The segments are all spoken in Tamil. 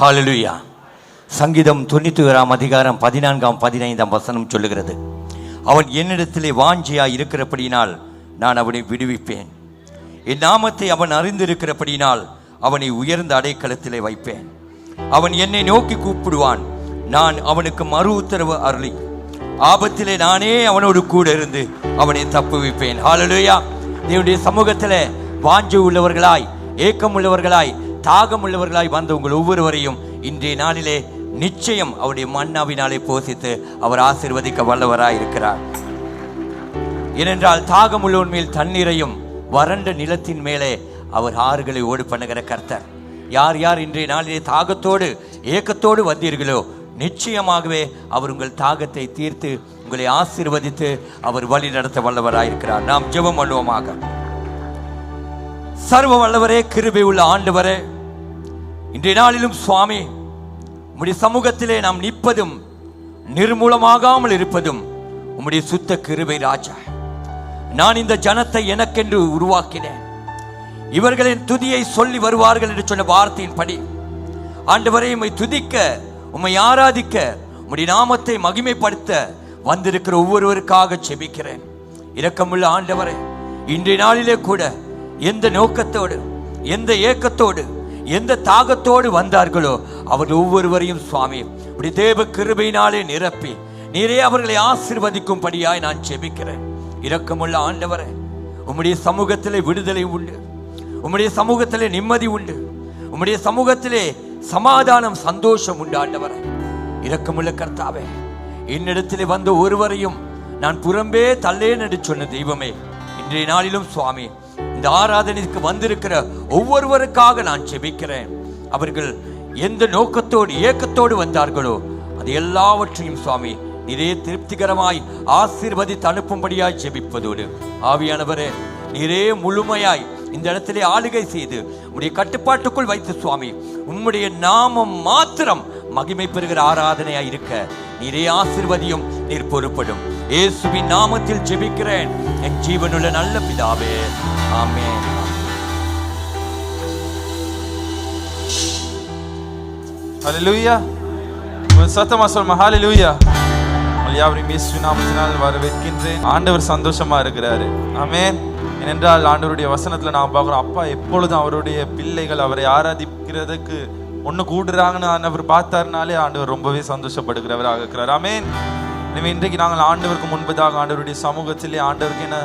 ஹல்லேலூயா. சங்கீதம் 91 அதிகாரம் 14-15 சொல்லுகிறது, அவன் என்னிடத்திலே வாஞ்சியாய் இருக்கிறபடியினால் நான் அவனை விடுவிப்பேன். என் நாமத்தை அவன் அறிந்திருக்கிறபடியினால் அவனை உயர்ந்த அடைக்கலத்திலே வைப்பேன். அவன் என்னை நோக்கி கூப்பிடுவான், நான் அவனுக்கு மறு உத்தரவு அருளி ஆபத்திலே நானே அவனோடு கூட இருந்து அவனை தப்புவிப்பேன். ஹல்லேலூயா. தேவனுடைய சமூகத்திலே வாஞ்சை உள்ளவர்களாய், ஏக்கம் உள்ளவர்களாய், தாகம் உள்ளவர்களாய் வந்த உங்கள் ஒவ்வொருவரையும் இன்றைய நாளிலே நிச்சயம் அவருடைய மன்னாவினாலே போஷித்து அவர் ஆசீர்வதிக்க வல்லவராய் இருக்கிறார். ஏனென்றால் தாகம் உள்ளவன் மேல் தண்ணீரையும் வறண்ட நிலத்தின் மேலே அவர் ஆறுகளை ஓடு பண்ணுகிற கர்த்தர். யார் யார் இன்றைய நாளிலே தாகத்தோடு ஏக்கத்தோடு வந்தீர்களோ நிச்சயமாகவே அவர் உங்கள் தாகத்தை தீர்த்து உங்களை ஆசீர்வதித்து அவர் வழி நடத்த வல்லவராயிருக்கிறார். நாம் ஜெபம் பண்ணுவோமாக. சர்வ வல்லவரே, கிருபை உள்ள ஆண்டவரே, இன்றைய நாளிலும் சுவாமி உம்முடைய சமூகத்திலே நாம் நிற்பதும் நிர்மூலமாகாமல் இருப்பதும் உம்முடைய சுத்த கிருபை ராஜா. நான் இந்த ஜனத்தை எனக்கென்று உருவாக்கினேன், இவர்களின் துதியை சொல்லி வருவார்கள் என்று சொன்ன வார்த்தையின்படி ஆண்டவரை உம்மை துதிக்க, உம்மை ஆராதிக்க, உம்முடைய நாமத்தை மகிமைப்படுத்த வந்திருக்கிற ஒவ்வொருவருக்காக செபிக்கிறேன். இரக்கமுள்ள ஆண்டவரே, இன்றைய நாளிலே கூட எந்த நோக்கத்தோடு, எந்த ஏக்கத்தோடு, எந்த தாகத்தோடு வந்தார்களோ அவர்கள் ஒவ்வொருவரையும் சுவாமி உடைய தேவ கிருபையினாலே நிரப்பி நீரே அவர்களை ஆசீர்வதிக்கும்படியாய் நான் செபிக்கிறேன். இரக்கமுள்ள ஆண்டவரே, உம்முடைய சமூகத்திலே விடுதலை உண்டு, உம்முடைய சமூகத்திலே நிம்மதி உண்டு, உம்முடைய சமூகத்திலே சமாதானம், சந்தோஷம் உண்டு. ஆண்டவரே, இரக்கமுள்ள கர்த்தாவே, என்னிடத்திலே வந்த ஒருவரையும் நான் புறம்பே தள்ளேன் என்று சொன்ன தெய்வமே, இன்றைய நாளிலும் சுவாமி இந்த ஆராதனைக்கு வந்திருக்கிற ஒவ்வொருவருக்காக நான் செபிக்கிறேன். அவர்கள் எந்த நோக்கத்தோடு ஏக்கத்தோடு வந்தார்களோ அது எல்லாவற்றையும் சுவாமி நீரே திருப்திகரமாய் ஆசீர்வதித்து அனுப்பும்படியாய் செபிப்பதோடு, ஆவியானவரே நீரே முழுமையாய் இந்த இடத்திலே ஆளுகை செய்து உம்முடைய கட்டுப்பாட்டுக்குள் வைத்து சுவாமி உம்முடைய நாமம் மாத்திரம் மகிமை பெறுகிற ஆராதனையாய் இருக்க நீரே ஆசீர்வதியும், நீர் பொறுப்படும். இயேசுவின் நாமத்தில் ஜெபிக்கிறேன் என் ஜீவனுள்ள நல்ல பிதாவே, ஆமென். ஹல்லேலூயா. சத்தமா சொல்லுமா ஹல்லேலூயா. யாவரையும் இயேசுவின் நாமத்தினால் வரவேற்கின்றேன். ஆண்டவர் சந்தோஷமா இருக்கிறாரு. ஆமென். ஏனென்றால் ஆண்டவருடைய வசனத்துல நாம் பார்க்கிறோம், அப்பா எப்பொழுதும் அவருடைய பிள்ளைகள் அவரை ஆராதிக்கிறதுக்கு ஒன்று கூடுறாங்கன்னு ஆண்டவர் பார்த்தாருனாலே ஆண்டவர் ரொம்பவே சந்தோஷப்படுகிறவராக இருக்கிறார். ஆமென். எனவே இன்றைக்கு நாங்கள் ஆண்டவருக்கு முன்பதாக ஆண்டவருடைய சமூகத்திலே ஆண்டவருக்கு என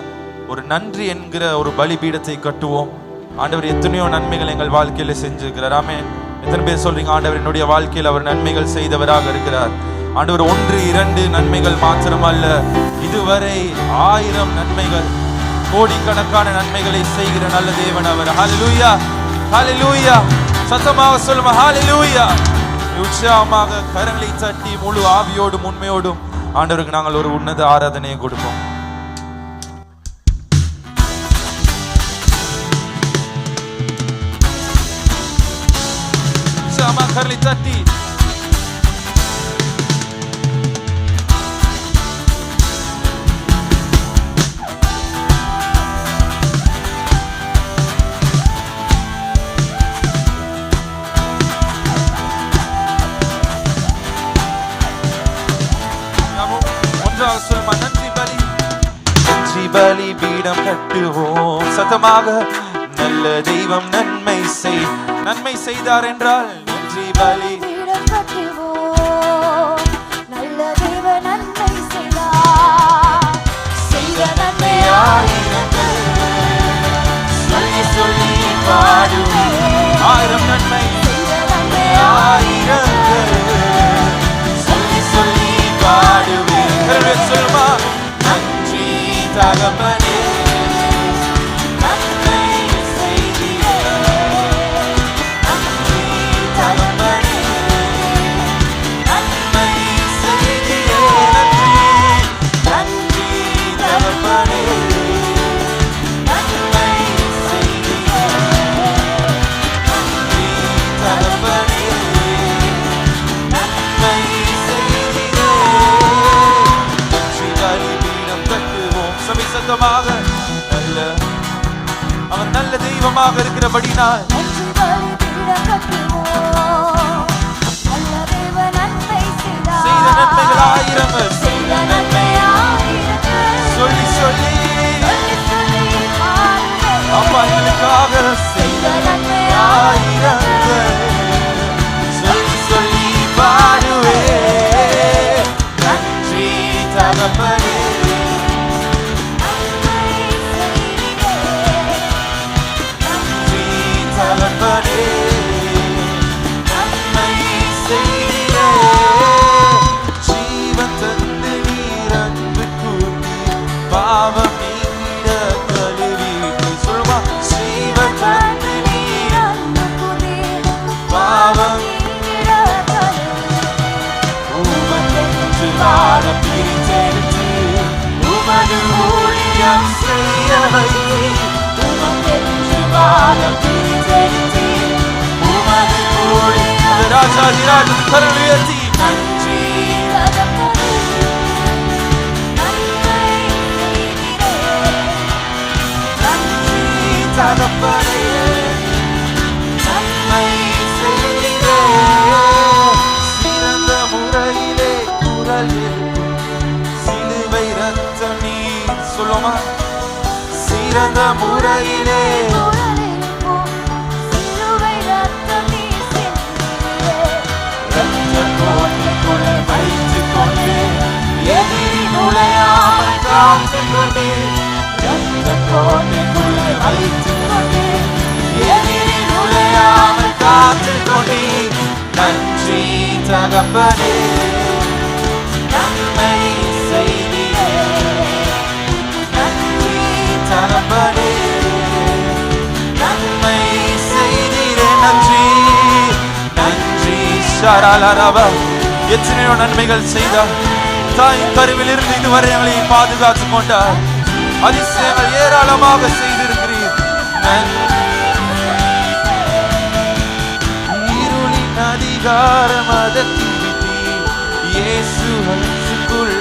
ஒரு நன்றி என்கிற ஒரு பலிபீடத்தை கட்டுவோம். ஆண்டவர் எத்தனையோ நன்மைகள் எங்கள் வாழ்க்கையில செஞ்சிருக்கிறார். ஆமென். எத்தனை பேர் சொல்றீங்க, ஆண்டவர் என்னுடைய வாழ்க்கையில் அவர் நன்மைகள் செய்தவராக இருக்கிறார். ஆண்டவர் 1-2 நன்மைகள் மாத்திரமல்ல, இதுவரை 1000 நன்மைகள், கோடிக்கணக்கான நன்மைகளை செய்கிற நல்ல தேவன் அவர். ஹல்லேலூயா, ஹல்லேலூயா. சத்தமாக சொல்லுமா ஹல்லேலூயா. உற்சாகமாக கரங்களை தட்டி முழு ஆவியோடும் உண்மையோடும் ஆண்டவருக்கு நாங்கள் ஒரு உன்னத ஆராதனையை கொடுப்போம். கரங்களை தட்டி நன்றி பலி பீடம் கட்டுவோம். சத்தமாக நல்ல தெய்வம் நன்மை செய்தார் என்றால் நன்றி பலி பீடம் கட்டுவோம். நல்ல தெய்வம் நன்மை செய்தார், செய்த நன்மையாயிரங்கள் சொல்லி சொல்லி பாடுவேன். 1000 நன்மை, செய்த நன்மையாயிரங்கள் சொல்லி சொல்லி பாடுவேன். சொல்லுமா நன்றி தகப்பனே, நன்மை செய்தியே, நன்றி தகப்பனே, நன்மை செய்தியே, நன்றி தகப்பனே, நன்மை செய்தியே, நன்றி தகப்பனே, நன்மை செய்தியே. பலிபீடம் கட்டுவோம். சபை சத்தமாக நல்ல அவர் நல்ல தெய்வமாக இருக்கிறபடினால் பலிபீடம் கட்டுவோம். ராஜாதிராஜன் கரம் உயர்த்தி நன்றி தகப்பனே, நன்மை செய்தீரே. சிறந்த முறையிலே குரல் சிலுவை ரத்தம் நீர் சொல்லுமா, சிறந்த முறையிலே வைத்துக் கொண்டு எதிரி நுழையாமல் காத்துக் கொண்டு, கோட்டைக்குள்ளே வைத்துக் கொண்டு எதிரி நுழையாமல் காத்துக் கொண்டு, நன்றி தகப்பனே, நன்மை செய்தீரே. நன்றி தகப்பனே, நன்மை செய்தீரே. நன்றி நன்றி ஷரலரவா. எத்தனையோ நன்மைகள் செய்தார். தாயின் கருவில் இருந்து இதுவரை எங்களை பாதுகாத்துக் கொண்டார். அதிசயங்கள் ஏராளமாக செய்திருக்கிறீர். இருளின் அதிகாரம் அதற்கிவிட்டீர் இயேசுவுக்குள்.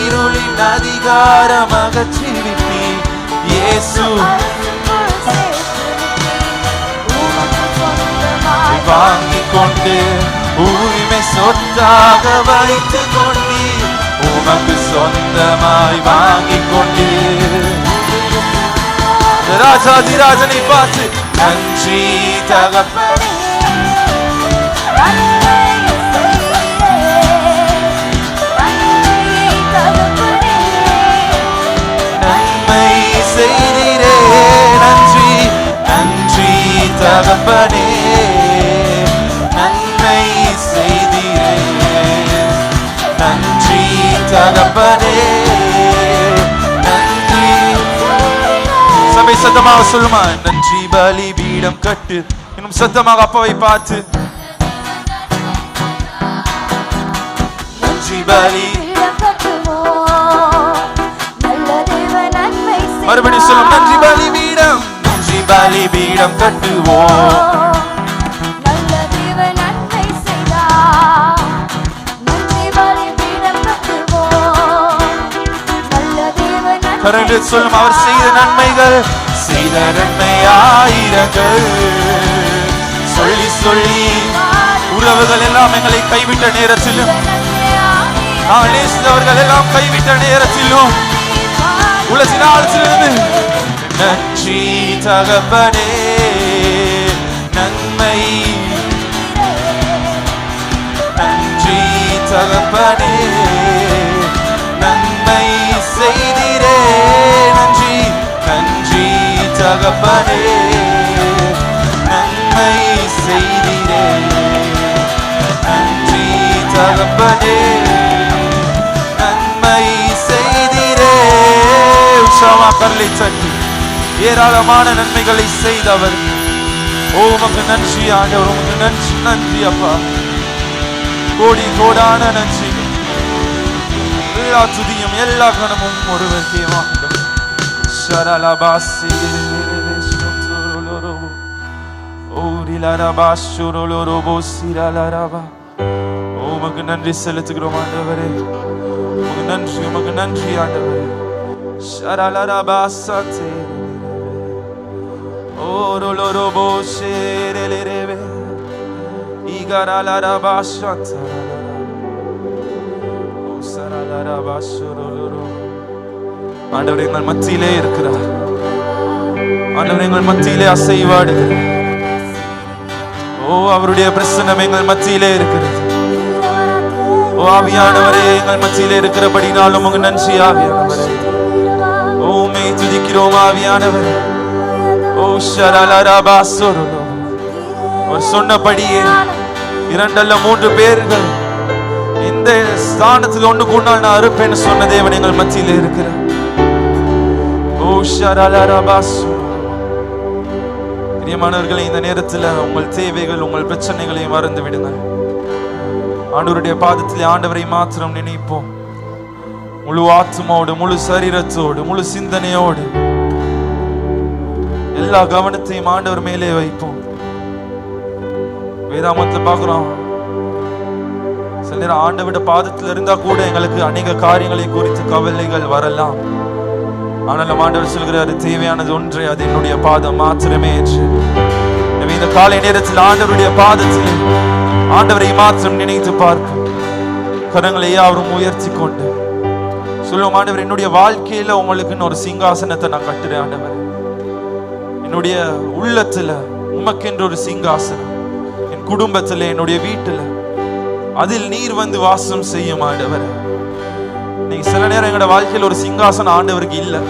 இருளின் அதிகாரம் அகற்றிவிட்டீர் இயேசு. வாங்கிக் கொண்டு உரிமை சொத்தாக வைத்துக் கொண்டீர். உமக்கு சொந்தமாய் வாங்கிக் கொண்டு ராஜாதிராஜனை பார்த்து நன்றி தகப்பனே, நன்மை செய்தீரே. நன்றி நன்றி தகப்பனே, நன்மை செய்தீரே. நன்றி தகப்பனே, நன்றி. சபை சத்தமாக சொல்லுமா, நன்றி பலி பீடம் கட்டு. இன்னும் சத்தமாக அப்பாவை பார்த்து நன்றி பலி. மறுபடியும் சொல்லும், நன்றி பலி பீடம், நன்றி பலி பீடம் கட்டுவோம். கரண்டு சொல்லும், அவர் செய்த நன்மைகள், செய்த நன்மை ஆயிரங்கள். சொல்லி சொல்லி உறவுகள் எல்லாம் எங்களை கைவிட்ட நேரத்திலும், நாங்கள் நேசித்தவர்கள் எல்லாம் கைவிட்ட நேரத்திலும், உலகிலிருந்து நன்றி தகப்பனே, நன்மை. நன்றி தகப்பனே, நன்மை செய்தீரே. நன்றி நன்றி தகப்பனே, நன்மை செய்தீரே. நன்றி தகப்பனே, நன்மை செய்தீரே. உற்சாகமாக கரலை தட்டி ஏராளமான நன்மைகளை செய்தவர். ஓ உமக்கு நன்றி ஆண்டவர், உமக்கு நன்றி. நன்றி அப்பா, கோடி கோடான நன்றி. எல்லா துதியும் எல்லா கணமும் ஒருவருக்கே ஆண்டவர். ஷரலபாசி உமக்கு நன்றி செலுத்துகிறோம் ஆண்டவரே. உமக்கு நன்றி, உமக்கு நன்றி ஆண்டவரே. ஷரலபாசே ஓரோலோரோபோ ஷேரேலேரே ஈகரலபாஷாதா ஆண்டவர் எங்கள் மத்தியிலே இருக்கிறார். ஆண்டவர் எங்கள் மத்தியிலே அசைவாடுகிறார். ஓ அவருடைய பிரசன்னம் எங்கள் மத்தியிலே இருக்கிறது. ஓ ஆவியானவரே எங்கள் மத்தியிலே இருக்கிறபடினாலும் உங்க நன்றி ஆவியானவரே. ஓ உம்மை துதிக்கிறோம் ஆவியானவரே. ஓ ஷரலரபாசுரலோ. அவர் சொன்னபடியே 2 அல்ல 3 பேர்கள் இந்த ஸ்தானத்தில் ஒன்று கூடினால் நான் அறுப்பேன்னு சொன்ன தேவன் எங்கள் மத்தியிலே இருக்கிறார். ஓ ஷரலரபாசு. பிரியமானவர்களே, இந்த நேரத்தில் உங்கள் தேவைகள், உங்கள் பிரச்சனைகளை மறந்து விடுங்கள். ஆண்டவருடைய பாதத்திலே ஆண்டவரை மாத்திரம் நினைப்போம். முழு ஆத்மாவோடு, முழு சரீரத்தோடு, முழு சிந்தனையோடு எல்லா கவனத்தையும் ஆண்டவர் மேலே வைப்போம். வேதாமத்துல பார்க்கிறோம், சில நேரம் ஆண்டவருடைய பாதத்தில் இருந்தா கூட எங்களுக்கு அநேக காரியங்களை குறித்து கவலைகள் வரலாம். ஆனாலும் ஆண்டவர் சொல்கிறாரு, தேவையானது ஒன்றே, அது என்னுடைய பாதம் மாத்திரமே என்று. இந்த காலை நேரத்தில் ஆண்டவருடைய பாதத்தில் ஆண்டவரை மாத்திரம் நினைத்து பார்ப்போம். கரங்களை யாரும் உயர்த்தி கொண்டு சொல்லுவோம், ஆண்டவர் என்னுடைய வாழ்க்கையில உங்களுக்குன்னு ஒரு சிங்காசனத்தை நான் கட்டுறேன். ஆண்டவர் என்னுடைய உள்ளத்துல உமக்கென்று ஒரு சிங்காசனம், என் குடும்பத்துல, என்னுடைய வீட்டுல, அதில் நீர் வந்து வாசம் செய்யும். ஆண்டவர் நீங்க சில நேரம் எங்களோட வாழ்க்கையில் ஒரு சிங்காசனம் ஆண்டவருக்கு இல்லை.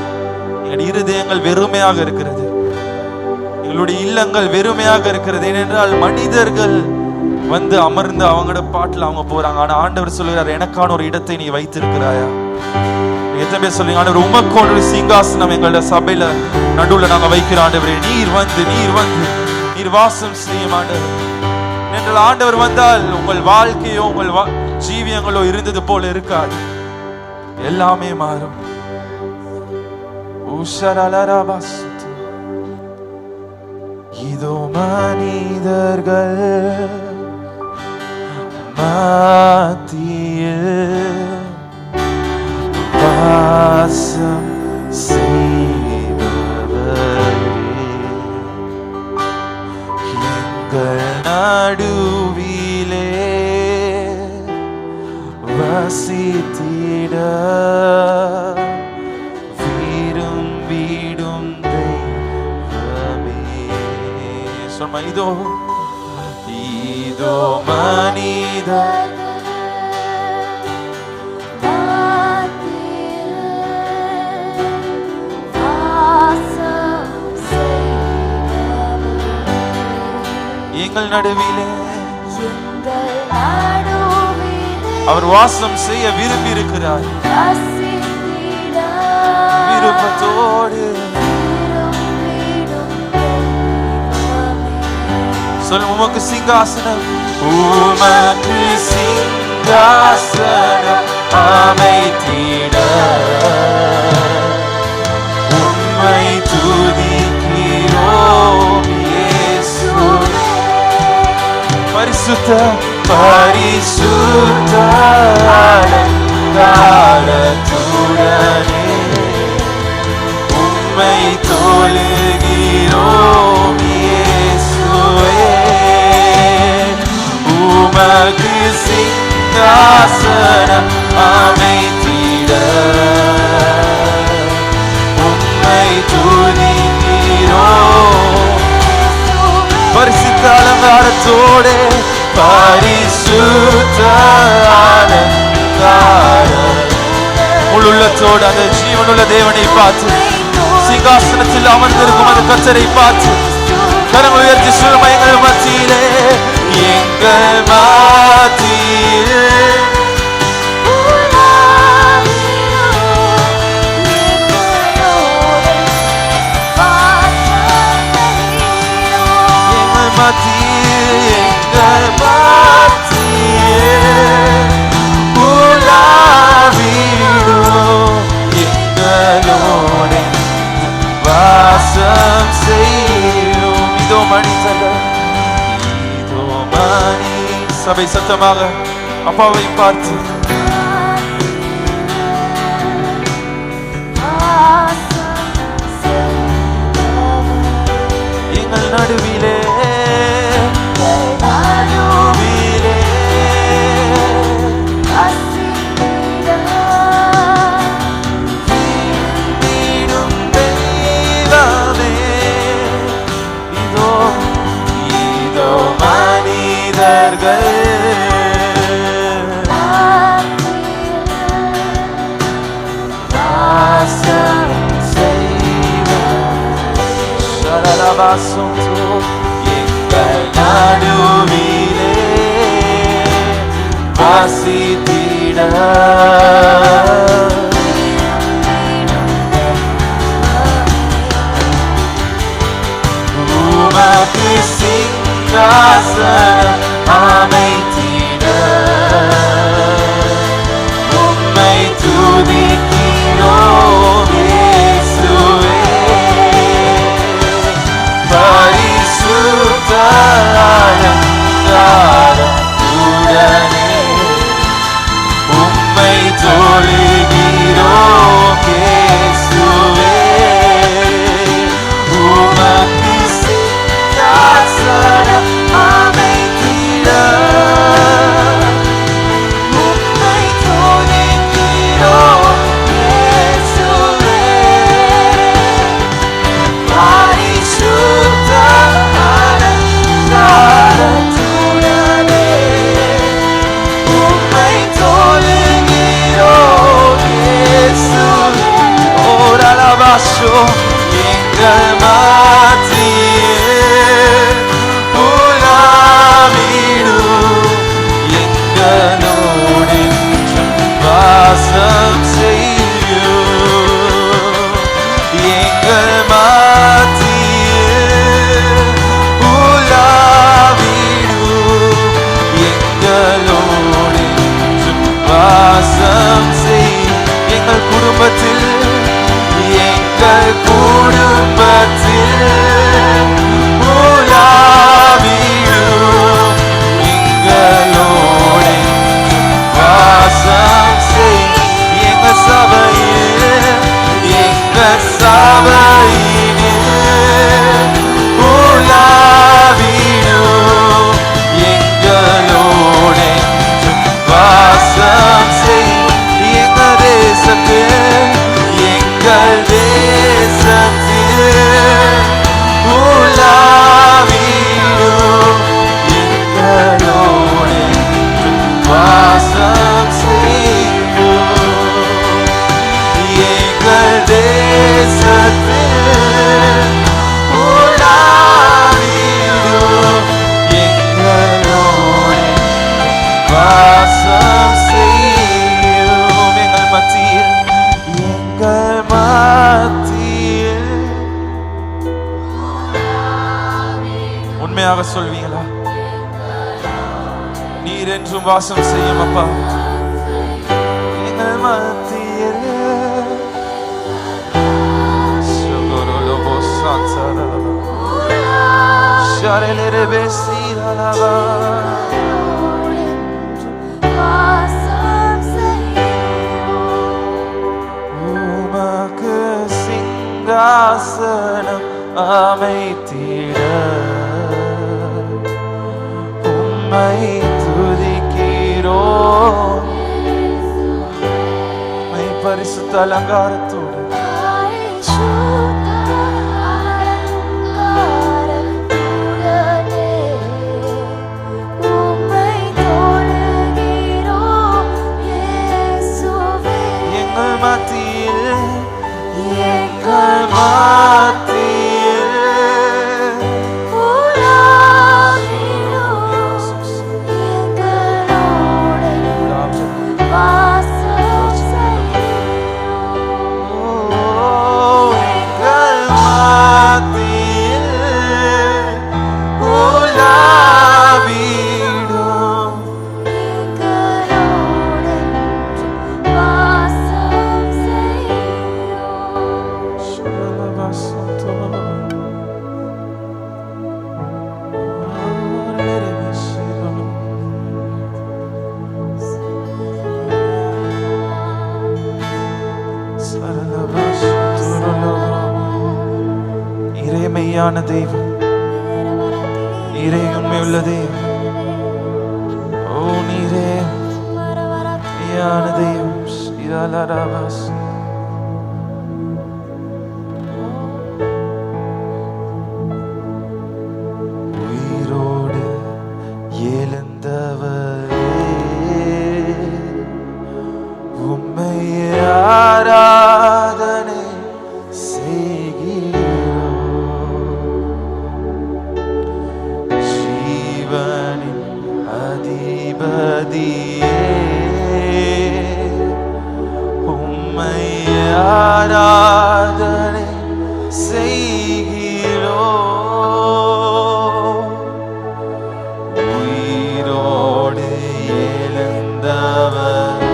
எங்களுடைய இருதயங்கள் வெறுமையாக இருக்கிறது, எங்களுடைய இல்லங்கள் வெறுமையாக இருக்கிறது. ஏனென்றால் மனிதர்கள் வந்து அமர்ந்து அவங்களோட பாட்டில் அவங்க போறாங்க. ஆனா ஆண்டவர் சொல்லுகிறார், எனக்கான ஒரு இடத்தை நீ வைத்திருக்கிறாயா? எத்தனை பேர் சொல்லுங்க, ஆண்டவர் உமக்கு ஒரு சிங்காசனம் எங்களோட சபையில நடுவுல நாங்க வைக்கிற ஆண்டவரே, நீர் வந்து நீர் வாசம் செய்யும் ஆண்டவர். என்றால் ஆண்டவர் வந்தால் உங்கள் வாழ்க்கையோ உங்கள் ஜீவியங்களோ இருந்தது போல இருக்காது, எல்லாமே மாறும். இதோ மனிதர்கள் மத்தியில் வாசம் செய்பவரே, எங்கள் நடுவிலே வசித்திட விரும்பிடும் தெய்வமே. சொன்ன இதோ இதோ மனிதர் எங்கள் நடுவிலே அவர் வாசம் செய்ய விரும்பி இருக்கிறார். விருப்பத்தோடு சொல்லும், உமக்கு சிங்காசனம், உமக்கு சிங்காசனம் அமைத்திட உம்மை துதிக்கிறோம் இயேசுவே. பரிசுத்த பரிசுத்த அலங்காரத்துடனே உம்மை தொழுகிறோம் இயேசுவே. உமக்கு சிங்காசனம் அமைத்திட உம்மை துதிக்கிறோம். பரிசுத்த அலங்காரத்தோடே பரிசுத்த அலங்காரம் முழு உள்ளத்தோடு அந்த ஜீவனுள்ள தேவனை பார்த்து, சிங்காசனத்தில் அமர்ந்திருக்கும் அந்த கர்த்தரை பார்த்து கரங்களை உயர்த்தி சொல்லுமா, எங்கள் மத்தியிலே எங்கள் மத்தியிலே வாசம் செய்யும். இதோ மனிதர்கள், இதோ மணி சபை சத்தமாக அப்பாவை பார்த்து எங்கள் நடுவிலே எங்கள் நடுவிலே வசித்திட உமக்கு சிங்காசனம் அமைத்திட உம்மை துதிக்கிறோம் இயேசுவே. உறுதியாக சொல்வீங்களா? நீர் என்றும் வாசம் செய்யும் அப்பா எங்கள் மத்தியில். உமக்கு சிங்காசனம் அமைத்திட உம்மை துதிக்கிறோம். உம்மை பரிசுத்த அலங்காரத்தோடு எங்கள் மத்தியில் மெய்யான தெய்வம், நீரே உண்மையுள்ள தெய்வம். ஓ நீரே மெய்யான தெய்வம். உயிரோடு எழுந்தவரே உம்மை ஆராதனை உம்மை ஆராதனை செய்கிறோம். உயிரோடு எழுந்தவர்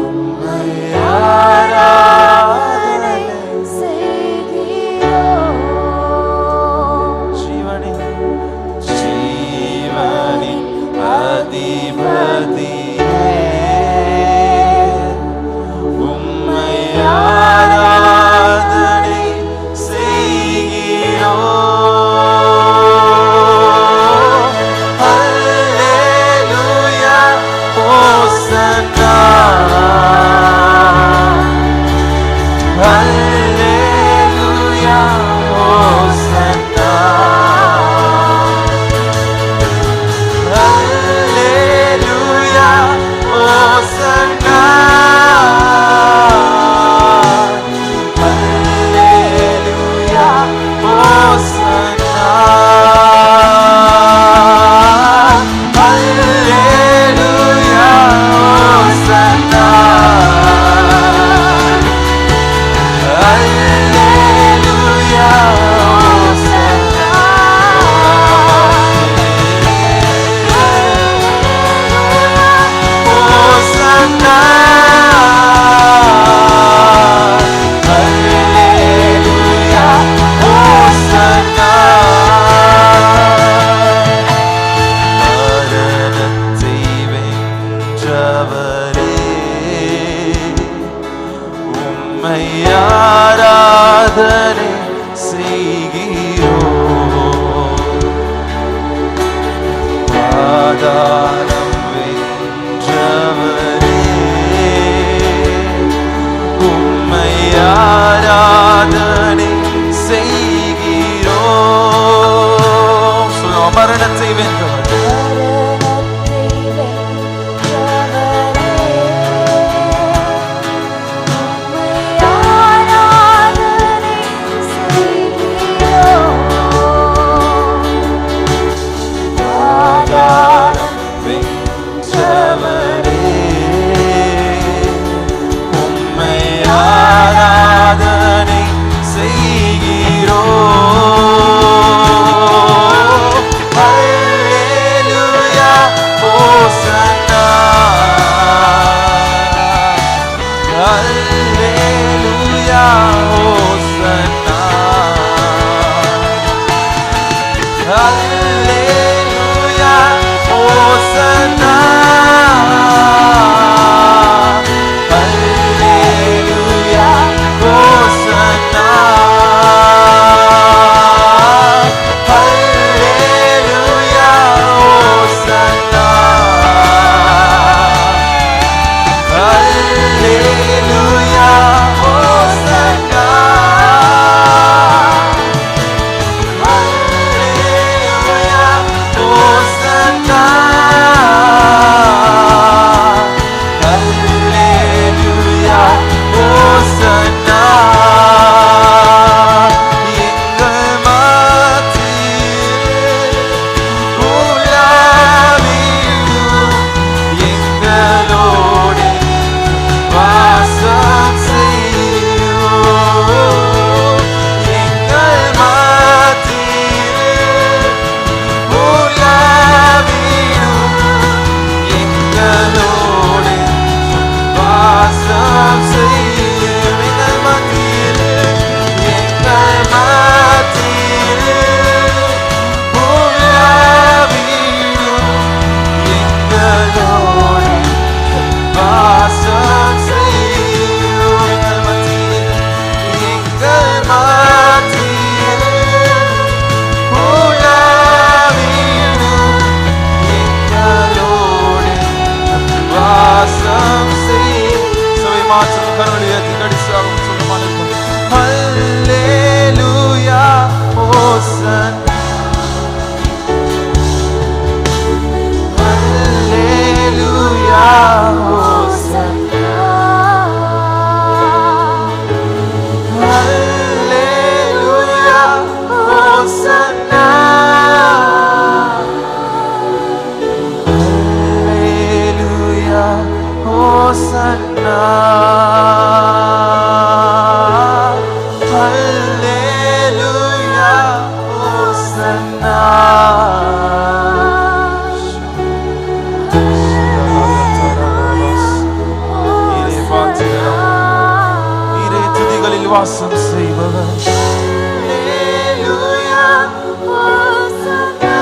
உம்மை ஆராதனை செய்கிறோம். ஜீவனின் அதிபதியே உம்மை ஆராதனை செய்கிறோம். அல்லேலூயா ஹோசன்னா அல்லேலூயா ஹோசன்னா ஆராதனை செய்கிறோம். பாதாளம் வென்றவரே உம்மை ஆராதனை செய்கிறோம். சொல்லுவோம், மரணத்தை வென்றவர் உம்மை ஆராதனை செய்கிறோம். Hosanna. Hallelujah, Hosanna. Hallelujah, Hosanna. Hallelujah, Hosanna. Hallelujah, Hosanna. Hallelujah, Hosanna. Hallelujah, Hosanna. Hallelujah, Hosanna. எங்கள் மத்தியில் உலாவிடும் எங்களோடு வாசம் செய்யும். எங்கள் மத்தியில் உலாவிடும் எங்களோடு வாசம் செய்யும். எங்கள் மத்தியில் உலாவிடும் எங்களோடு வாசம் செய்யும். எங்கள் மத்தியில் உலாவிடும் எங்களோடு வாசம் செய்யும். சபை மாற்றம் கருணை உயர்த்தி கடைசியாக சொல்லமான Hallelujah, Hosanna. Hallelujah, Hosanna. Hallelujah, Hosanna. Hallelujah, Hosanna. Hallelujah, Hosanna. நீரே துதிகளில் வாசம் செய்பவர். Hallelujah, Hosanna.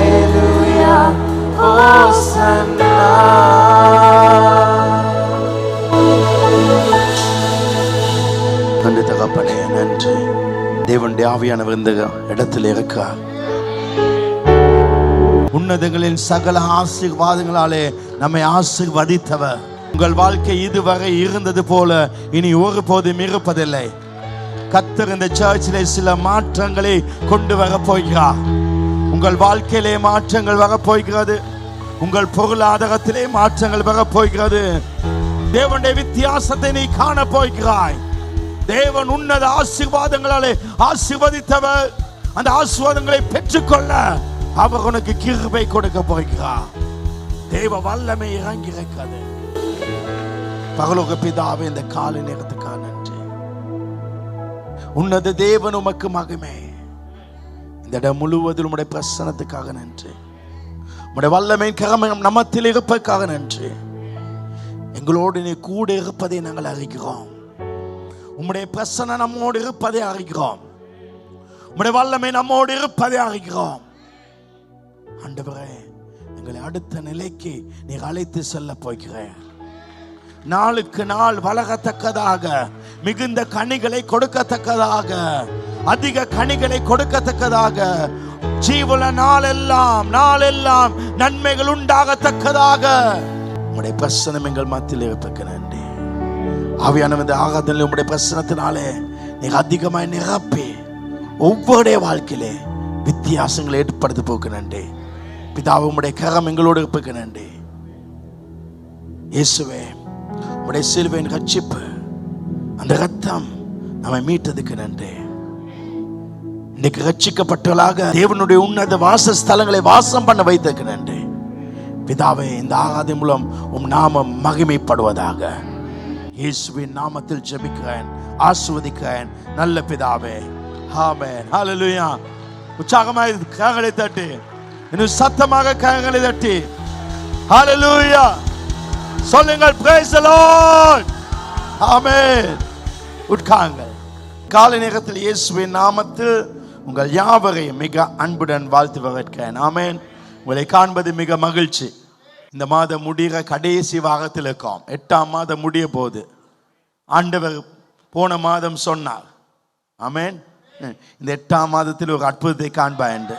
Hallelujah, Hosanna. நன்றி தகப்பனே, நன்றி. தேவனுடைய ஆவியானவர் இந்த இடத்தில் இருக்கிறார். உன்னதங்களின் சகல ஆசீர்வாதங்களாலே நம்மை ஆசீர்வதித்தவர். உங்கள் வாழ்க்கை இதுவரை இருந்தது போல இனி ஒருபோதும் இருப்பதில்லை. கர்த்தர் இந்த சர்ச்சிலே சில மாற்றங்களை கொண்டு வர போகிறார். உங்கள் வாழ்க்கையிலே மாற்றங்கள் வரப்போகிறது. உங்கள் பொருளாதாரத்திலே மாற்றங்கள் வரப்போகிறது. தேவனுடைய வித்தியாசத்தை நீ காண போகிறாய். தேவன் உன்னத ஆசீர்வாதங்களாலே ஆசீர்வதித்தவர். அந்த ஆசீர்வாதங்களை பெற்றுக்கொள்ள அவர் உனக்கு கிருபை கொடுக்க போகிறார். தேவ வல்லமை இறங்கி இருக்கிறது. பரலோக பிதாவே, இந்த காலை நேரத்துக்காக நன்றி. உன்னத தேவன் உமக்கு மகிமை. இந்த இடம் முழுவதும் உம்முடைய பிரசன்னத்துக்காக நன்றி. உம்முடைய வல்லமை கரம் நமத்தில் இருப்பதற்காக நன்றி. எங்களோடு நீ கூட இருப்பதை நாங்கள் அறிகிறோம். உம்முடைய பிரசன்னம் நம்மோடு இருப்பதை அறிகிறோம். உம்முடைய வல்லமை நம்மோடு இருப்பதை அறிகிறோம். ஆண்டவரே, எங்களை அடுத்த நிலைக்கு நீர் அழைத்து செல்ல போகிறேன். நாளுக்கு நாள் வளரத்தக்கதாக, மிகுந்த கனிகளை கொடுக்கத்தக்கதாக, அதிக கனிகளை கொடுக்கத்தக்கதாக, ஜீவன நாளெல்லாம் நன்மைகள் உண்டாகத்தக்கதாக உம்முடைய பிரசன்னம் எங்கள் மத்தியில் இருப்பதற்கு நன்றி. ஆவியானவர், இந்த ஆராதனையில் உம்முடைய பிரசன்னத்தினாலே நீங்க அதிகமாய் நிரப்பி ஒவ்வொருடைய வாழ்க்கையிலே வித்தியாசங்களை ஏற்படுத்த போக்கு நன்றி. பிதாவே, உம்முடைய கரம் எங்களோடு இருப்பதற்கு நன்றி. இயேசுவே, உம்முடைய சிலுவையின் ரட்சிப்பு, அந்த ரத்தம் நம்மை மீட்டதுக்கு நன்றி. இன்னைக்கு ரட்சிக்கப்பட்டவர்களாக தேவனுடைய உன்னத வாசஸ்தலங்களை வாசம் பண்ண வைத்ததுக்கு நன்றி. பிதாவே, இந்த ஆராதனை மூலம் உம் நாமம் மகிமைப்படுவதாக. இயேசுவின் நாமத்தில் ஜெபிக்கிறேன், ஆசீர்வதிக்கிறேன் நல்ல பிதாவே. ஆமென். ஹல்லேலூயா. உற்சாகமாய் கரங்களை தட்டி, இன்னும் சத்தமாக கரங்களை தட்டி ஹalleluya சொல்லுங்கள். praise the Lord. ஆமென். உட்காருங்கள். காலை நேரத்தில் இயேசுவின் நாமத்தில் உங்கள் யாவரையும் மிக அன்புடன் வாழ்த்து வரவேற்கிறேன். ஆமென். உங்களை காண்பது மிக மகிழ்ச்சி. இந்த மாதம் முடிகிற கடைசி வாரத்தில் இருக்கோம். 8ஆம் மாதம் முடிய போது ஆண்டவர் போன மாதம் சொன்னார். ஆமென். இந்த 8ஆம் மாதத்தில் ஒரு அற்புதத்தை காண்பாய் என்று.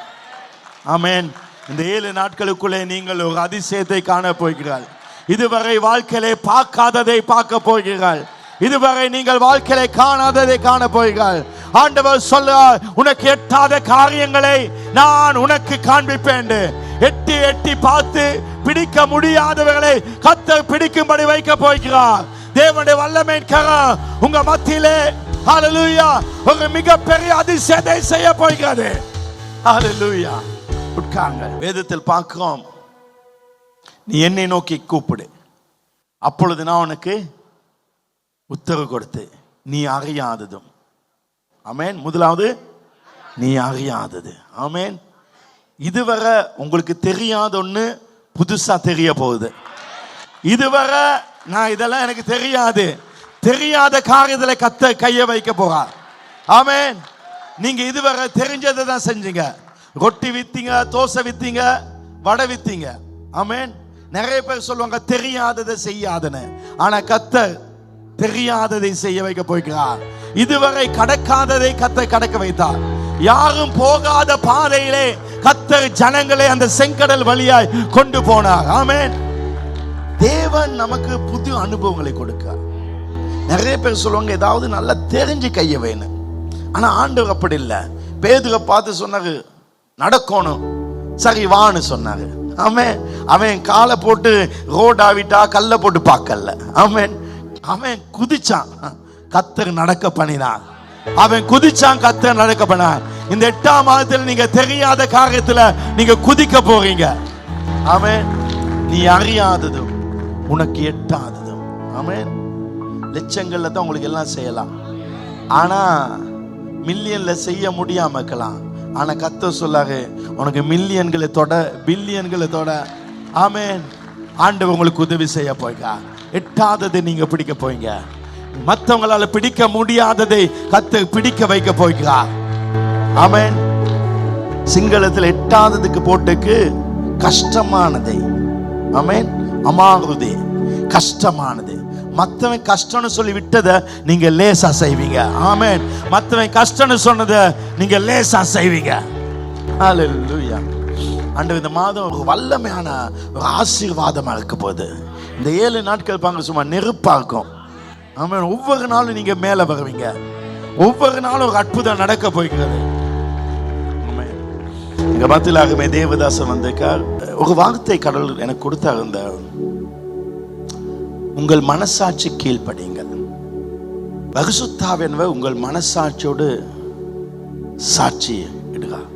ஆமென். இந்த 7 நாட்களுக்குள்ளே நீங்கள் ஒரு அதிசயத்தை காண போகிறீர்கள். இதுவரை வாழ்க்கையிலே பார்க்காததை பார்க்க போகிறீர்கள். இதுவரை நீங்கள் வாழ்க்கையிலே காணாததை காண போகிறீர்கள். ஆண்டவர் சொல்றார், உனக்கு எட்டாத காரியங்களை நான் உனக்கு காண்பிப்பேன். எட்டி எட்டி பார்த்து பிடிக்க முடியாதவர்களை கர்த்தர் பிடிக்கும்படி வைக்க போகிறார். தேவனுடைய வல்லமையின் கரம் உங்க மத்தியிலே ஹalleluya ஒரு மிகப்பெரிய அதிசயத்தை செய்ய போகிறது. ஹalleluya. உட்காருங்க. வேதத்தில் பார்க்கிறோம், நீ என்னை நோக்கி கூப்பிடு, அப்பொழுது நான் உனக்கு உத்தரவு கொடுத்து நீ அறியாததும். ஆமென். முதலாவது நீ அறியாதது. ஆமென். இதுவரை உங்களுக்கு தெரியாத ஒண்ணு புதுசா தெரிய போகுது. இதுவரை நான் இதெல்லாம் எனக்கு தெரியாது, தெரியாத காரியத்தில் கர்த்தர் கையை வைக்க போறார். ஆமென். நீங்க இதுவரை தெரிஞ்சதை தான் செஞ்சீங்க. ரொட்டி வித்தீங்க, தோசை வித்தீங்க, வடை வித்தீங்க. ஆமென். நிறைய பேர் சொல்லுவாங்க தெரியாததை செய்யாதன்னு. ஆனா கர்த்தர் தெரியாததை செய்ய வைக்க போகிறார். இதுவரை கடக்காததை கர்த்தர் கடக்க வைத்தார். யாரும் போகாத பாதையிலே கர்த்தர் ஜனங்களை அந்த செங்கடல் வழியாய் கொண்டு போனார். ஆமென். தேவன் நமக்கு புது அனுபவங்களை கொடுக்க. நிறைய பேர் சொல்லுவாங்க ஏதாவது நல்லா தெரிஞ்சு கைய வேணும். ஆனா ஆண்டவர் அப்படி இல்லை. பேதுரை பார்த்து சொன்னாரு நடக்கணும், சரி வான்னு சொன்னாரு. ஆமென். அவன் காலை போட்டு ரோடாவிட்டா கல்ல போட்டு பார்க்கல. ஆமென். அவன் குதிச்சான், கர்த்தர் நடக்க பண்ணினான். அவன் குதிச்சான், கர்த்தர் நடக்க பண்ணான். இந்த 8ஆம் மாதத்தில் நீங்க தெரியாத காரியத்துல நீங்க குதிக்க போறீங்க. ஆமென். நீ அறியாததும் உனக்கு எட்டாததும். ஆமென். லட்சங்கள்ல தான் உங்களுக்கு எல்லாம் செய்யலாம், ஆனா மில்லியன்ல செய்ய முடியாம இருக்கலாம். ஆனா கர்த்தர் சொல்லாரு, உனக்கு மில்லியன்களை தொட, பில்லியன்களை தொட. ஆமென். ஆண்டவர் உங்களுக்கு உதவி செய்ய போய்ங்க. எட்டாததை நீங்க பிடிக்க போய்ங்க. மற்றவங்களால பிடிக்க முடியாததை கர்த்தர் பிடிக்க வைக்க போய்கிறார். ஆமென். சிங்களத்தில் எட்டாததுக்கு போட்டுக்கு கஷ்டமானதை. ஆமென். அமாகுதே கஷ்டமானது. மற்றவன் கஷ்டம்னு சொல்லி விட்டதை நீங்க லேசா செய்வீங்க. ஆமென். மற்றவன் கஷ்டம்னு சொன்னதை நீங்க லேசா செய்வீங்க. ஹalleluya. ஆண்டவர் இந்த மாதம் ஒரு வல்லமையான ஒரு ஆசீர்வாதமா இருக்க போகுது. இந்த 7 நாட்கள் பாங்க சும்மா நெருப்பா இருக்கும். ஆமென். ஒவ்வொரு நாளும் நீங்க மேல வருவீங்க. ஒவ்வொரு நாளும் ஒரு அற்புதம் நடக்க போகிறது. ஆமென். எங்க மத்தியிலாகவே தேவதாசன் வந்திருக்கார். ஒரு வார்த்தை கடவுள் எனக்கு கொடுத்தார். இந்த உங்கள் மனசாட்சி கீழ்ப்படியுங்கள். பரிசுத்த ஆவியானவர் உங்கள் மனசாட்சியோடு சாட்சி இடுகிறார்.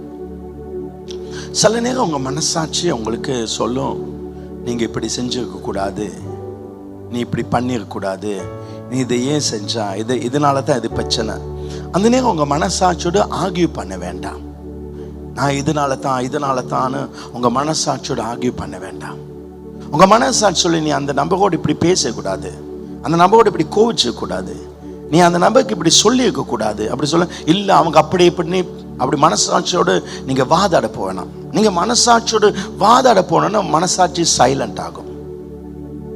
சில நேரம் உங்க மனசாட்சி உங்களுக்கு சொல்லும், நீங்க இப்படி செஞ்சிருக்க கூடாது, நீ இப்படி பண்ணிருக்க கூடாது, நீ இதை ஏன் செஞ்சா, இதனால தான் இது பிரச்சனை. அந்த நேரம் உங்க மனசாட்சியோடு ஆர்கியூ பண்ண வேண்டாம். நான் இதனால தான் உங்க மனசாட்சியோடு ஆர்கியூ பண்ண வேண்டாம். உங்க மனசாட்சி சொல்லி நீ அந்த நபரோடு இப்படி பேசக்கூடாது, அந்த நபரோடு இப்படி கோவிச்ச கூடாது, நீ அந்த நபருக்கு இப்படி சொல்லி இருக்க கூடாது. அப்படி சொல்ல இல்லை, அவங்க அப்படி இப்படி அப்படி மனசாட்சியோடு நீங்க வாதாட போவேணாம். நீங்க மனசாட்சியோடு வாதாட போனோன்னா மனசாட்சி சைலண்ட் ஆகும்.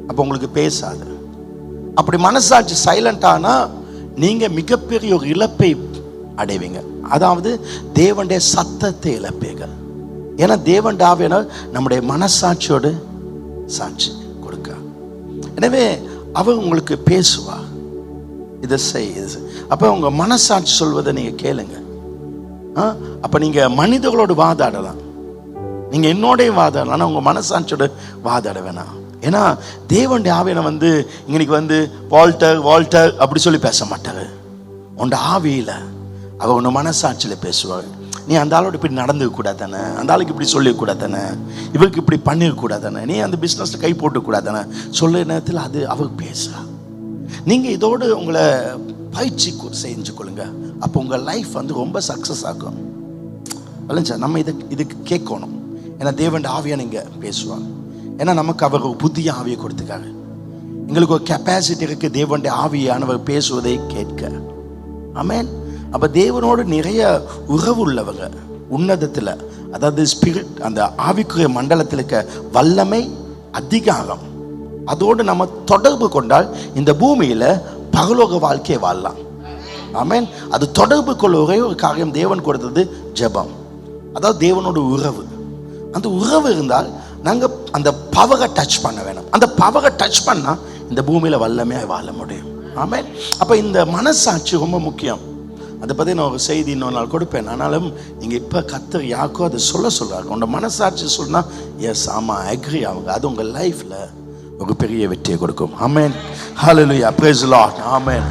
அப்ப உங்களுக்கு பேசாது. அப்படி மனசாட்சி சைலண்ட் ஆனா நீங்க மிகப்பெரிய ஒரு இழப்பை அடைவீங்க. அதாவது தேவனுடைய சத்தத்தை இழப்பீங்க. ஏன்னா தேவன் ஆவியானவர் நம்முடைய மனசாட்சியோடு சாட்சி கொடுக்க. எனவே அவர் உங்களுக்கு பேசுவா, இதை செய். அப்ப உங்க மனசாட்சி சொல்வதை நீங்க கேளுங்க. அப்ப நீங்க மனிதர்களோடு வாதாடலாம், நீங்க என்னோடய வாதாடலாம், ஆனா உங்க மனசாட்சியோட வாதாட வேணாம். ஏன்னா தேவனுடைய ஆவியானவர் இன்னைக்கு வால்டர் அப்படி சொல்லி பேச மாட்டாரு. உண்ட ஆவியில அவர் உன்னை மனசாட்சியில பேசுவார். நீ அந்த ஆளோட இப்படி நடந்துக்க கூடாது தானே, அந்த ஆளுக்கு இப்படி சொல்லிக்கூடாது தானே, இவருக்கு இப்படி பண்ணிருக்கூடாது தானே, நீ அந்த பிஸ்னஸ்ல கை போட்டுக்கூடாது தானே சொல்ல நேரத்தில் அது அவர் பேசுறா. நீங்க இதோடு உங்களை பயிற்சி செஞ்சு கொள்ளுங்க. அப்போ உங்க லைஃப் ரொம்ப சக்சஸ் ஆகும். விளைஞ்சா நம்ம இதுக்கு கேட்கணும். ஏன்னா தேவன் ஆவியான இங்கே பேசுவாங்க. ஏன்னா நமக்கு அவர் ஒரு புதிய ஆவியை கொடுத்துக்காரு. எங்களுக்கு ஒரு கெப்பாசிட்டி இருக்கு தேவனுடைய ஆவியானவர் பேசுவதை கேட்க. ஆமென். அப்ப தேவனோடு நிறைய உறவு உள்ளவங்க உன்னதத்தில், அதாவது ஸ்பிரிட், அந்த ஆவிக்குரிய மண்டலத்தில் இருக்க வல்லமை, அதிகாரம், அதோடு நம்ம தொடர்பு கொண்டால் இந்த பூமியில பரலோக வாழ்க்கையை வாழலாம். ஆமென். அது தொடர்பு கொள்ள ஒரே ஒரு காரியம் தேவன் கொடுத்தது ஜெபம். அதாவது தேவனோட உறவு. அந்த உறவு இருந்தால் நாங்கள் அந்த பவரை டச் பண்ண வேணும். அந்த பவரை டச் பண்ணா இந்த பூமியில வல்லமையாக வாழ முடியும். ஆமென். அப்ப இந்த மனசாட்சி ரொம்ப முக்கியம். அதை பற்றி நான் ஒரு செய்தி இன்னொரு நாள் கொடுப்பேன். ஆனாலும் நீங்கள் இப்போ கர்த்தர் யாருக்கோ அதை சொல்கிறாங்க. உங்களோட மனசாட்சி சொன்னால் எஸ் ஆமாம் அக்ரி அவங்க, அது உங்கள் லைஃப்பில் ஒரு பெரிய வெற்றியை கொடுக்கும். ஆமென். ஹல்லேலூயா, பிரைஸ் தி லார்ட். ஆமென்.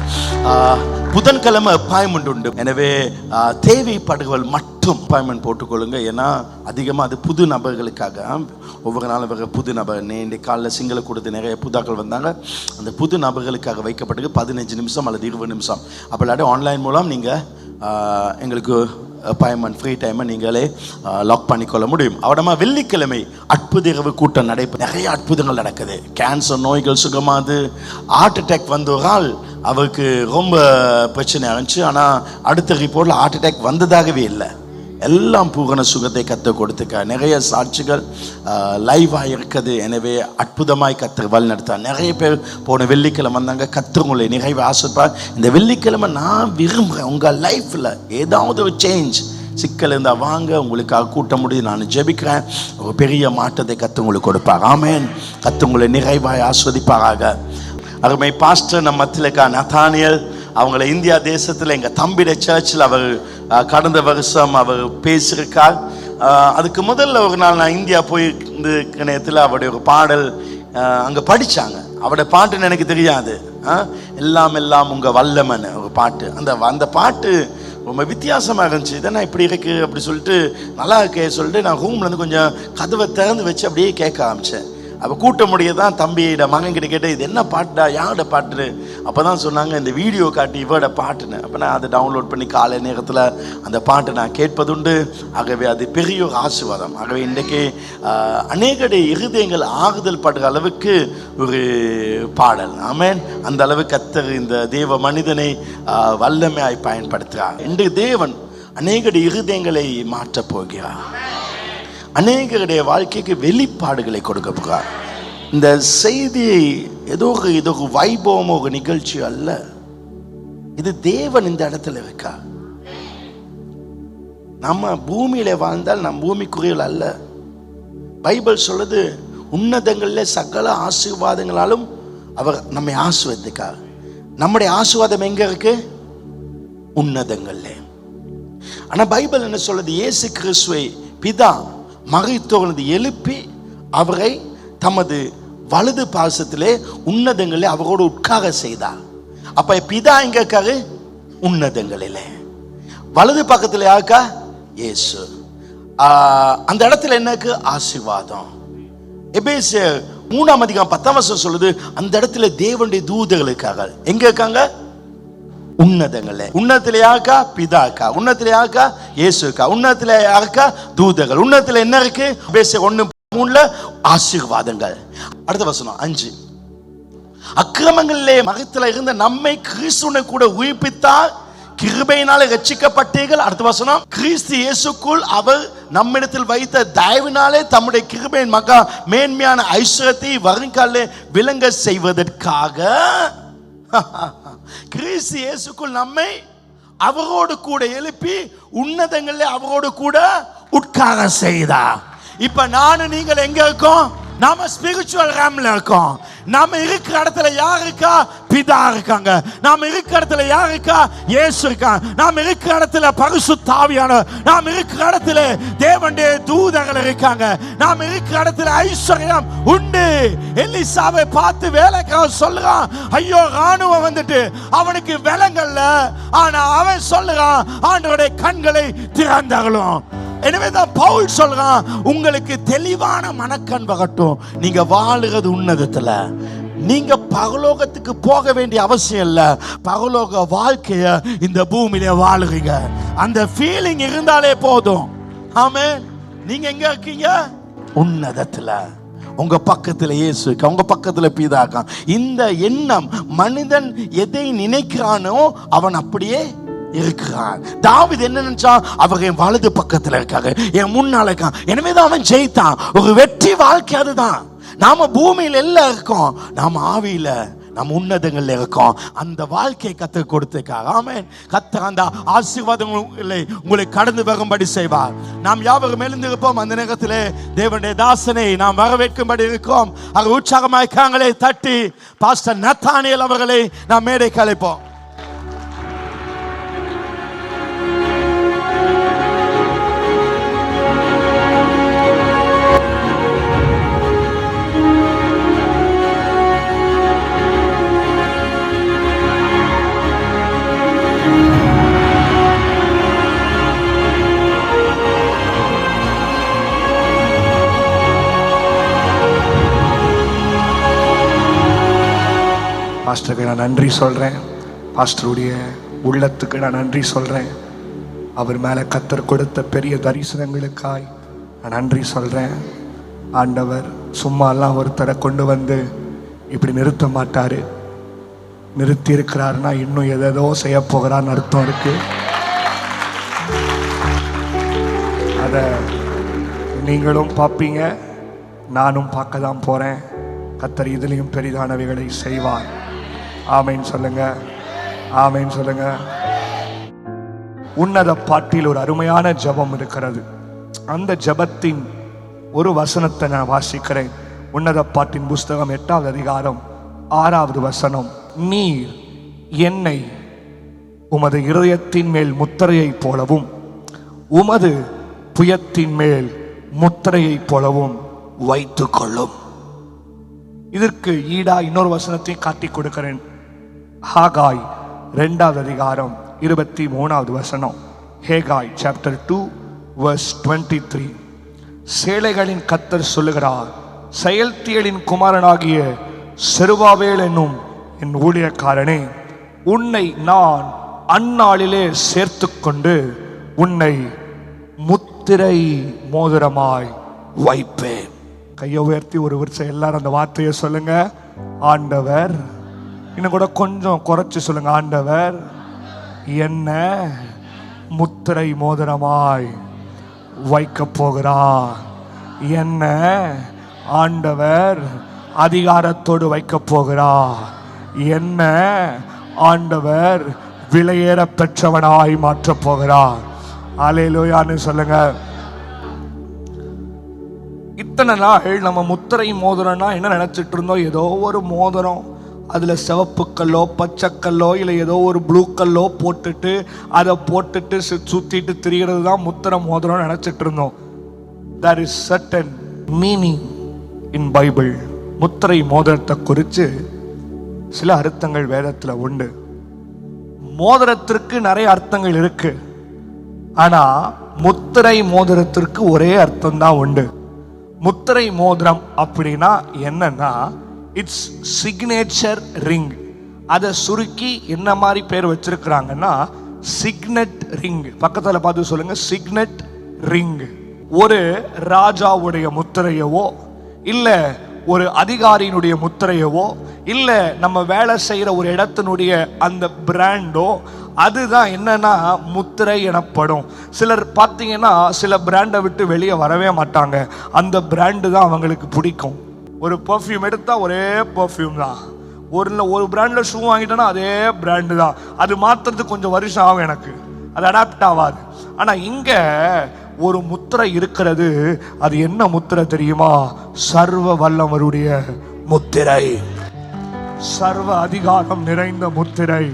புதன்கிழமை அப்பாயின்மெண்ட் உண்டு. எனவே தேவைப்படுகள் மட்டும் அப்பாயின்மெண்ட் போட்டுக்கொள்ளுங்க. ஏன்னா அதிகமாக அது புது நபர்களுக்காக. ஒவ்வொரு நாளும் வர புது நபர், இன்றைக்கு காலையில் சிங்கள கொடுத்து நிறைய புதாக்கள் வந்தாங்க. அந்த புது நபர்களுக்காக வைக்கப்பட்டிருக்கு 15 நிமிஷம் அல்லது 20 நிமிஷம். அப்போ இல்லாட்டி ஆன்லைன் மூலம் நீங்கள் எங்களுக்கு அப்பாயின்மெண்ட் ஃப்ரீ டைமை நீங்களே லாக் பண்ணிக்கொள்ள முடியும். அவடமா வெள்ளிக்கிழமை அற்புத இரவு கூட்டம் நடைபெறும். நிறைய அற்புதங்கள் நடக்குது. கேன்சர் நோய்கள் சுகமாது. ஹார்ட் அட்டாக் வந்த ஒரு ஆள், அவருக்கு ரொம்ப பிரச்சனை இருந்துச்சு. ஆனால் அடுத்த ரிப்போர்ட்டில் ஹார்ட் அட்டாக் வந்ததாகவே இல்லை. எல்லாம் பூரண சுகத்தை கற்றுக் கொடுத்துக்க நிறைய சாட்சிகள் லைவாக இருக்குது. எனவே அற்புதமாய் கத்தர் வழி நடத்தார். நிறைய பேர் போன வெள்ளிக்கிழமை வந்தாங்க. கத்தர் உங்களை நிறைய ஆசைப்பார். இந்த வெள்ளிக்கிழமை நான் விரும்புகிறேன் உங்கள் லைஃப்பில் ஏதாவது ஒரு சேஞ்ச் சிக்கல் இருந்தால் வாங்க, உங்களுக்காக கூட்ட முடியும். நான் ஜெபிக்கிறேன். ஒரு பெரிய மாற்றத்தை கத்தர் உங்களுக்கு கொடுப்பார். ஆமென். கத்தர் உங்களை நிறைவாய் ஆஸ்வதிப்பாராக. அருமை பாஸ்டர் நம்ம மத்தியிலக்கா நதானியல், அவங்கள இந்தியா தேசத்தில் எங்கள் தம்பிட சர்ச்சில் அவர் கடந்த வருஷம் அவர் பேசியிருக்கார். அதுக்கு முதல்ல ஒரு நாள் நான் இந்தியா போயிருந்த நேரத்தில் அவருடைய ஒரு பாடல் அங்கே படித்தாங்க. அவருடைய பாட்டுன்னு எனக்கு தெரியாது. எல்லாம் எல்லாம் உங்கள் வல்லமன் ஒரு பாட்டு. அந்த பாட்டு ரொம்ப வித்தியாசமாக இருந்துச்சு. இதெல்லாம் இப்படி இருக்கு அப்படி சொல்லிட்டு நல்லா இருக்கே சொல்லிட்டு நான் ரூம்லேருந்து கொஞ்சம் கதவை திறந்து வச்சு அப்படியே கேட்க ஆரம்பித்தேன். அப்போ கூட்ட முடியதான் தம்பியோட மகன்கிட்ட கேட்டேன், இது என்ன பாட்டுடா, யாரோட பாட்டு? அப்போ தான் சொன்னாங்க இந்த வீடியோ காட்டி இவரோட பாட்டுன்னு. அப்போ நான் அதை டவுன்லோட் பண்ணி காலை நேரத்தில் அந்த பாட்டை நான் கேட்பதுண்டு. ஆகவே அது பெரிய ஒரு ஆசீர்வாதம். ஆகவே இன்றைக்கு அநேகடைய இருதயங்கள் ஆறுதல் படுற அளவுக்கு ஒரு பாடல். ஆமென். அந்த அளவுக்கு கர்த்தர் இந்த தேவ மனிதனை வல்லமையாய் பயன்படுத்துகிறார். இன்றைக்கு தேவன் அநேகடைய இருதயங்களை மாற்றப் போகிறார். அநேகருடைய வாழ்க்கைக்கு வெளிப்பாடுகளை கொடுக்க போகிறார். இந்த செய்தியை ஏதோ ஒரு வைபவமோ ஒரு நிகழ்ச்சி அல்ல. இது தேவன் இந்த இடத்துல இருக்கா. நம்ம பூமியில வாழ்ந்தால் நம் பூமிக்குரியல் அல்ல. பைபிள் சொல்லுது உன்னதங்களில் சகல ஆசீர்வாதங்களாலும் அவர் நம்மை ஆசீர்வதிக்கார். நம்முடைய ஆசீர்வாதம் எங்க இருக்கு? உன்னதங்கள்ல. ஆனா பைபிள் என்ன சொல்லுது? இயேசு கிறிஸ்துவை பிதா மரித்தோரிலிருந்து எழுப்பி அவரை தமது வலது பாசத்திலே உன்னதங்களிலே அவரோடு உட்கார செய்தார். அப்ப பிதா எங்க இருக்காரு? உன்னதங்களிலே. வலது பக்கத்தில் யாருக்கா? இயேசு. அந்த இடத்துல என்ன இருக்கு? ஆசீர்வாதம். எபேசியர் 3:10 சொல்லுது அந்த இடத்துல தேவனுடைய தூதர்கள் இருக்காங்க. எங்க இருக்காங்க? உன்னதங்களே. உன்னத்திலே யாருக்கா? பிதாக்கா. உன்னத்திலே யாருக்கா? இயேசுக்கா. உன்னத்திலே யாருக்கா? தூதர்கள். உன்னத்துல என்ன இருக்கு? எபேசியர் 1:3 ஆசீர்வாதங்கள். அடுத்த வசனம் 5. அக்கிரமங்களிலே மகத்துல இருந்த நம்மை கிறிஸ்துவை கூட உயிர்ப்பித்தார், கிருபையினாலே ரட்சிக்கப்பட்டீர்கள். அடுத்த வசனம், கிறிஸ்து இயேசுக்குள் அவர் நம்மிடத்தில் வைத்த தயவினாலே தம்முடைய கிருபையின் மகா மேன்மையான ஐஸ்வரியத்தை வருங்காலே விளங்க செய்வதற்காக கிறிஸ்து இயேசுக்குள் நம்மை அவரோடு கூட எழுப்பி உன்னதங்களில் அவரோடு கூட உட்கார செய்தார். இப்ப நானும் நீங்கள் எங்க இருக்கோம்? நாம ஸ்பிரிச்சுவல் ரேம்ல இருக்கோம். நாம இருக்கிற இடத்துல யார் இருக்கா? பிதா இருக்காங்க. நாம இருக்கிற இடத்துல யார் இருக்கா? இயேசு இருக்காங்க. நாம இருக்கிற இடத்துல பரிசுத்த ஆவியானவர். நாம இருக்கிற இடத்துல தேவனுடைய தூதர்கள் இருக்காங்க. நாம இருக்கிற இடத்துல ஐஸ்வர்யம் உண்டு. எலிசாவை பார்த்து வேலைக்காரன் சொல்லுறான், ஐயோ ராணுவம் வந்துட்டு அவனுக்கு விலங்கல்ல. ஆனா அவன் சொல்லுறான், ஆண்டவருடைய கண்களை திறந்தார்களும். எனவேதான் பவுல் சொல்றான், உங்களுக்கு தெளிவான மனக்கண் வரட்டும். நீங்க வாழுறது உன்னதத்துல. நீங்க பரலோகத்துக்கு போக வேண்டிய அவசியம் இல்ல. பரலோக வாழ்க்கைய இந்த பூமியில வாழுறீங்க. அந்த ஃபீலிங் இருந்தாலே போதும். ஆமென். நீங்க எங்க இருக்கீங்க? உன்னதத்துல. உங்க பக்கத்துல இயேசு இருக்கா, உங்க பக்கத்துல பிதா இருக்கா. இந்த எண்ணம், மனிதன் எதை நினைக்கிறானோ அவன் அப்படியே இருக்கிறான். தாவீது என்ன நினைச்சா? அவர் என் வலது பக்கத்துல இருக்காரு, என் முன்னால இருக்கான், எனவேதான் அவன் ஜெயித்தான். ஒரு வெற்றி வாழ்க்கை அதுதான். நாம பூமியில எல்லாம் இருக்கோம், நாம ஆவியில நம்ம உன்னதங்கள்ல இருக்கோம். அந்த வாழ்க்கையை கத்தர் கொடுத்திருக்கார். ஆமென். கத்தர் அந்த ஆசீர்வாதங்களை உங்களை கடந்து வரும்படி செய்வார். நாம் யாவரும் எழுந்திருப்போம். அந்த நேரத்திலே தேவனுடைய தாசனை நாம் வரவேற்கும்படி இருக்கோம். அவர் உற்சாகமாய் கரங்களை தட்டி பாஸ்டர் நத்தானியேல் அவர்களை நாம் மேடைக்கு அழைப்போம். பாஸ்டருக்கு நான் நன்றி சொல்கிறேன். பாஸ்டருடைய உள்ளத்துக்கு நான் நன்றி சொல்கிறேன். அவர் மேலே கத்தர் கொடுத்த பெரிய தரிசனங்களுக்காய் நான் நன்றி சொல்கிறேன். ஆண்டவர் சும்மாலாம் ஒருத்தரை கொண்டு வந்து இப்படி நிறுத்த மாட்டார். நிறுத்தி இருக்கிறாருன்னா இன்னும் எதோ செய்ய போகிறான்னு அர்த்தம் இருக்கு. அதை நீங்களும் பார்ப்பீங்க, நானும் பார்க்க தான் போகிறேன். கத்தர் இதுலேயும் பெரிதானவைகளை செய்வார். ஆமென் சொல்லுங்க, ஆமென் சொல்லுங்க. உன்னத பாட்டில் ஒரு அருமையான ஜெபம் இருக்கிறது. அந்த ஜெபத்தின் ஒரு வசனத்தை நான் வாசிக்கிறேன். உன்னத பாட்டின் புஸ்தகம் 8வது அதிகாரம் 6வது வசனம். நீர் என்னை உமது இருதயத்தின் மேல் முத்திரையைப் போலவும் உமது புயத்தின் மேல் முத்திரையைப் போலவும் வைத்துக் கொள்ளும். இதற்கு ஈடா இன்னொரு வசனத்தை காட்டி கொடுக்கிறேன். ஹாகாய் 2வது அதிகாரம் 23வது வசனம். ஹேகாய் சாப்டர் 2 verse 23. சேலைகளின் கர்த்தர் சொல்லுகிறார், செயல்தியலின் குமாரனாகிய செருபாபேல் என்னும் என் ஊழியக்காரனே, உன்னை நான் அந்நாளிலே சேர்த்து கொண்டு உன்னை முத்திரை மோதிரமாய் வைப்பேன். கையை உயர்த்தி ஒரு வருஷம் எல்லாரும் அந்த வார்த்தையை சொல்லுங்க. ஆண்டவர், இன்னும் கூட கொஞ்சம் குறைச்சு சொல்லுங்க. ஆண்டவர் என்ன முத்திரை மோதிரமாய் வைக்க போகிறார். என்ன ஆண்டவர் அதிகாரத்தோடு வைக்க போகிறார். என்ன ஆண்டவர் விலையேற பெற்றவனாய் மாற்ற போகிறார். அல்லேலூயான்னு சொல்லுங்க. இத்தனை நாள் நம்ம முத்திரை மோதிரம்னா என்ன நினைச்சிட்டு இருந்தோம்? ஏதோ ஒரு மோதிரம், அதுல சிவப்பு கல்லோ பச்சை கல்லோ இல்லை ஏதோ ஒரு ப்ளூ கல்லோ போட்டுட்டு அதை போட்டுட்டு சுத்திட்டு திரிகிறது தான் முத்திரை மோதிரம் நினைச்சிட்டு இருந்தோம். there is certain meaning in Bible. முத்திரை மோதிரத்தை குறித்து சில அர்த்தங்கள் வேதத்துல உண்டு. மோதிரத்திற்கு நிறைய அர்த்தங்கள் இருக்கு, ஆனா முத்திரை மோதிரத்திற்கு ஒரே அர்த்தம் தான் உண்டு. முத்திரை மோதிரம் அப்படின்னா என்னன்னா, இட்ஸ் சிக்னேச்சர் ரிங். அதை சுருக்கி என்ன மாதிரி பேர் வச்சிருக்கிறாங்கன்னா சிக்னெட் ரிங். பக்கத்துல பார்த்து சொல்லுங்க, சிக்னெட் ரிங். ஒரு ராஜாவுடைய முத்திரையவோ இல்ல ஒரு அதிகாரியினுடைய முத்திரையவோ இல்ல நம்ம வேலை செய்யற ஒரு இடத்தினுடைய அந்த பிராண்டோ, அதுதான் என்னன்னா முத்திரை எனப்படும். சிலர் பார்த்தீங்கன்னா சில பிராண்டை விட்டு வெளியே வரவே மாட்டாங்க. அந்த பிராண்டு தான் அவங்களுக்கு பிடிக்கும். ஒரு பர்ஃப்யூம் எடுத்தா ஒரே பர்ஃப்யூம் தான். ஒரு பிராண்ட்ல ஷூ வாங்கிட்டேன்னா அதே பிராண்டு தான். அது மாத்துறதுக்கு கொஞ்சம் வருஷம் ஆகும், எனக்கு அது அடாப்ட் ஆகாது. ஆனா இங்க ஒரு முத்திரை இருக்கிறது. அது என்ன முத்திரை தெரியுமா? சர்வ வல்லவருடைய முத்திரை, சர்வ அதிகாரம் நிறைந்த முத்திரை,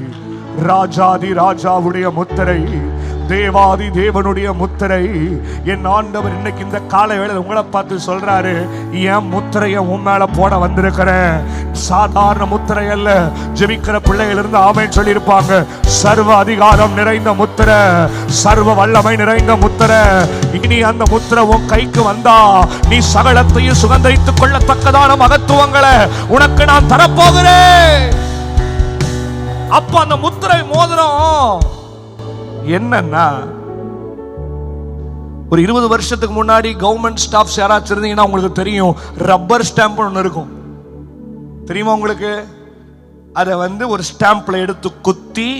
ராஜாதி ராஜாவுடைய முத்திரை, தேவாதி தேவனுடைய முத்திரை. என் ஆண்டவர் இன்னைக்கு இந்த கால வேளை உங்களை பார்த்து சொல்றாரு, என் முத்திரையை உன் மேல போட வந்திருக்கிறேன். சாதாரண முத்திரை அல்ல. ஜெபிக்கிற பிள்ளைகள் இருந்து ஆமென் சொல்லியிருப்பாங்க. சர்வ அதிகாரம் நிறைந்த முத்திரை, சர்வ வல்லமை நிறைந்த முத்திரை. இனி அந்த முத்திரை உன் கைக்கு வந்தா நீ சகலத்தையும் சுகந்தரித்துக் கொள்ளத்தக்கதான மகத்துவங்களை உனக்கு நான் தரப்போகிறேன். அப்ப அந்த முத்திரை மோதிரம் என்னன்னா, ஒரு 20 வருஷத்துக்கு முன்னாடி கவர்மெண்ட் ஸ்டாஃப்ஸ் யாராச்சும் இருந்தீங்கன்னா உங்களுக்கு தெரியும், ரப்பர் ஸ்டாம்ப் ஒன்று இருக்கும். தெரியுமா உங்களுக்கு? அதை ஒரு ஸ்டாம்ப்ல எடுத்து குத்தி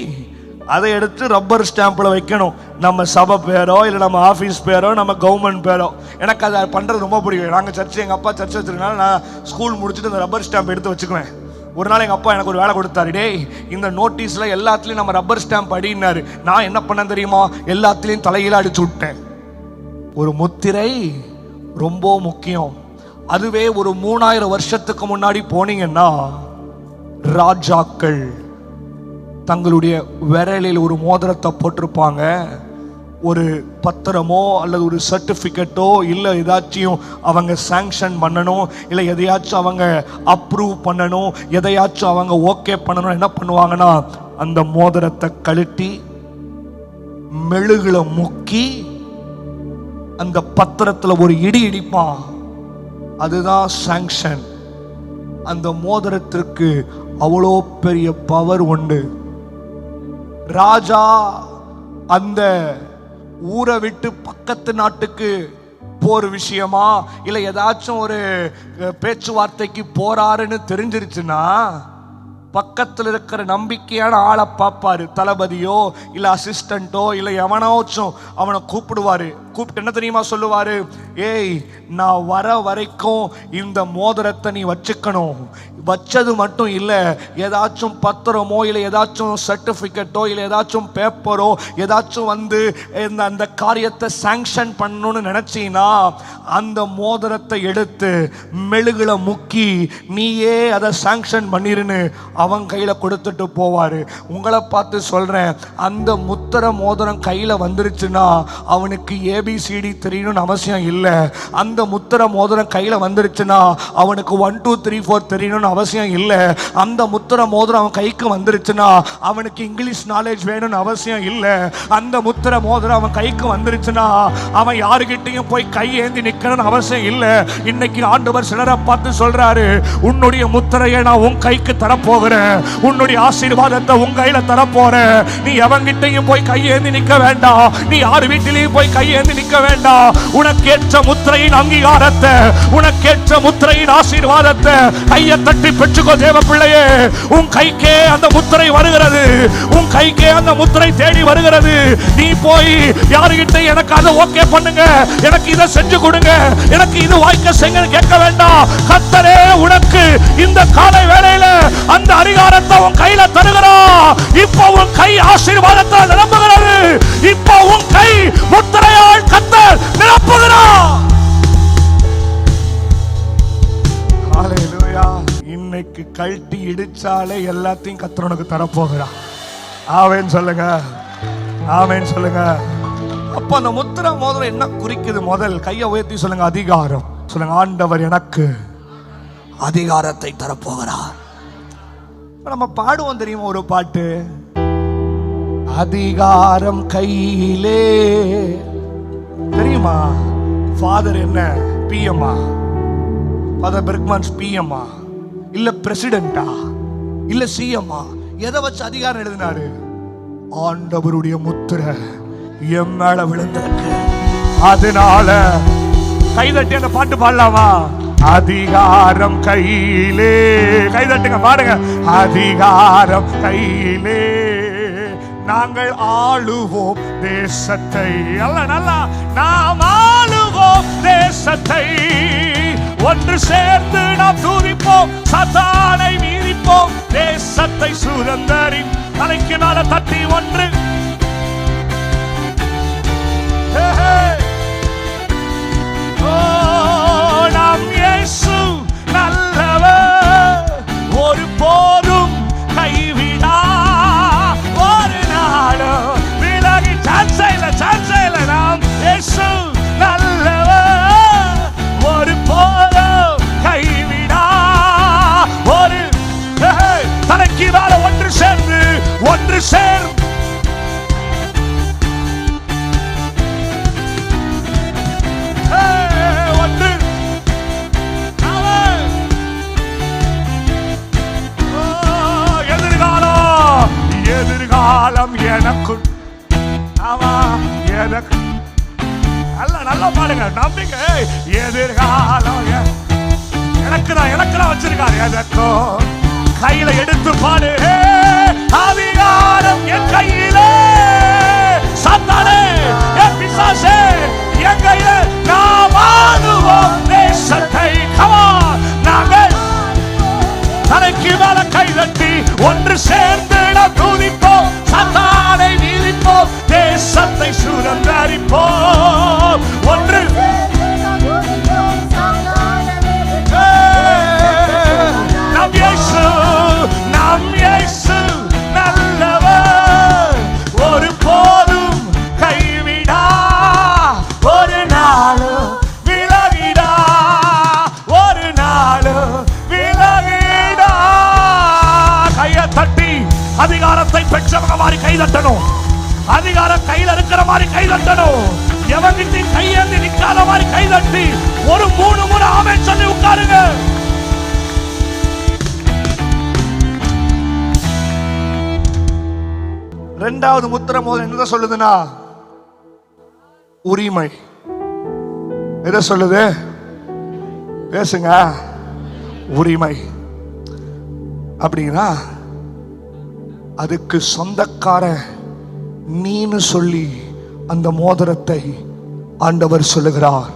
அதை எடுத்து ரப்பர் ஸ்டாம்பில் வைக்கணும். நம்ம சபை பேரோ இல்லை நம்ம ஆஃபீஸ் பேரோ நம்ம கவர்மெண்ட் பேரோ. எனக்கு அதை பண்ணுறது ரொம்ப பிடிக்கும். நாங்கள் சர்ச்சு, எங்கள் அப்பா சர்ச் வச்சுருக்கனால நான் ஸ்கூல் முடிச்சுட்டு அந்த ரப்பர் ஸ்டாம்ப் எடுத்து வச்சுக்குவேன். ஒரு நாள் எங்கள் அப்பா எனக்கு ஒரு வேலை கொடுத்தாரு. டேய், இந்த நோட்டீஸில் எல்லாத்துலேயும் நம்ம ரப்பர் ஸ்டாம்ப் அடினாரு. நான் என்ன பண்ணேன் தெரியுமா? எல்லாத்துலேயும் தலையில அடிச்சு விட்டேன். ஒரு முத்திரை ரொம்ப முக்கியம். அதுவே ஒரு 3000 வருஷத்துக்கு முன்னாடி போனீங்கன்னா ராஜாக்கள் தங்களுடைய விரலில் ஒரு மோதிரத்தை போட்டிருப்பாங்க. ஒரு பத்திரமோ அல்லது ஒரு சர்டிஃபிகேட்டோ இல்லை எதாச்சும் அவங்க சாங்ஷன் பண்ணணும், இல்லை எதையாச்சும் அவங்க அப்ரூவ் பண்ணணும், எதையாச்சும் அவங்க ஓகே பண்ணணும். என்ன பண்ணுவாங்கன்னா அந்த மோதிரத்தை கழட்டி மெழுகுல முக்கி அந்த பத்திரத்தில் ஒரு இடி இடிப்பான். அதுதான் சாங்ஷன். அந்த மோதிரத்திற்கு அவ்வளோ பெரிய பவர் உண்டு. ராஜா அந்த ஊரை விட்டு பக்கத்து நாட்டுக்கு போர் விஷயமா இல்லை ஏதாச்சும் ஒரு பேச்சுவார்த்தைக்கு போறாருன்னு தெரிஞ்சிருச்சுன்னா பக்கத்தில் இருக்கிற நம்பிக்கையான ஆளை பார்ப்பாரு. தளபதியோ இல்லை அசிஸ்டண்டோ இல்லை எவனாச்சும் அவனை கூப்பிடுவாரு. கூப்பிட்டு என்ன தெரியுமா சொல்லுவாரு? ஏய், நான் வர வரைக்கும் இந்த மோதிரத்தை நீ வச்சுக்கணும். வச்சது மட்டும் இல்லை, ஏதாச்சும் பத்திரமோ இல்லை ஏதாச்சும் சர்டிஃபிகேட்டோ இல்லை ஏதாச்சும் பேப்பரோ ஏதாச்சும் அந்த காரியத்தை சாங்ஷன் பண்ணணும்னு நினைச்சீங்கன்னா அந்த மோதிரத்தை எடுத்து மெழுகுல முக்கி நீயே அதை சாங்ஷன் பண்ணிருன்னு அவன் கையில கொடுத்துட்டு போவாரு. உங்களை பார்த்து சொல்றேன், அந்த முத்திர மோதிரம் கையில வந்துருச்சுன்னா அவனுக்கு ஏபிசிடி தெரியணும்னு அவசியம் இல்லை. அந்த முத்திர மோதிரம் கையில வந்துருச்சுன்னா அவனுக்கு 1 2 3 4 தெரியணும்னு அவசியம் இல்லை. அந்த முத்திர மோதிரம் அவன் கைக்கு வந்துருச்சுன்னா அவனுக்கு இங்கிலீஷ் நாலேஜ் வேணும்னு அவசியம் இல்லை. அந்த முத்திர மோதிரம் அவன் கைக்கு வந்துருச்சுன்னா அவன் யாருகிட்டையும் போய் கை ஏந்தி நிக்கணும்னு அவசியம் இல்லை. இன்னைக்கு ஆண்டவர் சிலரை பார்த்து சொல்றாரு, உன்னுடைய முத்திரையை நான் உன் கைக்கு தரப்போகிறேன், உன்னுடைய ஆசீர்வாதத்தை உன் கையில தரப்போறேன். நீ எவங்கிட்டையும் போய் கை ஏந்தி நிக்க வேண்டாம், நீ யார் வீட்டிலையும் போய் கை ஏந்தி நிக்க வேண்டாம். உனக்கேற்ற முத்திரையின் அங்கீகாரத்தை, உனக்கேற்ற முத்திரையின் ஆசீர்வாதத்தை கையை தட்டி பெற்றுக்கோ. தேவ பிள்ளையே, உன் கைக்கே அந்த முத்திரை வருகிறது, உன் கைக்கே அந்த முத்திரை தேடி வருகிறது. நீ போய் யாருகிட்ட எனக்கு அதை ஓகே பண்ணுங்க, எனக்கு இதை செஞ்சு கொடுங்க, எனக்கு இது வாய்க்க செய்ய கேட்க வேண்டாம். கர்த்தரே உனக்கு இந்த காலை வேளையில அந்த அதிகாரத்தை உன் கையில தருகிறார். இப்போ உன் கை ஆசீர்வாதத்தால் நிரம்புகிறது. இப்போ உன் கை முத்திரையால் கர்த்தர் நிரப்புகிறார். ஹல்லேலூயா. இன்னைக்கு கழட்டி இடிச்சாலே எல்லாத்தையும் கர்த்தர் உனக்கு தரப்போகிறார். ஆமென் சொல்லுங்க, ஆமென் சொல்லுங்க. அப்ப அந்த முத்திரை மோதிரம் என்ன குறிக்குது? முதல் கையை உயர்த்தி சொல்லுங்க, அதிகாரம். சொல்லுங்க, ஆண்டவர் எனக்கு அதிகாரத்தை தரப்போகிறார். நம்ம பாடுவோம் தெரியுமா ஒரு பாட்டு, அதிகாரம் கையிலே. தெரியுமா? ஃபாதர் என்ன பிஎம்மா? ஃபாதர் பெர்க்மன்ஸ் பிஎம்மா இல்ல பிரசிடென்டா இல்ல சிஎம்மா? எதை வச்சு அதிகாரம் எழுதினாரு? ஆண்டவருடைய முத்திரை என் மேல விழுந்திருக்கு. அதனால கைதட்டி அந்த பாட்டு பாடலாமா? அதிகாரம் கையிலே. கைதட்டுங்க, பாடுங்க. அதிகாரம் கையிலே நாங்கள் ஆளுவோம் தேசத்தை. நல்லா நாம் ஆளுவோம் தேசத்தை. ஒன்று சேர்ந்து நாம் துதிப்போம், சாத்தானை மீறிப்போம், தேசத்தை சுதந்தரி. தலைக்கு நாள தட்டி ஒன்று. நாம் இயேசு நல்லவர், ஒரு போதும் கைவிடா, ஒரு நாளும் விலகி. சான்ஸே இல்ல. நாம் இயேசு நல்லவர், ஒரு போதும் கைவிடா. ஒரு தலைக்கு மேல ஒன்று சேர்ந்து ஒன்று சேர். எதிர்காலம் எனக்கு, ஆமா எனக்கு நல்லா பாருங்க. நம்பிக்கை எதிர்காலம் எனக்கு வச்சிருக்காரு. எதற்கோ கையில எடுத்து பாடு. அதிகாரம் என் கையில, சாத்தானே என் பிசாசே என் கையில, நாம் ஆளுவோம் தேசத்தை. நாங்கள் தலைக்கு மேல கை தட்டி ஒன்று சேர்ந்து துதிப்போம், சாத்தானை வீழ்ப்போம், தேசத்தை சுதந்தரிப்போம். ஒன்று நம் இயேசு நல்லவர், ஒரு போதும் கைவிடா, ஒரு நாள் விலகிடா, ஒரு நாள் விலகிடா. கையை தட்டி அதிகாரத்தை பெற்றவங்க மாதிரி கை தட்டணும். அதிகாரம் கையில இருக்கிற மாதிரி கை தட்டணும். எவங்கிட்ட கையேந்தி நிக்காத மாதிரி கை தட்டி ஒரு 3 முறை ஆமென் சொல்லி உட்காருங்க. இரண்டாவது முத்திரை மோதிரம் என்ன சொல்லுதுன்னா, உரிமை. எதை சொல்லுது? பேசுங்க. உரிமை அப்படின்னா அதுக்கு சொந்தக்கார நீன்னு சொல்லி அந்த மோதிரத்தை ஆண்டவர் சொல்லுகிறார்.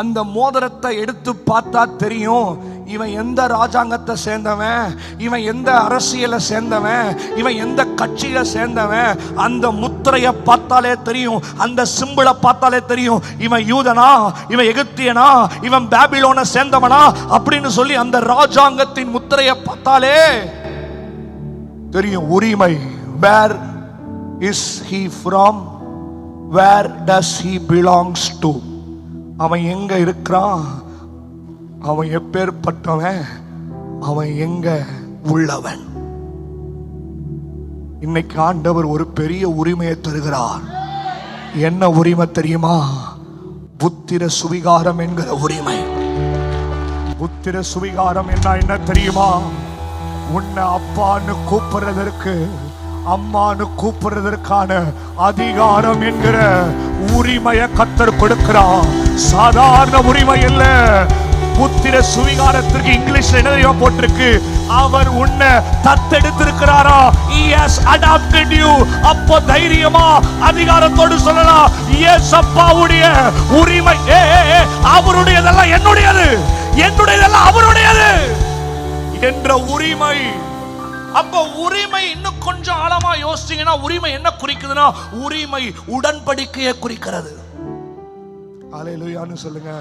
அந்த மோதிரத்தை எடுத்து பார்த்தா தெரியும் இவன் எந்த ராஜாங்கத்தை சேர்ந்தவன், இவன் எந்த அரசியலை சேர்ந்தவன், இவன் எந்த கட்சியில சேர்ந்தவன். அந்த முத்திரையை பார்த்தாலே தெரியும், அந்த சிம்பிளை பார்த்தாலே தெரியும் இவன் யூதனா, இவன் எகிப்தியனா, இவன் பாபிலோனை சேர்ந்தவனா அப்படின்னு சொல்லி அந்த ராஜாங்கத்தின் முத்திரையை பார்த்தாலே தெரியும். உரிமை. Where is he from, where does he belongs to. அவன் எங்க இருக்கிறான், அவன் எப்பேற்பட்டவன், அவன் எங்க உள்ளவன். இன்னைக்கு ஆண்டவர் ஒரு பெரிய உரிமையை தருகிறார். என்ன உரிமை தெரியுமா? புத்திர சுவிகாரம் என்கிற உரிமை. புத்திர சுவிகாரம் என்ன தெரியுமா? உன்னை அப்பான்னு கூப்பிடுறதற்கு, அம்மானு கூப்பிடுறதற்கான அதிகாரம் என்கிற உரிமையை கர்த்தர் கொடுக்கிறார். சாதாரண உரிமை இல்ல. புத்திர சுவிகாரத்திற்கு இங்கிலீஷ்ல என்ன போட்டிருக்கு? அவர் உன்னை தத்தெடுத்திருக்கிறாரா. He has adopted you. அப்போ தைரியமா அதிகாரத்தோடு சொல்லலாம், எஸ் அப்பாவுடைய உரிமை. அவருடையதெல்லாம் என்னுடையது, என்னுடையதெல்லாம் அவருடையது என்ற உரிமை. அப்ப உரிமை இன்னும் கொஞ்சம் ஆழமா யோசிச்சீங்கன்னா உரிமை என்ன குறிக்குதுன்னா, உரிமை உடன்படிக்கையை குறிக்கிறது. அல்லேலூயான்னு சொல்லுங்க.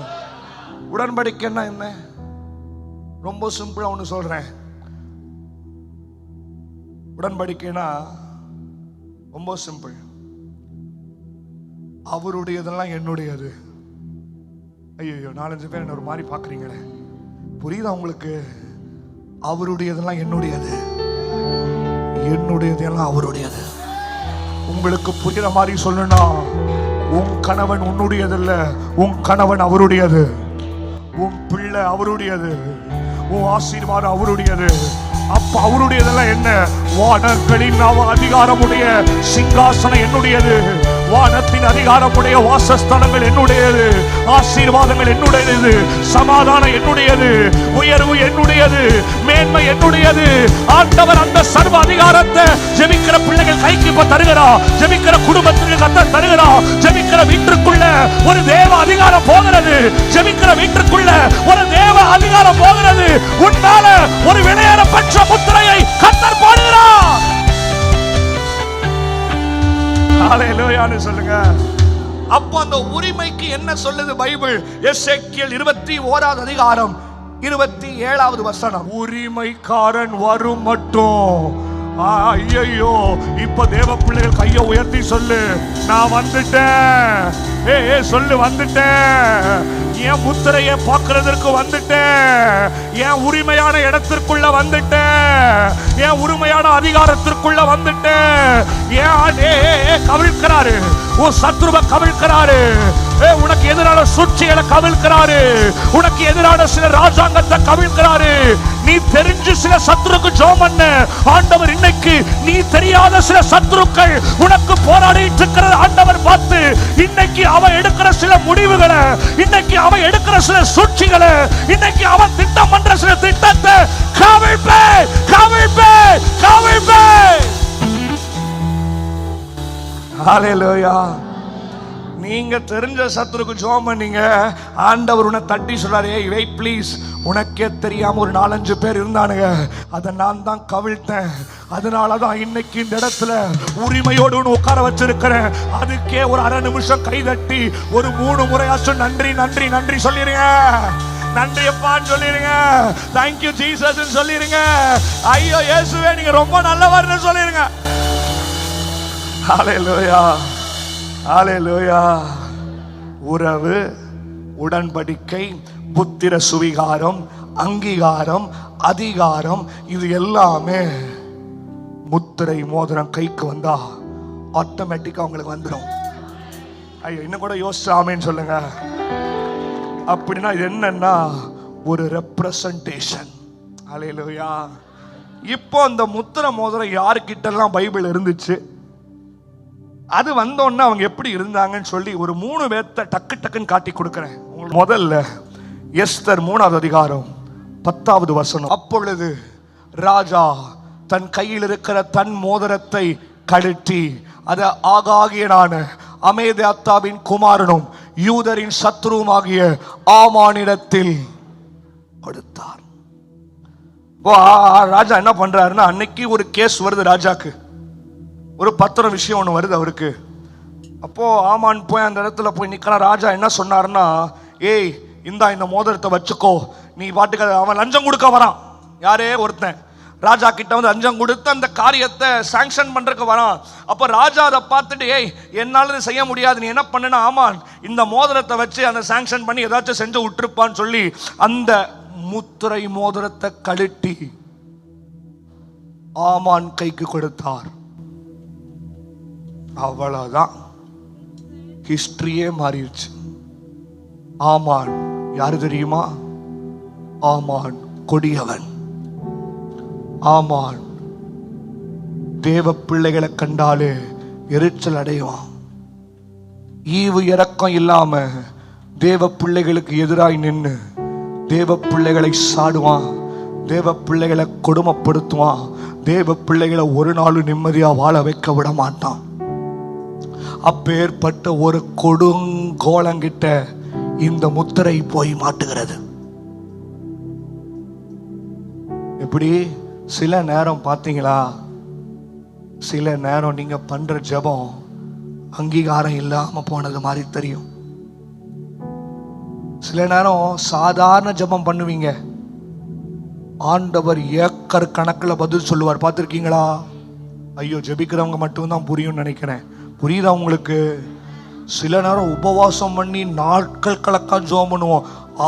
உடன்படிக்கைன்னா என்ன? ரொம்ப சிம்பிளா ஒன்று சொல்றேன். உடன்படிக்கைனா ரொம்ப சிம்பிள். அவருடையதெல்லாம் என்னுடையது. ஐயோ, 4-5 பேர் என்ன ஒரு மாதிரி பாக்குறீங்களே, புரியுதா உங்களுக்கு? அவருடையதெல்லாம் என்னுடையது, என்னுடையதெல்லாம் அவருடையது. உங்களுக்கு புரியுற மாதிரி சொல்லணும்னா, உன் கணவன் உன்னுடையதல்ல, உன் கணவன் அவருடையது. உன் பிள்ளை அவருடையது, உன் ஆசீர்வாதம் அவருடையது. அப்ப அவருடையதெல்லாம் என்ன? வானங்களின் அதிகாரமுடைய சிங்காசனம் என்னுடையது, வானத்தின் அதிகாரமுடைய வாசஸ்தலங்கள் என்னுடையது, ஆசீர்வாதங்கள் என்னுடையது, சமாதானம் என்னுடையது, உயர்வு என்னுடையது, மேன்மை என்னுடையது. ஆண்டவர் அந்த சர்வ அதிகாரத்தை ஜெபிக்கிற பிள்ளைகள் கைக்கு இப்ப தருகிறார். ஜெபிக்கிற குடும்பத்திற்கு கர்த்தர் தருகிறார். ஜெபிக்கிற வீட்டுக்குள்ள ஒரு தேவ அதிகாரம் போகிறது. ஜெபிக்கிற வீட்டுக்குள்ள ஒரு தேவ அதிகாரம் போகிறது. உன்னால ஒரு விலையேற பெற்ற முத்திரையை கர்த்தர் போடுகிறார். ஹல்லேலூயான்னு சொல்லுங்க. அப்ப அந்த உரிமைக்கு என்ன சொல்லுது பைபிள்? எசேக்கியேல் 21வது அதிகாரம் 27வது வசனம். உரிமைக்காரன் வரும் மட்டும். ஐயோ, இப்ப தேவ பிள்ளைகள் கையை உயர்த்தி சொல்லு, நான் வந்துட்டேன். சொல்லு, வந்துட்டேன். என் முத்திரையை பார்க்கிறதற்கு வந்துட்டேன். என் உரிமையான இடத்திற்குள்ள வந்துட்டேன். என் உரிமையான அதிகாரத்திற்குள்ள வந்துட்டேன். ஏன் கவிழ்க்கிறாரு? உன் சத்ருவை கவிழ்க்கிறாரு. உனக்கு எதிரான சூழ்ச்சிகளை கவிழ்க்கிறாரு. உனக்கு எதிரான சில ராஜாங்கத்தை கவிழ்க்கிறாரு. நீ தெரிஞ்சு சில சத்துருக்கு ஜெபம் பண்ணு. ஆண்டவர் இன்னைக்கு நீ தெரியாத சில சத்துருக்கள் உனக்கு போராடிட்டு இருக்கிற ஆண்டவர் பார்த்து இன்னைக்கு அவன் எடுக்கிற சில முடிவுகளை, இன்னைக்கு அவன் எடுக்கிற சில சூழ்ச்சிகளை, இன்னைக்கு அவன் திட்டம் பண்ற சில திட்டத்தை கவிழ்ப்பே. ஹல்லேலூயா. நீங்க தெரிஞ்ச சத்துருக்கு ஜெபம் பண்ணீங்க, ஆண்டவர் உன்னை தட்டி சொல்றாரு, ஏய் வெயிட் ப்ளீஸ், உனக்கே தெரியாம ஒரு 4-5 பேர் இருந்தானுங்க, அதை நான் தான் கவிழ்த்தேன். அதனாலதான் இன்னைக்கு இந்த இடத்துல உரிமையோடு உட்கார வச்சிருக்கிறேன். அதுக்கே ஒரு 1/2 நிமிஷம் கைதட்டி ஒரு 3 முறையாச்சும் நன்றி நன்றி நன்றி சொல்லிருங்க. நன்றி அப்பான்னு சொல்லிருங்க. தேங்க்யூ ஜீசஸ் சொல்லிருங்க. ஐயோ இயேசுவே நீங்க ரொம்ப நல்லவர்னு சொல்லிருங்க. ஹல்லேலூயா, ஹல்லேலூயா. உறவு, உடன்படிக்கை, புத்திர சுவிகாரம், அங்கீகாரம், அதிகாரம், இது எல்லாமே முத்திரை மோதிரம் கைக்கு வந்தா ஆட்டோமேட்டிக்கா உங்களுக்கு வந்துடும். ஐயோ இன்னும் கூட யோசிச்சாமேன்னு சொல்லுங்க. அப்படின்னா இது என்னன்னா ஒரு ரெப்ரசன்டேஷன். ஹல்லேலூயா. இப்போ அந்த முத்திரை மோதிரம் யாருக்கிட்ட எல்லாம் பைபிள் இருந்துச்சு, அது வந்தோன்னா அவங்க எப்படி இருந்தாங்கன்னு சொல்லி ஒரு 3 பேர்த்த டக்குன்னு காட்டி கொடுக்கிறேன். முதல்ல எஸ்தர் 3வது அதிகாரம் 10வது வசனம். அப்பொழுது ராஜா தன் கையில் இருக்கிற தன் மோதிரத்தை கழற்றி அதை ஆகாகியனான அமேதாத்தாவின் குமாரனும் யூதரின் சத்ருவுமாகிய ஆமானிடத்தில் கொடுத்தார். ராஜா என்ன பண்றாருன்னா, அன்னைக்கு ஒரு கேஸ் வருது ராஜாக்கு, ஒரு பத்திரம் விஷயம் ஒன்று வருது அவருக்கு. அப்போ ஆமான் போய் அந்த இடத்துல போய் நிற்கிறான். ராஜா என்ன சொன்னார்னா, ஏய் இந்த மோதிரத்தை வச்சுக்கோ, நீ பாட்டுக்கு. அவன் லஞ்சம் கொடுக்க வரான், யாரே ஒருத்தன் ராஜா கிட்ட வந்து லஞ்சம் கொடுத்து அந்த காரியத்தை சாங்ஷன் பண்றதுக்கு வரான். அப்ப ராஜா அதை பார்த்துட்டு, ஏய் என்னால செய்ய முடியாது, நீ என்ன பண்ணுனா ஆமான் இந்த மோதிரத்தை வச்சு அந்த சாங்ஷன் பண்ணி ஏதாச்சும் செஞ்சு விட்டுருப்பான்னு சொல்லி அந்த முத்திரை மோதிரத்தை கழட்டி ஆமான் கைக்கு கொடுத்தார். அவ்வளவுதான், ஹிஸ்டரியே மாறிடுச்சு. ஆமான் யாரு தெரியுமா? ஆமான் கொடியவன். ஆமான் தேவ பிள்ளைகளை கண்டாலே எரிச்சல் அடைவான். ஈவு இரக்கம் இல்லாம தேவ பிள்ளைகளுக்கு எதிராய் நின்று தேவ பிள்ளைகளை சாடுவான், தேவ பிள்ளைகளை கொடுமைப்படுத்துவான், தேவ பிள்ளைகளை ஒரு நாளும் நிம்மதியா வாழ வைக்க விட மாட்டான். அப்பேற்பட்ட ஒரு கொடுங்கோலங்கிட்ட இந்த முத்திரை போய் மாட்டுகிறது. எப்படி சில நேரம் பார்த்தீங்களா, சில நேரம் நீங்க பண்ற ஜெபம் அங்கீகாரம் இல்லாம போனது மாதிரி தெரியும். சில நேரம் சாதாரண ஜெபம் பண்ணுவீங்க, ஆண்டவர் ஏக்கர் கணக்கில் பதில் சொல்லுவார். பார்த்துருக்கீங்களா? ஐயோ ஜெபிக்கிறவங்க மட்டும்தான் புரியும் நினைக்கிறேன். புரியுதா உங்களுக்கு? சில நேரம் உபவாசம் பண்ணி நாட்கள் கணக்கா ஜெபம் பண்ணுவோம்,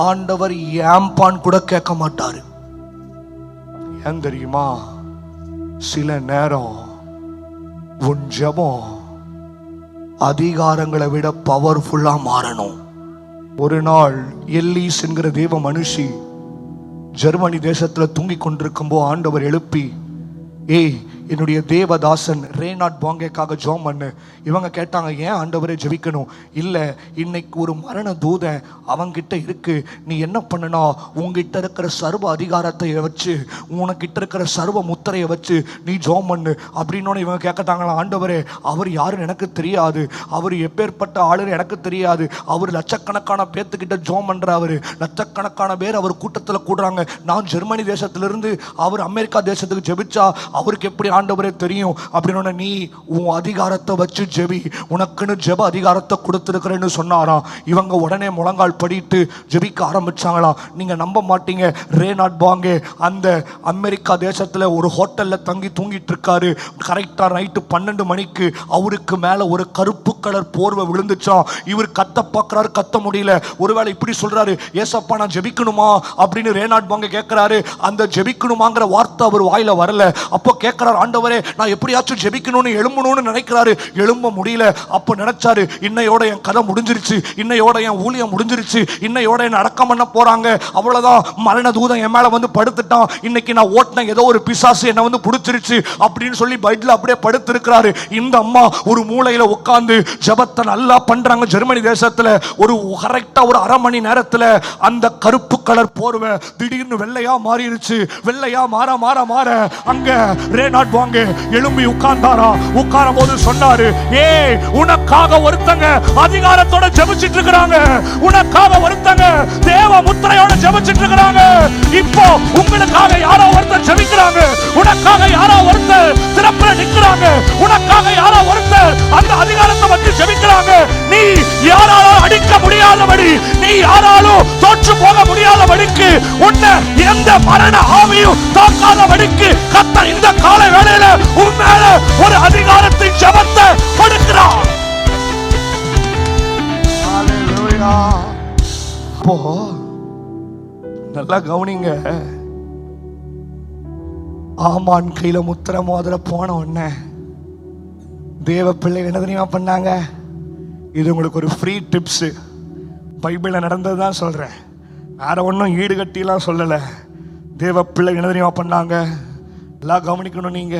ஆண்டவர் ஏம்பான் கூட கேட்க மாட்டாரு. ஏன் தெரியுமா? சில நேரம் உன் ஜெபம் அதிகாரங்களை விட பவர்ஃபுல்லா மாறணும். ஒரு நாள் எல்லீஸ் என்கிற தேவ மனுஷி ஜெர்மனி தேசத்துல தூங்கி கொண்டிருக்கும் போது ஆண்டவர் எழுப்பி, ஏய் என்னுடைய தேவதாசன் ரேனாட் பாங்கேக்காக ஜெபம் பண்ணு. இவங்க கேட்டாங்க, ஏன் ஆண்டவரே ஜெபிக்கணும்? இல்லை, இன்னைக்கு ஒரு மரண தூதன் அவங்கிட்ட இருக்கு, நீ என்ன பண்ணுனா உங்ககிட்ட இருக்கிற சர்வ அதிகாரத்தை வச்சு, உனக்கிட்ட இருக்கிற சர்வ முத்திரையை வச்சு நீ ஜெபம் பண்ணு அப்படின்னு இவங்க கேட்கட்டாங்களா. ஆண்டவரே அவர் யாருன்னு எனக்கு தெரியாது, அவர் எப்பேற்பட்ட ஆளுன்னு எனக்கு தெரியாது, அவர் லட்சக்கணக்கான பேர்த்துக்கிட்ட ஜெபம் பண்றவர், லட்சக்கணக்கான பேர் அவர் கூட்டத்தில் கூடுறாங்க, நான் ஜெர்மனி தேசத்திலிருந்து அவர் அமெரிக்கா தேசத்துக்கு ஜெபிச்சா அவருக்கு எப்படி ஆண்டவரே தெரியும் அப்படின்னு, நீ உன் அதிகாரத்தை வச்சு ஜெபி, உனக்குன்னு ஜெப அதிகாரத்தை கொடுத்திருக்கிறேன்னு சொன்னாராம். இவங்க உடனே முழங்கால் படிட்டு ஜெபிக்க ஆரம்பிச்சாங்களாம். நீங்க நம்ப மாட்டீங்க, ரேனாட் பாங்கே அந்த அமெரிக்கா தேசத்துல ஒரு ஹோட்டல்ல தங்கி தூங்கிட்டு இருக்காரு. கரெக்டா நைட்டு 12 மணிக்கு அவருக்கு மேல ஒரு கருப்பு கலர் போர்வை விழுந்துச்சான். இவர் கத்த பார்க்கிறாரு, கத்த முடியல. ஒருவேளை இப்படி சொல்றாரு, ஏசப்பா நான் ஜெபிக்கணுமா அப்படின்னு ரேனாட் பாங்கே கேட்கிறாரு. அந்த ஜெபிக்கணுமாங்கிற வார்த்தை அவர் வாயில வரல. அப்போ கேட்கிறார், ஆண்டவரே நான் எப்படியாச்சும் ஜெபிக்கணும்னு எழும்பணும்னு நினைக்கிறாரு, எழும்ப முடியல. அப்ப நினைச்சாரு, இன்னையோட என் கதை முடிஞ்சிருச்சு, இன்னையோட என் ஊழியம் முடிஞ்சிருச்சு, இன்னையோட என்ன அடக்கம் பண்ண போறாங்க, அவ்வளவுதான், மரண தூதன் என் மேல வந்து படுத்துட்டான், இன்னைக்கு நான் ஓட்டின ஏதோ ஒரு பிசாசு என்ன வந்து புடிச்சிருச்சு அப்படின்னு சொல்லி பெட்ல அப்படியே படுத்து இருக்கிறாரு. இந்த அம்மா ஒரு மூலையில உட்கார்ந்து ஜெபத்தை நல்லா பண்றாங்க. ஜெர்மனி தேசத்துல ஒரு கரெக்டா ஒரு அரை மணி நேரத்துல அந்த கருப்பு கலர் போர்வை திடீர்னு வெள்ளையா மாறிடுச்சு. வெள்ளையா மாற மாற மாற அங்க ரேனாட் வாங்க எழும்பி உட்கார்ந்தாரா. உட்காரும் போது சொன்னாரு, ஏய் உனக்காக ஒருத்தங்க அதிகாரத்தோட ஜெபிச்சிட்டு இருக்காங்க, உனக்காக ஒருத்தங்க தேவ முத்திரையோட ஜெபிச்சிட்டு இருக்காங்க. இப்போ உங்களுக்காக யாரோ ஒருத்தர் ஜெபிக்கிறாங்க, உனக்காக யாரோ ஒருத்தர் திறப்புல நிக்கிறாங்க, உனக்காக யாரோ ஒருத்தர் அந்த அதிகாரத்தை வந்து ஜெபிக்கிறாங்க. நீ யாராலும் அடிக்க முடியாதபடி, நீ யாராலும் தோற்று போக முடியாதபடிக்கு, உன்னை எந்த மரண ஆவியும் தாக்காதபடிக்கு கர்த்தர் இந்த கால வேளையில உன் மேல ஒரு அதிகாரத்தின் ஜெபத்தை கொடுக்கிறார். ஹalleluya. அப்போ நல்லா கவனிங்க. ஆமான் கையில முத்திரை மோதிர போன உடனே தேவ பிள்ளை என்ன தெரியுமா பண்ணாங்க? இது உங்களுக்கு ஒரு ஃப்ரீ டிப்ஸ், பைபிள்ல நடந்தது தான் சொல்றேன், வேற ஒன்றும் ஈடுகட்டிலாம் சொல்லலை. தேவ பிள்ளை என்ன தெரியுமா பண்ணாங்க? எல்லாம் கவனிக்கணும் நீங்க.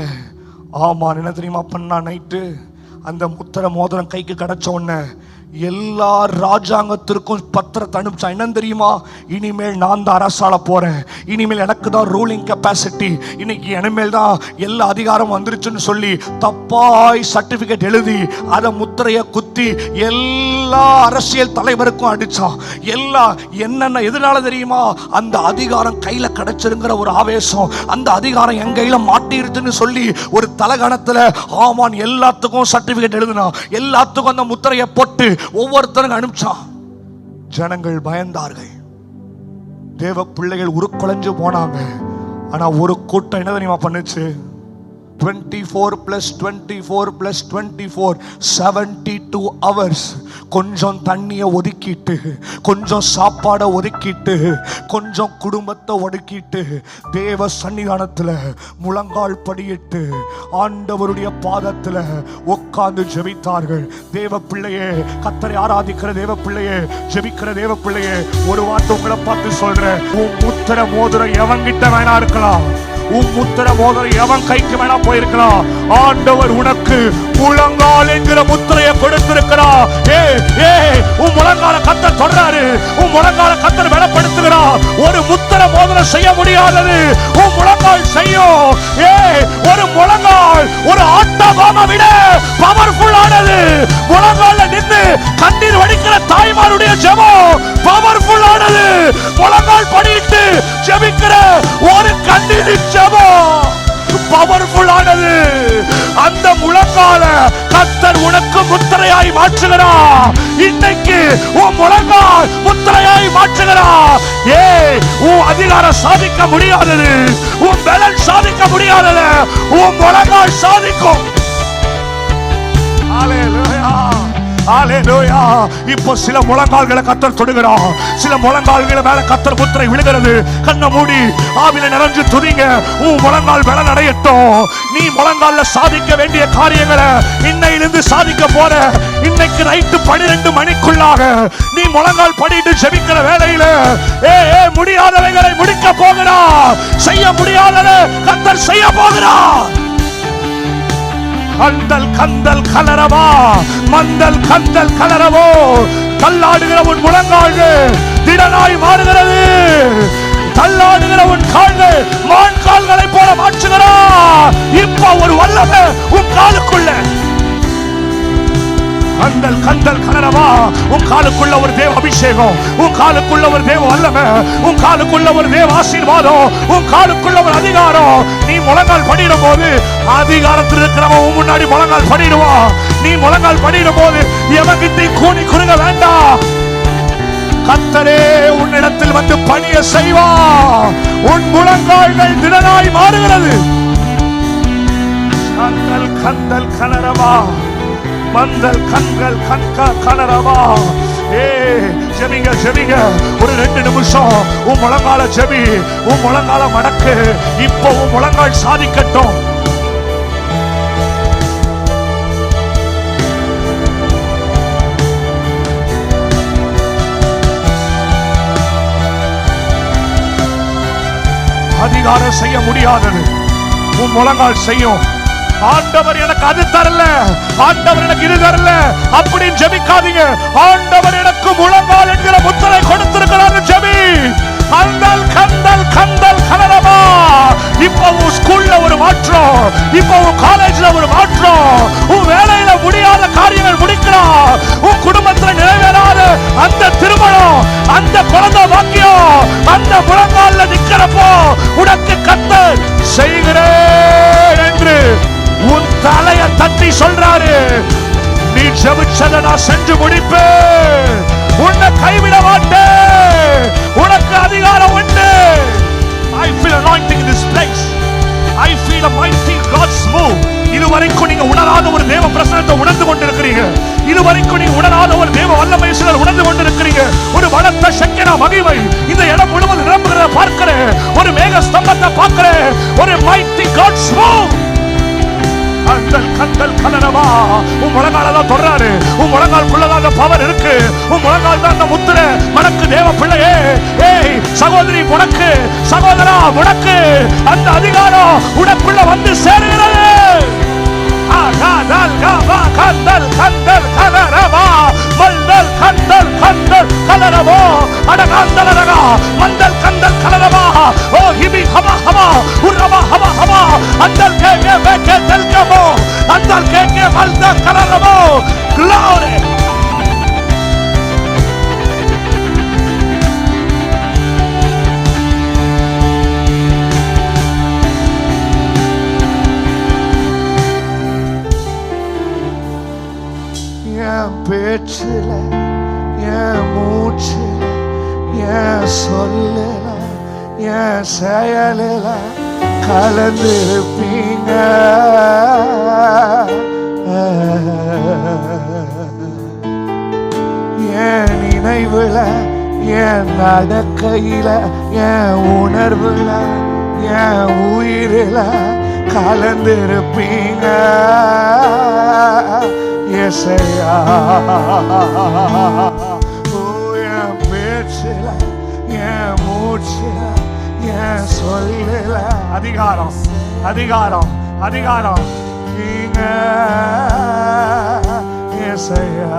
ஆமாம், என்ன தெரியுமா பண்ணா? நைட்டு அந்த முத்திரை மோதிரம் கைக்கு கிடைச்ச உடனே எல்லா ராஜாங்கத்திற்கும் பத்திரத்தை அனுப்பிச்சா. என்னன்னு தெரியுமா? இனிமேல் நான் தான் அரசாள போறேன், இனிமேல் எனக்கு தான் ரூலிங் கெப்பாசிட்டி, இன்னைக்கு இனிமேல் தான் எல்லா அதிகாரம் வந்துருச்சுன்னு சொல்லி தப்பாய் சர்டிபிகேட் எழுதி அதை முத்திரைய குத்தி எல்லா அரசியல் தலைவருக்கும் அடிச்சான். எல்லா என்னென்ன எதனால தெரியுமா? அந்த அதிகாரம் கையில கிடைச்சிருங்கிற ஒரு ஆவேசம், அந்த அதிகாரம் என் கையில மாட்டிருச்சுன்னு சொல்லி ஒரு தலகணத்துல ஆமான் எல்லாத்துக்கும் சர்டிபிகேட் எழுதினான், எல்லாத்துக்கும் அந்த முத்திரையை போட்டு ஒவ்வொருத்தரும் அனுப்பிச்சான். ஜனங்கள் பயந்தார்கள், தேவ பிள்ளைகள் உருக்குலைஞ்சு போனாங்க. ஆனா ஒரு கூட்டம் என்ன தெரியுமா பண்ணுச்சு? 24 + 24 + 24 72 hours கொஞ்சம் தண்ணியை ஒதுக்கிட்டு, கொஞ்சம் சாப்பாடை ஒதுக்கிட்டு, கொஞ்சம் குடும்பத்தை ஒதுக்கிட்டு தேவ சன்னிதானத்துல முழங்கால் படியிட்டு ஆண்டவருடைய பாதத்துல உட்கார்ந்து ஜெபித்தார்கள். தேவ பிள்ளையே, கர்த்தரை ஆராதிக்கிற தேவ பிள்ளையே, ஜெபிக்கிற தேவ பிள்ளையே, ஒரு வார்த்தை உங்களை பார்த்து சொல்றேன். உன் முத்திரை மோதிரம் எவன்கிட்ட வேணா இருக்கலாம், உன் முத்திரை மோதிரம் எவன் கைக்கு வேணா போயிருக்கலாம், ஆண்டவர் உனக்கு முழங்கால் என்கிற முத்திரையை கொடுத்திருக்கிறார். உன் முழங்கால கர்த்தர் சொல்றாரு, உன் முழங்கால கர்த்தர் பலப்படுத்துகிறார். ஒரு முத்திரை மோதிரம் செய்ய முடியாதது உன் முழங்கால் செய்யும். ஒரு முழங்கால் ஒரு ஆட்டபாமை விட பவர்ஃபுல் ஆனது. முழங்கால நின்று கண்ணீர் வடிக்கிற தாய்மாருடைய ஜெபம் பவர்ஃபுல் ஆனது. முழங்கால் படியிட்டு ஜெபிக்கிற ஒரு கண்ணீரின் ஜெபம் பவர்ஃபுல் ஆனது. அந்த முழங்கால கர்த்தர் உனக்கு முத்திரையாய் மாற்றுகிறார். இன்னைக்கு உன் முழங்கால் முத்திரையாய் மாற்றுகிறார். உன் அதிகாரம் சாதிக்க முடியாதது, உன் பலன் சாதிக்க முடியாதது உன் முழங்கால் சாதிக்கும். ஹalleluya, ஹalleluya. இப்போ சில முழங்கால்களை கர்த்தர் தொடுகிறார், சில முழங்கால்களை மேல கர்த்தர் முத்திரை விழுகிறது. கண்ணை மூடி ஆவியில நிறைஞ்சு துதிங்க. உன் முழங்கால் பலன் அடையட்டும். நீ முழங்கால்ல சாதிக்க வேண்டிய காரியங்களை இன்னையிலிருந்து சாதிக்க போற. இன்னைக்கு நைட்டு 12 மணிக்குள்ளாக நீ முழங்கால் படிட்டு ஜெபிக்கிற வேளையில முடியாதவைகளை முடிக்க போகிறார். செய்ய முடியாததை கர்த்தர் செய்ய போகிறார். கந்தல் கந்தல் கலரவா, மந்தல் கந்தல் கலரவோ. தள்ளாடுகிற உன் முழங்கால்கள் திடனாய் மாறுகிறது. தள்ளாடுகிற உன் கால்கள் மான் கால்களை போல மாற்றுகிறார். இப்ப ஒரு வல்லமை உன் காலுக்குள்ள. கந்தல் கந்தல் கலரவா. உன் காலுக்குள்ள ஒரு தேவ அபிஷேகம், உன் காலுக்குள்ள ஒரு தேவ வல்லமை, உன் காலுக்குள்ள ஒரு தேவ ஆசீர்வாதம், உன் காலுக்குள்ள ஒரு அதிகாரம். நீ முழங்கால் படிடும் போது அதிகாரத்தில் இருக்கிறவன் முன்னாடி முழங்கால் படிடுவான். நீ முழங்கால் படிடும் போது எவங்கிட்ட கூனி குறுக வேண்டாம். கர்த்தரே உன்னிடத்தில் வந்து பணிய செய்வார். உன் முழங்கால்கள் திடனாய் மாறுகிறது. கந்தல் கந்தல் கலரவா, மந்தல் கண்கள் கண்கா கலரவா. ஜெபிங்க ஜெபிங்க. ஒரு 2 நிமிஷம் உன் முழங்கால ஜெபி, உன் முழங்கால மடக்கு. இப்போ உன் முழங்கால் சாதிக்கட்டும். அதிகாரம் செய்ய முடியாதது உன் முழங்கால் செய்யும். ஆண்டவர் எனக்கு அது தரல, ஆண்டவர் எனக்கு இது தரல அப்படின்னு ஜெபிக்காதீங்க. ஆண்டவர் எனக்கு முழங்கால் என்கிற முத்திரை கொடுத்திருக்கிறார், ஜெபி. கந்தல் கந்தல் கந்தல் கலரமா. இப்போ உன் ஸ்கூல்ல ஒரு மாற்றம், இப்போ உன் காலேஜ்ல ஒரு மாற்றம், உன் வேலையில முடியாத காரியங்கள் முடிக்கிறான், உன் குடும்பத்துல நிறைவேறாத அந்த திருமணம், அந்த குழந்தை பாக்கியம், அந்த முழங்கால்ல நிக்கிறப்போ உனக்கு கர்த்தர் செய்கிறேன் என்று உன் தலைய தட்டி சொல்றாரு. நீ ஜெபிச்சதை நான் செஞ்சு முடிப்பேன், உன்னை கைவிட மாட்டேன், உனக்கு அதிகாரம் உண்டு. I feel anointing in this place. I feel a mighty God's move. இதுவரைக்கும் நீங்க உணராத ஒரு தேவ பிரசன்னத்தை உணர்ந்து கொண்டிருக்கிறீங்க. இதுவரைக்கும் நீங்க உணராத ஒரு தேவ வல்லமை சிலர் உணர்ந்து கொண்டிருக்கிறீங்க. ஒரு பலத்த சக்கிர மகிமை இந்த இடம் முழுவதும் நிரம்புகிறத பார்க்கிறேன். ஒரு மேக ஸ்தம்பத்தை பார்க்கிறேன். ஒரு mighty God's move. கந்தல் கந்தல் கலரவா. உன் முழங்கால தான் தொடராரு, உன் முழங்கால்குள்ளதான் அந்த பவர் இருக்கு, உன் முழங்கால் தான் அந்த முத்திரை. மனக்கு தேவ பிள்ளையே, ஏய் சகோதரி, உனக்கு சகோதரா, உனக்கு அந்த அதிகாரம் உனக்குள்ள வந்து சேருகிறது. கந்தல் கந்தல் கலரவா. மந்தல் கந்தல் கந்தல் கலரவோ. அடகாந்தலரகா. மந்தல் கந்தல் கலரவா. ஓ ஹிபி ஹமா ஹமா. உரமா ஹமா ஹமா. அந்தல் கேகே வேகே தெல்கமோ. அந்தல் கேகே மல்த கலரவோ. Glory. என் பேச்சில, என் மூச்சில, என் சொல்லல, என் செயலில கலந்திருப்பீங்க. என் நினைவுல, என் நடக்கையில, என் உணர்வுல, என் உயிரில கலந்திருப்பீங்க. ஏசையா, என் பேச்சில, என் மூச்சில, என் சொல்லில அதிகாரம் அதிகாரம் அதிகாரம் நீங்க. ஏசையா,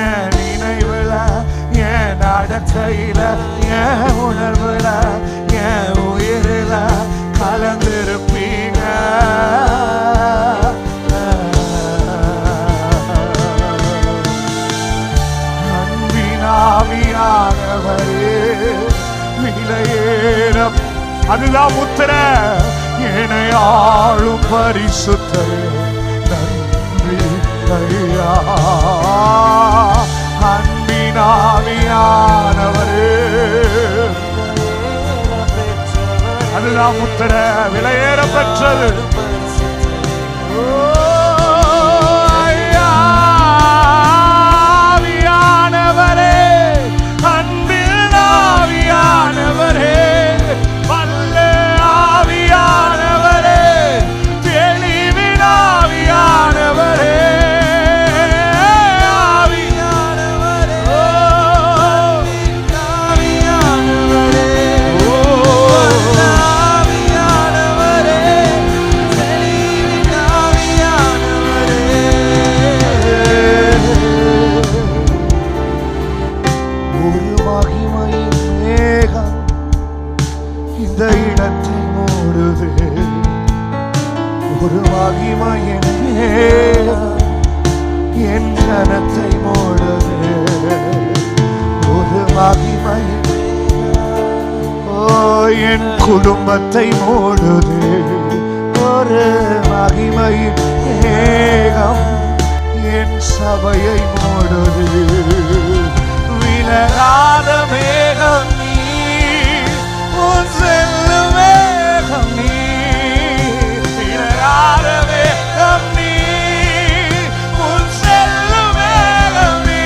என் நினைவுல, என் நடக்கையில, என் உணர்வுல, என் உயிரில கலந்திருப்பீங்க. அன்பினாவியானவரே விலையேற, அதுதான் முத்திரை. என்னை ஆளும் பரிசுத்தரே நன்றி ஐயா. அன்பினாவியானவரே, அதுதான் முத்திரை, விலையேற பெற்றது. ஒரு மகிமையின் என் கனத்தை மூடுது. ஒரு மகிமையின் என் குடும்பத்தை மூடுது. ஒரு மகிமையின் மேகம் என் சபையை மூடுது. விலகாத மேகம் நீ, உன் செல்லும் மேகம் நீ. விலகாத மேகம் நீ, உன் செல்லும் மேகம் நீ.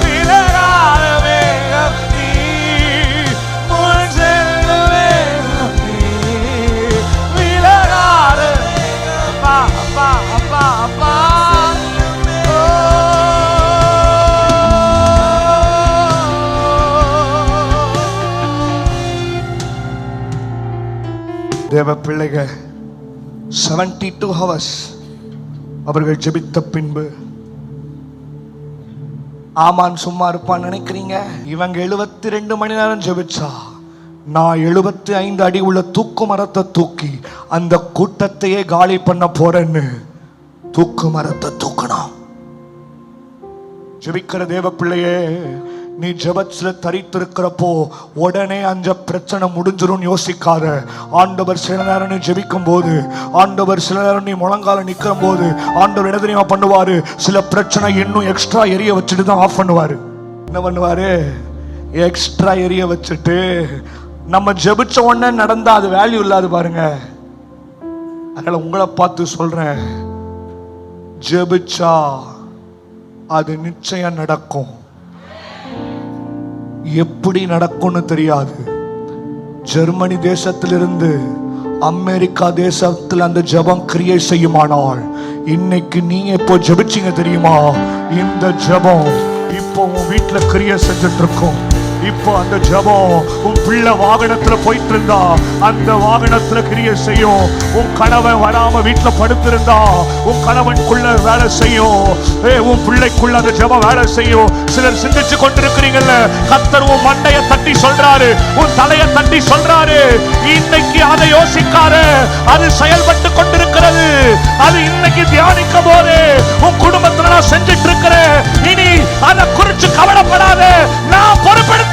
விலகாத மேகம் நீ, உன் செல்லும் மேகம் நீ. விலகாத அப்பா அப்பா அப்பா அப்பா. தேவ பிள்ளைகள் 72 hours அவர்கள் ஜெபித்த பின்பு ஆமான் சும்மா இருப்பான்னு நினைக்கிறீங்க? இவங்க 72 மணி நேரம் ஜெபிச்சா, நான் 75 அடி உள்ள தூக்கு மரத்தை தூக்கி அந்த கூட்டத்தையே காலி பண்ண போறேன்னு தூக்கு மரத்தை தூக்கணும். ஜெபிக்கிற தேவ பிள்ளையே, நீ ஜெபத்துல தரித்திருக்கிறப்போ உடனே அந்த பிரச்சனை முடிஞ்சிரும் யோசிக்காத. ஆண்டவர் சில நேரம் நீ ஜெபிக்கும் போது, ஆண்டவர் சில நேரம் நீ முழங்கால நிக்கிற போது, ஆண்டவர் என்ன தெரியுமா பண்ணுவாரு? சில பிரச்சனை இன்னும் எக்ஸ்ட்ரா எரிய வச்சுட்டு தான் ஆஃப் பண்ணுவாரு. என்ன பண்ணுவாரு? எக்ஸ்ட்ரா எரிய வச்சுட்டு நம்ம ஜெபிச்ச உடனே நடந்தா அது வேல்யூ இல்லாது பாருங்க. அதனால உங்களை பார்த்து சொல்றேன், ஜெபிச்சா அது நிச்சயம் நடக்கும். எப்படி நடக்கும்னு தெரியாது. ஜெர்மனி தேசத்திலிருந்து அமெரிக்கா தேசத்தில் அந்த ஜெபம் கிரியை செய்யுமானால், இன்னைக்கு நீங்க இப்போ ஜெபிச்சீங்க தெரியுமா? இந்த ஜெபம் இப்போ உன் வீட்டுல கிரியை செஞ்சுட்டு இருக்கும். இப்போ அந்த ஜெபம் உன் பிள்ளை வாகனத்துல போயிட்டு இருந்தா அந்த வாகனத்துல கிரியை செய்யும். உன் கணவன் வராம வீட்டுல படுத்திருந்தா உன் கணவனுக்குள்ள வேலை செய்யும். உன் பிள்ளைக்குள்ள அந்த ஜெபம் வேலை செய்யும். சிலர் சிந்திச்சு கொண்டிருக்கிறீங்கல்ல, கர்த்தர் உன் மண்டைய தட்டி சொல்றாரு, உன் தலையை தட்டி சொல்றாரு, இன்னைக்கு அதை யோசிக்காரு, அது செயல்பட்டு கொண்டிருக்கிறது. அது இன்னைக்கு தியானிக்க போது உன் குடும்பத்துல நான் செஞ்சிட்டு இருக்கிறேன், இனி அதை குறிச்சு கவலைப்படாத, நான் பொறுப்பெடுத்துக்கிறேன்.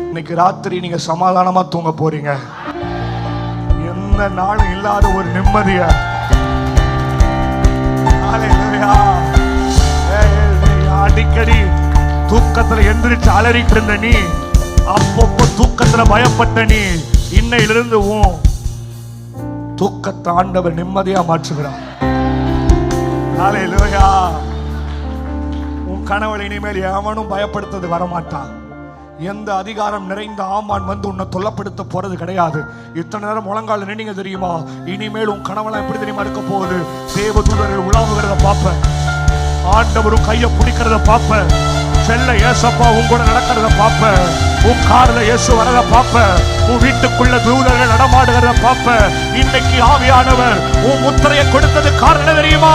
இன்னைக்கு ராத்திரி நீங்க சமாதானமா தூங்க போறீங்க. எந்த நாளும் இல்லாத ஒரு நிம்மதிய. அடிக்கடி தூக்கத்துல எந்திரிச்சு அலறிட்டு இருந்த நீ, அப்பப்போ தூக்கத்துல பயப்பட்ட நீ, இன்னையிலிருந்து தூக்கத்தை ஆண்டவர் நிம்மதியா மாற்றுகிறார். ஹல்லேலூயா. உன் கணவனை இனிமேல் எவனும் பயப்படுத்தது வரமாட்டான். எந்த அதிகாரம் நிறைந்த ஆமான் வந்து உன்னை தொல்லப்படுத்த போறது கிடையாது. இத்தனை நேரம் முழங்கால நின்னீங்க தெரியுமா? இனிமேல் உன் கணவனை எப்படி தெரியுமா இருக்க போகுது? தேவதூதர்கள் உலாவுகிறத பார்ப்ப, ஆண்டவரும் கையை பிடிக்கிறத பார்ப்ப, செல்ல ஏசப்பா உன் கூட நடக்கிறத பார்ப்ப, உன் கார்ல இயேசு வரத பார்ப்ப, உன் வீட்டுக்குள்ள தூதர்கள் நடமாடுகிறத பார்ப்ப. இன்னைக்கு ஆவியானவர் உன் முத்திரையை கொடுத்தது காரணம் தெரியுமா?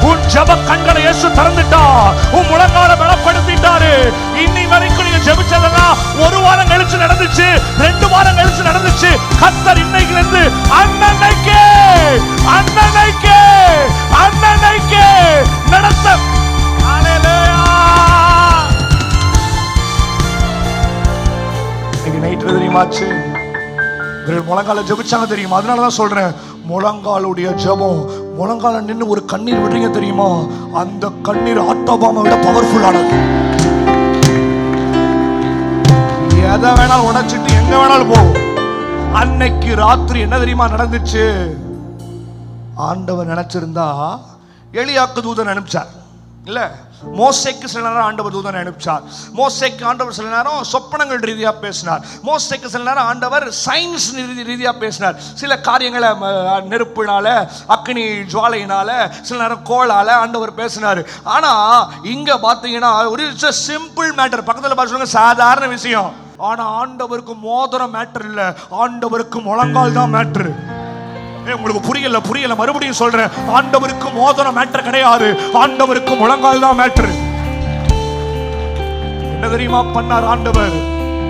உன் ஜெப கண்களை இயேசு திறந்துட்டா, உன் முழங்கால பலப்படுத்திட்டாரு. இன்னி வரைக்கும் நீங்க ஜெபிச்சதெல்லாம் ஒரு வாரம் கழிச்சு நடந்துச்சு, 2 வாரம் கழிச்சு நடந்துச்சு. கர்த்தர் இன்னைக்குல இருந்து அன்னன்னைக்கே நடத்த. ஹல்லேலூயா. நைட்டு தெரியுமாச்சு, முழங்கால ஜெபிச்சாங்க தெரியுமா? அதனாலதான் சொல்றேன், முழங்காலுடைய ஜெபம், முழங்கால நின்று ஒரு கண்ணீர் விடுறீங்க தெரியுமா? அந்த கண்ணீர் ஆட்டோபாமை விட பவர்ஃபுல்லானது. எதை வேணாலும் உடைச்சிட்டு எங்க வேணாலும் போகும். அன்னைக்கு ராத்திரி என்ன தெரியுமா நடந்துச்சு? ஆண்டவர் நினைச்சிருந்தா எலியாக்கு தூதன் அனுப்பிச்சார் இல்ல, மோசேக்கு சில நேரம் ஆண்டவர் தூதனை அனுப்பிச்சார். மோசேக்கு ஆண்டவர் சில நேரம் சொப்பனங்கள் ரீதியா பேசினார். மோசேக்கு சில நேரம் ஆண்டவர் சயின்ஸ் ரீதியா பேசினார். சில காரியங்களை நெருப்புனால, அக்னி ஜுவாலையினால, சில நேரம் கோளால ஆண்டவர் பேசினார். ஆனா இங்க பாத்தீங்கன்னா ஒரு சிம்பிள் மேட்டர், பக்கத்துல சொல்லுங்க சாதாரண விஷயம். ஆனா ஆண்டவருக்கு மோதிரம் மேட்டர் இல்ல, ஆண்டவருக்கு முழங்கால் தான் மேட்டர். உங்களுக்கு புரியல, மறுபடியும் சொல்றேன், ஆண்டவருக்கு மோதிரம் மேட்டர் கிடையாது, ஆண்டவருக்கு முழங்கால் தான் மேட்டர். என்ன தெரியுமா பண்ணார் ஆண்டவர்?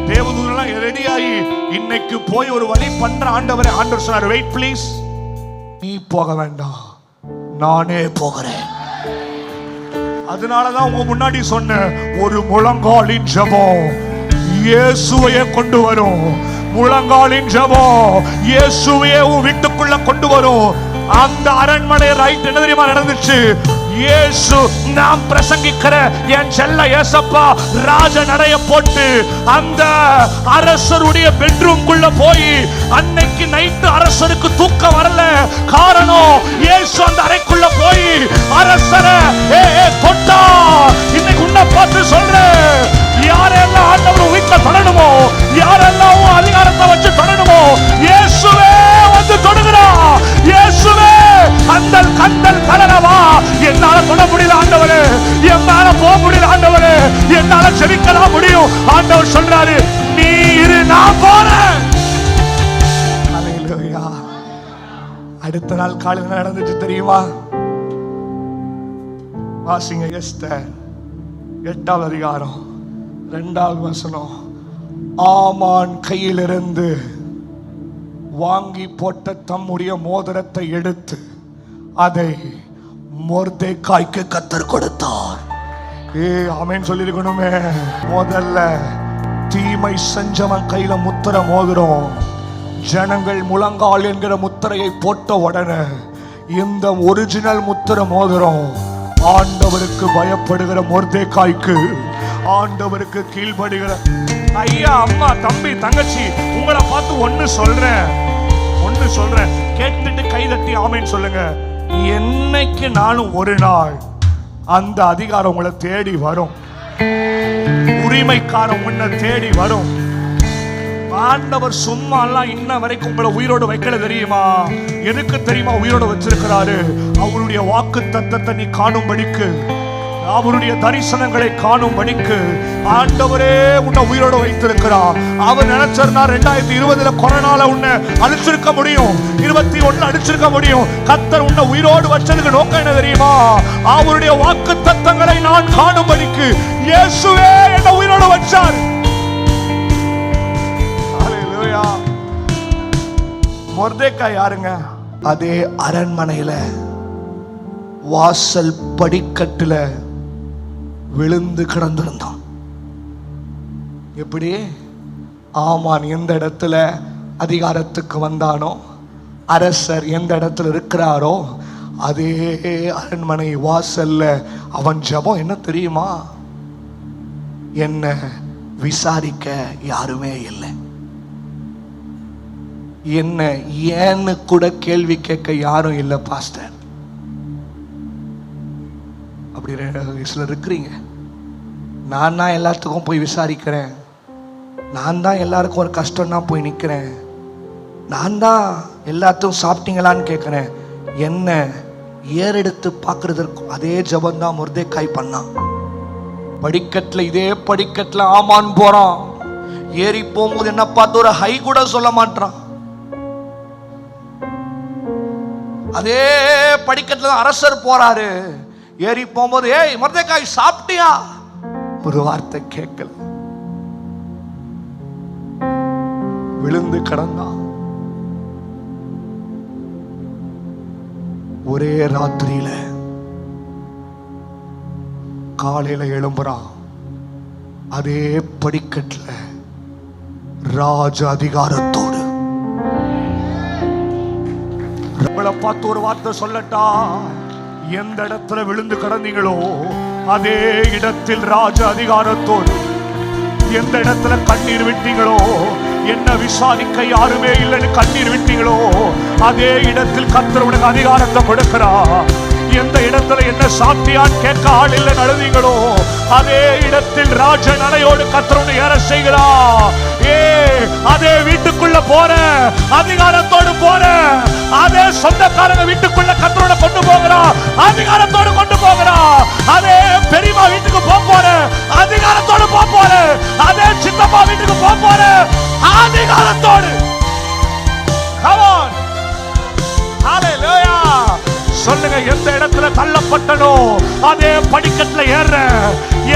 தேவதூதெல்லாம் ரெடியாகி இன்னைக்கு போய் ஒரு வழி பண்ற ஆண்டவரே. ஆண்டவர் சொன்னார், வெயிட் ப்ளீஸ், நீ போக வேண்டாம், நானே போகிறேன். அதனாலதான் உங்க முன்னாடி சொன்ன ஒரு முழங்காலின் ஜெபம் இயேசுவையே கொண்டு வரும். முழங்காலின் ஜெபம் இயேசுவையே உன் வீட்டுக்குள்ள கொண்டு வரும். அந்த அரண்மனை ரைட் என்ன தெரியுமா நடந்துச்சு? இயேசு நாம் பிரசங்கிக்கிற என் செல்ல ஏசப்பா ராஜ நடைய போட்டு அந்த அரசருடைய பெட்ரூம்குள்ள போய் அன்னைக்கு நைட்டு அரசருக்கு தூக்கம் வரல. காரணம் இயேசு அந்த அறைக்குள்ள போய் அரசரை தொட்டா. இன்னைக்கு உன்னை பார்த்து சொல்றேன், யாரெல்லாம் ஆண்டவர் வீட்டுல தொடணுமோ, யாரெல்லாம் அதிகாரத்தை வச்சு தொடணுமோ, இயேசுவே வந்து தொடுகிறா. இயேசுவே அந்தல் கந்தல் கலரவா. என்னால தொட முடியல ஆண்டவரே, என்னால போக முடியல ஆண்டவரே, என்னால ஜெபிக்கலாம் முடியும். ஆண்டவர் அடுத்த நாள் காலையில் என்ன நடந்துச்சு தெரியுமா? வாசிங்க எஸ்தர் 8வது அதிகாரம் 2வது வசனம். ஆமான் கையிலிருந்து வாங்கி போட்ட தம்முடைய மோதிரத்தை எடுத்து அதை மொர்தெகாய்க்கு கர்த்தர் கொடுத்தார். ஆமென் சொல்லிருக்கணுமே. முதல்ல தீமை செஞ்சவன் கையில முத்திர மோதிரம். ஜனங்கள் முழங்கால் என்கிற முத்திரையை போட்ட உடனே இந்த ஒரிஜினல் முத்திர மோதிரம் ஆண்டவருக்கு பயப்படுகிற மொர்தெகாய்க்கு, ஆண்டவருக்கு கீழ்படுகிற ஐயா, அம்மா, தம்பி, தங்கச்சி, உங்களை பார்த்து ஒன்னு சொல்றேன், கேட்டுட்டு கைதட்டி ஆமென் சொல்லுங்க. என்னைக்கு நானும் ஒரு நாள் அந்த அதிகாரம் உங்களை தேடி வரும், உரிமைக்காரன் உன்னை தேடி வரும். ஆண்டவர் சும்மா எல்லாம் இன்ன வரைக்கும் உங்களை உயிரோடு வைக்கல தெரியுமா? எதுக்கு தெரியுமா உயிரோடு வச்சிருக்கிறாரு? அவருடைய வாக்கு தத்தத்தை நீ காணும்படிக்கு, அவருடைய தரிசனங்களை காணும்படிக்கு ஆண்டவரே உன்னை உயிரோடு வைத்திருக்கிறார். அவர் நினைச்சிருந்தா 2020 கொரோனால உன்னை அழிச்சிருக்க முடியும், 21 அழிச்சிருக்க முடியும். கர்த்தர் உன்னை உயிரோடு வச்சதுக்கு நோக்கம் என்ன தெரியுமா? அவருடைய வாக்கு தத்தங்களை நான் காணும்படிக்கு இயேசுவே என்னை உயிரோடு வச்சார். மொர்தெகாய் யாருங்க? அதே அரண்மனையில வாசல் படிக்கட்டுல விழுந்து கிடந்திருந்தான். எப்படி? ஆமான் எந்த இடத்துல அதிகாரத்துக்கு வந்தானோ, அரசர் எந்த இடத்துல இருக்கிறாரோ அதே அரண்மனை வாசல்ல அவன் ஜெபம் என்ன தெரியுமா? என்ன விசாரிக்க யாருமே இல்லை, என்ன ஏன்னு கூட கேள்வி கேட்க யாரும் இல்லை பாஸ்டர். அப்படி சிலர் இருக்கிறீங்க. நான் தான் எல்லாத்துக்கும் போய் விசாரிக்கிறேன், நான் தான் எல்லாருக்கும் ஒரு கஷ்டம்னா போய் நிற்கிறேன், நான் தான் எல்லாத்துக்கும் சாப்பிட்டீங்களான்னு கேட்குறேன். என்ன ஏறெடுத்து பார்க்கறதற்கு அதே ஜபந்தான் மொர்தெகாய் பண்ணான். படிக்கட்டில், இதே படிக்கட்டில் ஆமான் போறான். ஏறி போகும்போது என்ன பார்த்து ஒரு ஹை கூட சொல்ல மாட்டான். அதே படிக்கட்டுல அரசர் போறாரு. ஏறி போகும்போது ஏய் மொர்தெகாய் சாப்பிட்டியா? ஒரு வார்த்தை கேட்கல. விழுந்து கிடந்தான். ஒரே ராத்திரியில காலையில எழும்புறான். அதே படிக்கட்டுல ராஜ அதிகாரத்தோடு. உங்களை பார்த்து ஒரு வார்த்தை சொல்லட்டா? எந்த இடத்துல விழுந்து கிடந்தீங்களோ அதே இடத்தில் ராஜ அதிகாரத்தோடு. எந்த இடத்துல கண்ணீர் விட்டீங்களோ, என்ன விசாரிக்க யாருமே இல்லைன்னு கண்ணீர் விட்டீங்களோ அதே இடத்தில் கர்த்தர் உனக்கு அதிகாரத்தை கொடுக்கிறார். எந்த இடத்துல என்ன சாப்பிட்டியான்னு கேட்க ஆள் இல்லை அழுதீங்களோ அதே இடத்தில் ராஜ நடையோடு கர்த்தர் உன்னை ஏற செய்கிறார். அதே வீட்டுக்குள்ள போற, அதிகாரத்தோடு போற, அதே சொந்தக்காரங்க வீட்டுக்குள்ள கர்த்தரோட கொண்டு போகிறா, அதிகாரத்தோடு கொண்டு போகிறா. அதே பெரியம்மா வீட்டுக்கு போற, அதிகாரத்தோடு போற. அதே சித்தப்பா வீட்டுக்கு போற, அதிகாரத்தோடு. Come on. Hallelujah. சொல்லுங்க, எந்த இடத்துல தள்ளப்பட்டனோ அதே படிக்கட்டுல ஏற,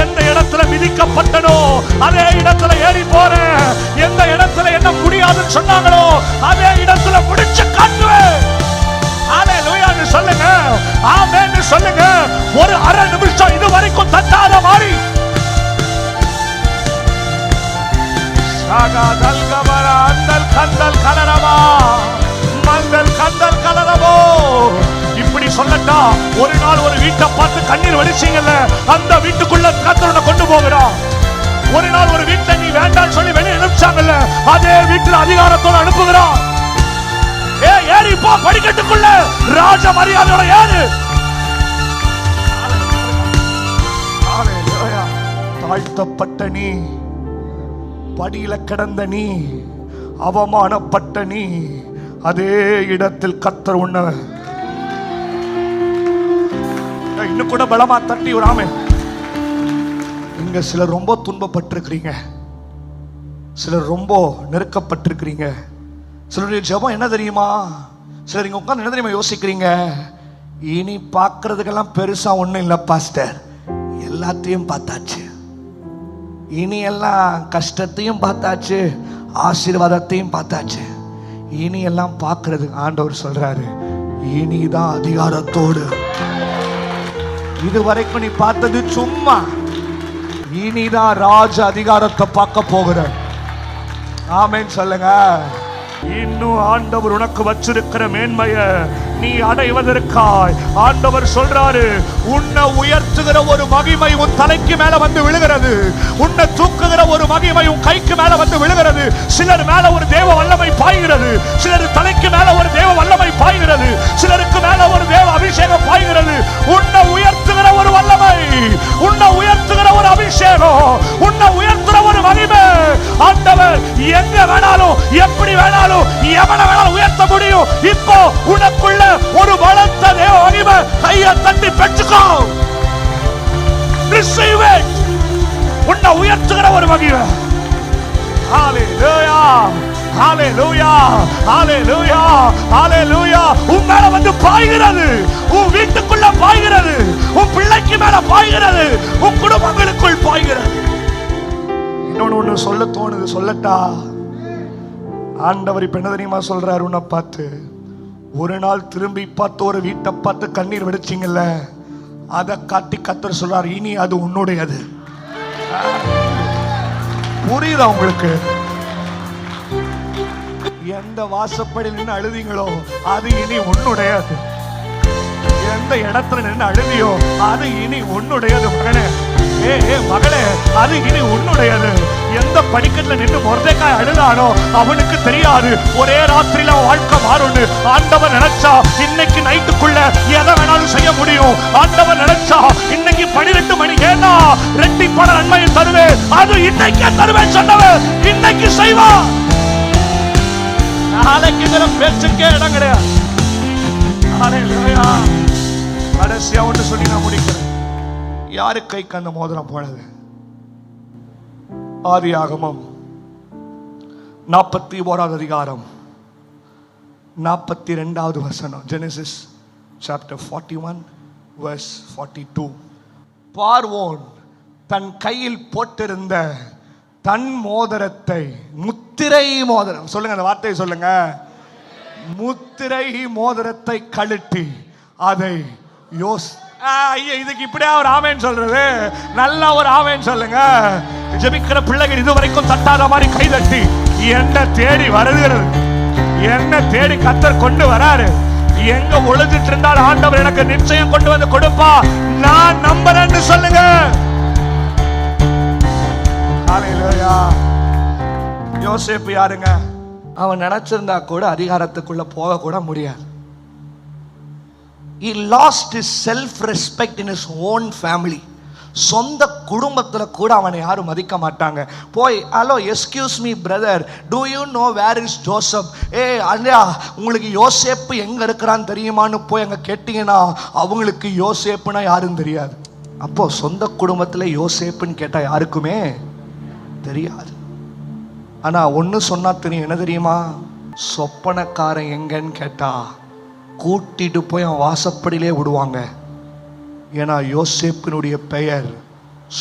எந்த இடத்துல மிதிக்கப்பட்டனோ அதே இடத்துல ஏறி போற, எந்த இடத்துல என்ன முடியாதுன்னு சொன்னாங்களோ அதே இடத்துல முடிச்சு காட்டுவேன். ஹalleluya சொல்லுங்க, ஆமென் சொல்லுங்க. ஒரு அரை நிமிஷம் இது வரைக்கும் தட்டாத மாதிரி சாகாதல் கபர அந்தல் கந்தல் கலரவா மந்தல் கந்தல் கலரவோ. இப்படி சொல்லட்டா, ஒரு நாள் ஒரு வீட்டை பார்த்து கண்ணீர் வடிச்சீங்கல்ல, அந்த வீட்டுக்குள்ள கர்த்தர் கொண்டு போகிறான். ஒரு நாள் ஒரு வீட்டை நீ வேண்டாம்னு சொல்லி வெளியே அனுப்பிச்சாங்கல்ல, அதே வீட்டுல அதிகாரத்தோட அனுப்புகிறான். ஏறி போ படிக்கட்டுக்குள்ள, ராஜ மரியாதையோட ஏறு. தாழ்த்தப்பட்ட நீ, படியில கிடந்த நீ, அவமானப்பட்ட நீ, அதே இடத்தில் கர்த்தர் உன்னை இன்னும் கூட பலமா தட்டி விடாம. இங்க சிலர் ரொம்ப துன்பப்பட்டிருக்கிறீங்க, சிலர் ரொம்ப நெருக்கப்பட்டிருக்கிறீங்க. சிலருடைய ஜெபம் என்ன தெரியுமா? சிலர் இங்க உட்கார்ந்து என்ன தெரியுமா யோசிக்கிறீங்க, இனி பார்க்கறதுக்கெல்லாம் பெருசா ஒண்ணும் இல்லை பாஸ்டர், எல்லாத்தையும் பார்த்தாச்சு, இனி எல்லாம் கஷ்டத்தையும் பார்த்தாச்சு, ஆசீர்வாதத்தையும் பார்த்தாச்சு, இனி எல்லாம் பார்க்கறது. ஆண்டவர் சொல்றாரு, இனிதான் அதிகாரத்தோடு. இதுவரைக்கும் நீ பார்த்தது சும்மா, இனிதான் ராஜ அதிகாரத்தை பார்க்க போகிற. ஆமென் சொல்லுங்க. இன்னும் ஆண்டவர் உனக்கு வச்சிருக்கிற மேன்மைய நீ அடைவதற்காய் ஆண்டவர் சொல்றாரு, உன்னை உயர்த்துகிற ஒரு மகிமை உன் தலைக்கு மேல வந்து விழுகிறது, உன்னை தூக்குகிற ஒரு மகிமை உன் கைக்கு மேல வந்து விழுகிறது. சிலர் மேல ஒரு தேவ வல்லமை பாய்கிறது, சிலர் தலைக்கு மேல ஒரு தேவ வல்லமை பாய்கிறது, சிலருக்கு மேல ஒரு தேவ அபிஷேகம் பாய்கிறது. உன்னை உயர்த்துகிற ஒரு வல்லமை, உன்னை உயர்த்துகிற ஒரு அபிஷேகம், உன்னை உயர்த்துகிற ஒரு மகிமை ஆண்டவர் எங்க வேணாலும் எப்படி வேணாலும் எவனை வேணாலும் உயர்த்த முடியும். இப்போ உனக்குள்ள ஒரு பலத்த தேவ மகிமை கையை தட்டி பெற்றுக்கோ. Receive it. உன்னை உயர்த்துகிற ஒரு மகிமை. ஹalleluya, ஹalleluya, ஹalleluya, ஹalleluya. உன் மேல வந்து பாய்கிறது, உன் வீட்டுக்குள்ள பாய்கிறது, உன் பிள்ளைக்கு மேல பாய்கிறது, உன் குடும்பங்களுக்குள் பாய்கிறது. இன்னொன்னு சொல்ல தோணுது, சொல்லட்டா? ஆண்டவர் இப்ப என்ன தெரியுமா சொல்றாரு, உன்னை பார்த்து ஒரு நாள் திரும்பி பார்த்து ஒரு வீட்டை பார்த்து கண்ணீர் வெடிச்சிங்கல்ல, அதை காட்டி கர்த்தர் சொல்றாரு, இனி அது உன்னுடையது. புரியுதா உங்களுக்கு? எந்த வாசப்படியில் நின்று அழுதிங்களோ அது இனி உன்னுடையது. எந்த இடத்துல நின்று அழுதியோ அது இனி உன்னுடையது. மகனே, ஏ மகளே, அது இனி உன்னுடையது. எந்த படிக்கட்டுல நின்று மொர்தெக்காய் அழுதானோ அவனுக்கு தெரியாது ஒரே ராத்திரியில வாழ்க்கை மாறும்னு. ஆண்டவர் நினைச்சா இன்னைக்கு நைட்டுக்குள்ள எதை வேணாலும் செய்ய முடியும். ஆண்டவர் நினைச்சா இன்னைக்கு 12 மணி ஏன்னா ரெட்டிப்பான நன்மையை தருவேன், அது இன்னைக்கே தருவேன் சொன்னவர் இன்னைக்கு செய்வான். நாளைக்கு பேச்சுக்கே இடம் கிடையாது. கடைசியா ஒன்று சொல்லி நான் முடிக்கிறேன். யாரு கைக்கு அந்த மோதிரம் போனது? ஆதியாகமம் 41 அதிகாரம் 42வது வசனம். Genesis chapter 41 verse 42. பார்வோன் தன் கையில் போட்டிருந்த தன் மோதிரத்தை, முத்திரை மோதிரம், சொல்லுங்க அந்த வார்த்தையை சொல்லுங்க, முத்திரை மோதிரத்தை கழட்டி அதை இதுக்கு இப்படியா ஒரு ஆமேன் சொல்றது? நல்ல ஒரு ஆமேன் சொல்லுங்க. ஜெபிக்கிற பிள்ளைகள் இதுவரைக்கும் தட்டாத மாதிரி கை தட்டி, என்ன தேடி வருகிறது, என்ன தேடி கர்த்தர் கொண்டு வராரு. எங்க ஒளிஞ்சிட்டு இருந்தால் ஆண்டவர் எனக்கு நிச்சயம் கொண்டு வந்து கொடுப்பா, நான் நம்புறேன்னு சொல்லுங்க. ஹalleluya. யோசேப்பு யாருங்க? அவன் நினைச்சிருந்தா கூட அதிகாரத்துக்குள்ள போக கூட முடியாது. He lost his self-respect in his own family. சொந்த குடும்பத்துல கூட அவனை யாரும் மதிக்க மாட்டாங்க. போய், hello excuse me brother, do you know where is Joseph? அண்ணா, உங்களுக்கு யோசேப்பு எங்க இருக்கிறான்னு தெரியுமான்னு போய் அங்க கேட்டீங்கன்னா அவங்களுக்கு யோசேப்புனா யாரும் தெரியாது. அப்போ சொந்த குடும்பத்துல யோசேப்புன்னு கேட்டா யாருக்குமே தெரியாது. ஆனா ஒன்னு சொன்னா தெரியும், என்ன தெரியுமா? சொப்பனக்காரன் எங்கன்னு கேட்டா கூட்டிட்டு போய் அவன் வாசப்படியிலே விடுவாங்க. ஏன்னா யோசேப்பினுடைய பெயர்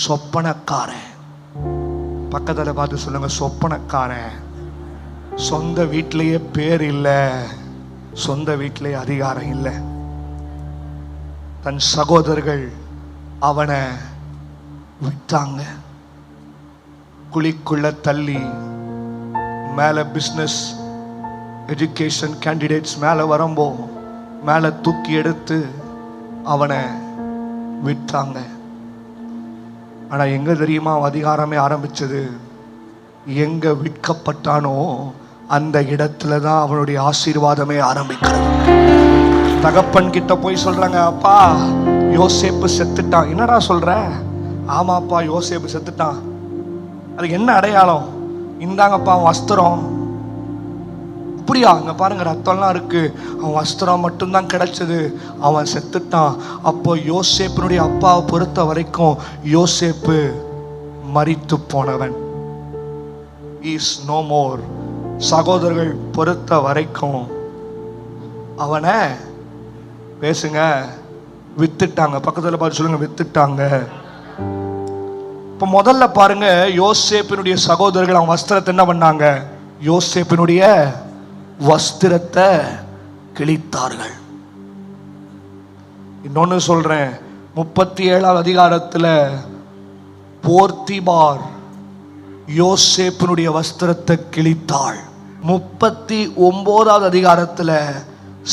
சொப்பனக்காரன். பக்கத்துல பார்த்து சொல்லுங்க, சொப்பனக்காரன். சொந்த வீட்டிலேயே பேர் இல்லை, சொந்த வீட்டிலேயே அதிகாரம் இல்லை. தன் சகோதரர்கள் அவனை விட்டாங்க. குழிக்குள்ள தள்ளி மேல பிசினஸ் எஜுகேஷன் கேண்டிடேட்ஸ் மேல வரும்போ மேல தூக்கி எடுத்து அவனை விட்டாங்க. ஆனா எங்க தெரியுமா அதிகாரமே ஆரம்பிச்சது? எங்க விற்கப்பட்டானோ அந்த இடத்துல தான் அவனுடைய ஆசீர்வாதமே ஆரம்பிக்கிறது. தகப்பன் கிட்ட போய் சொல்றாங்க, அப்பா யோசேப்பு செத்துட்டான். என்னடா சொல்ற? ஆமாப்பா யோசேப்பு செத்துட்டான். அது என்ன அடையாளம்? இந்தாங்கப்பா வஸ்திரம். அப்படியா? அங்க பாருங்க ரத்தம்லாம் இருக்கு. அவன் வஸ்திரம் மட்டும்தான் கிடைச்சது, அவன் செத்துட்டான். அப்போ யோசேப்பினுடைய அப்பாவை பொறுத்த வரைக்கும் யோசேப்பு மரித்து போனவன், இஸ் நோ மோர். சகோதரர்கள் பொறுத்த வரைக்கும் அவனை பேசுங்க வித்துட்டாங்க. பக்கத்துல பார்த்து சொல்லுங்க, வித்துட்டாங்க. இப்ப முதல்ல பாருங்க, யோசேப்பினுடைய சகோதரர்கள் அவன் வஸ்திரத்தை என்ன பண்ணாங்க? யோசேப்பினுடைய வஸ்திரத்தை கிழித்தார்கள். இன்னொன்னு சொல்றேன், 37ஆவது அதிகாரத்துல போர்த்திபார் யோசேப்பினுடைய வஸ்திரத்தை கிழித்தாள். 39ஆவது அதிகாரத்துல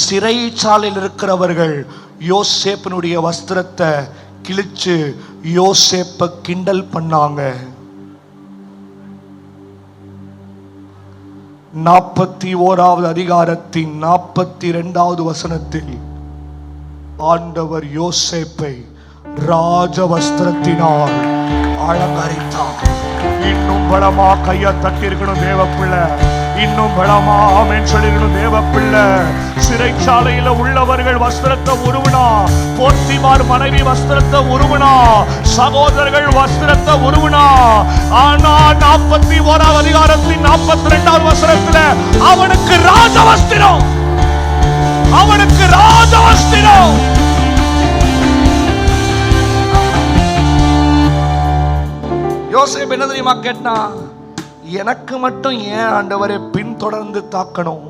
சிறைச்சாலையில் இருக்கிறவர்கள் யோசேப்பினுடைய வஸ்திரத்தை கிழிச்சு யோசேப்பை கிண்டல் பண்ணாங்க. 41ஆவது அதிகாரத்தின் 42ஆவது வசனத்தில் ஆண்டவர் யோசேப்பை ராஜ வஸ்திரத்தினால் அலங்கரித்தார். இன்னும் பலமா கையை தட்டிருக்கணும் தேவ பிள்ளை, இன்னும் பலமா ஆமென் சொல்லிருக்கணும் தேவ பிள்ளை. சிறைச்சாலையில உள்ளவர்கள் வஸ்திரத்தை உருவினா, போர்த்திபார் மனைவி வஸ்திரத்தை உருவினா, சகோதரர்கள் வஸ்திரத்தை உருவினா. ஆனா 41ஆவது அதிகாரத்தின் 42ஆவது வசனத்துல அவனுக்கு ராஜ வஸ்திரம், அவனுக்கு ராஜ வஸ்திரம். யோசேப்பு என்ன தெரியுமா கேட்டா? எனக்கு மட்டும் ஏன் ஆண்டவரை பின்தொடர்ந்து தாக்கணும்?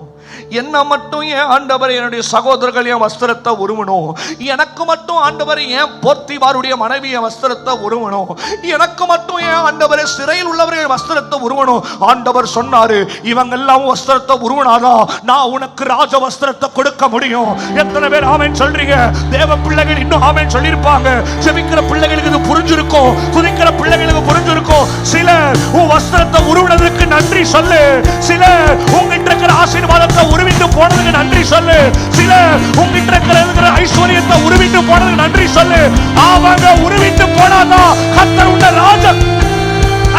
என்ன மட்டும் ஏன் ஆண்டவரை என்னுடைய சகோதரர்கள் என் வஸ்திரத்தை உருவணும்? எனக்கு மட்டும் ஆண்டவரை ஏன் போர்த்திபாருடைய மனைவி என் வஸ்திரத்தை உருவணும்? எனக்கு மட்டும் ஏன் ஆண்டவரை சிறையில் உள்ளவர்கள் வஸ்திரத்தை உருவணும்? ஆண்டவர் சொன்னாரு, இவங்க எல்லாம் வஸ்திரத்தை உருவனாதான் நான் உனக்கு ராஜ வஸ்திரத்தை கொடுக்க முடியும். எத்தனை பேர் ஆமென் சொல்றீங்க? தேவ பிள்ளைகள் இன்னும் ஆமென் சொல்லியிருப்பாங்க. செபிக்கிற பிள்ளைகளுக்கு இது புரிஞ்சிருக்கும், துதிக்கிற பிள்ளைகளுக்கு புரிஞ்சிருக்கும். சிலர் உன் வஸ்திரத்தை உருவனதுக்கு நன்றி சொல்லு. சிலர் உங்ககிட்ட இருக்கிற ஆசீர்வாதத்தை உருவிட்டு போனதுக்கு நன்றி சொல்லு. சிலர் உங்ககிட்ட இருக்கிற ஐஸ்வர்யத்தை உருவிட்டு போனதுக்கு நன்றி சொல்லு. அவங்க உருவிட்டு போனாதான் கர்த்தர் உன்னை ராஜன்.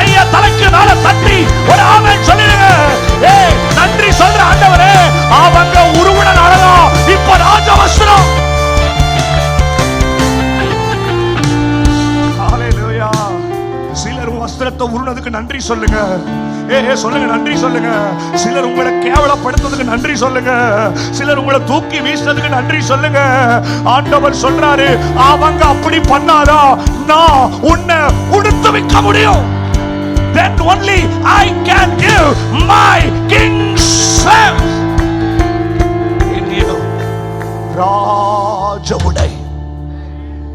ஐயா தலைக்கு மேல தட்டி ஒரு ஆமென் சொல்லுங்க. ஏய் நன்றி சொல்ற ஆண்டவரே, அவங்க உருவனாலதான் இப்ப ராஜ வஸ்திரம். ஹalleluya. சிலர் வஸ்திரத்தை உருவனதுக்கு நன்றி சொல்லுங்க. சொல்லுங்க, நன்றி சொல்லுங்க. சிலர் உங்களை கேவலப்படுத்ததுக்கு நன்றி சொல்லுங்க. சிலர் உங்களை தூக்கி வீசினதுக்கு நன்றி சொல்லுங்க. ஆண்டவர் சொல்றாரு, அவங்க அப்படி பண்ணாதா நான் உன்னை உடுத்து வைக்க முடியும். Then only I can give my king's service in you. ராஜவுடை.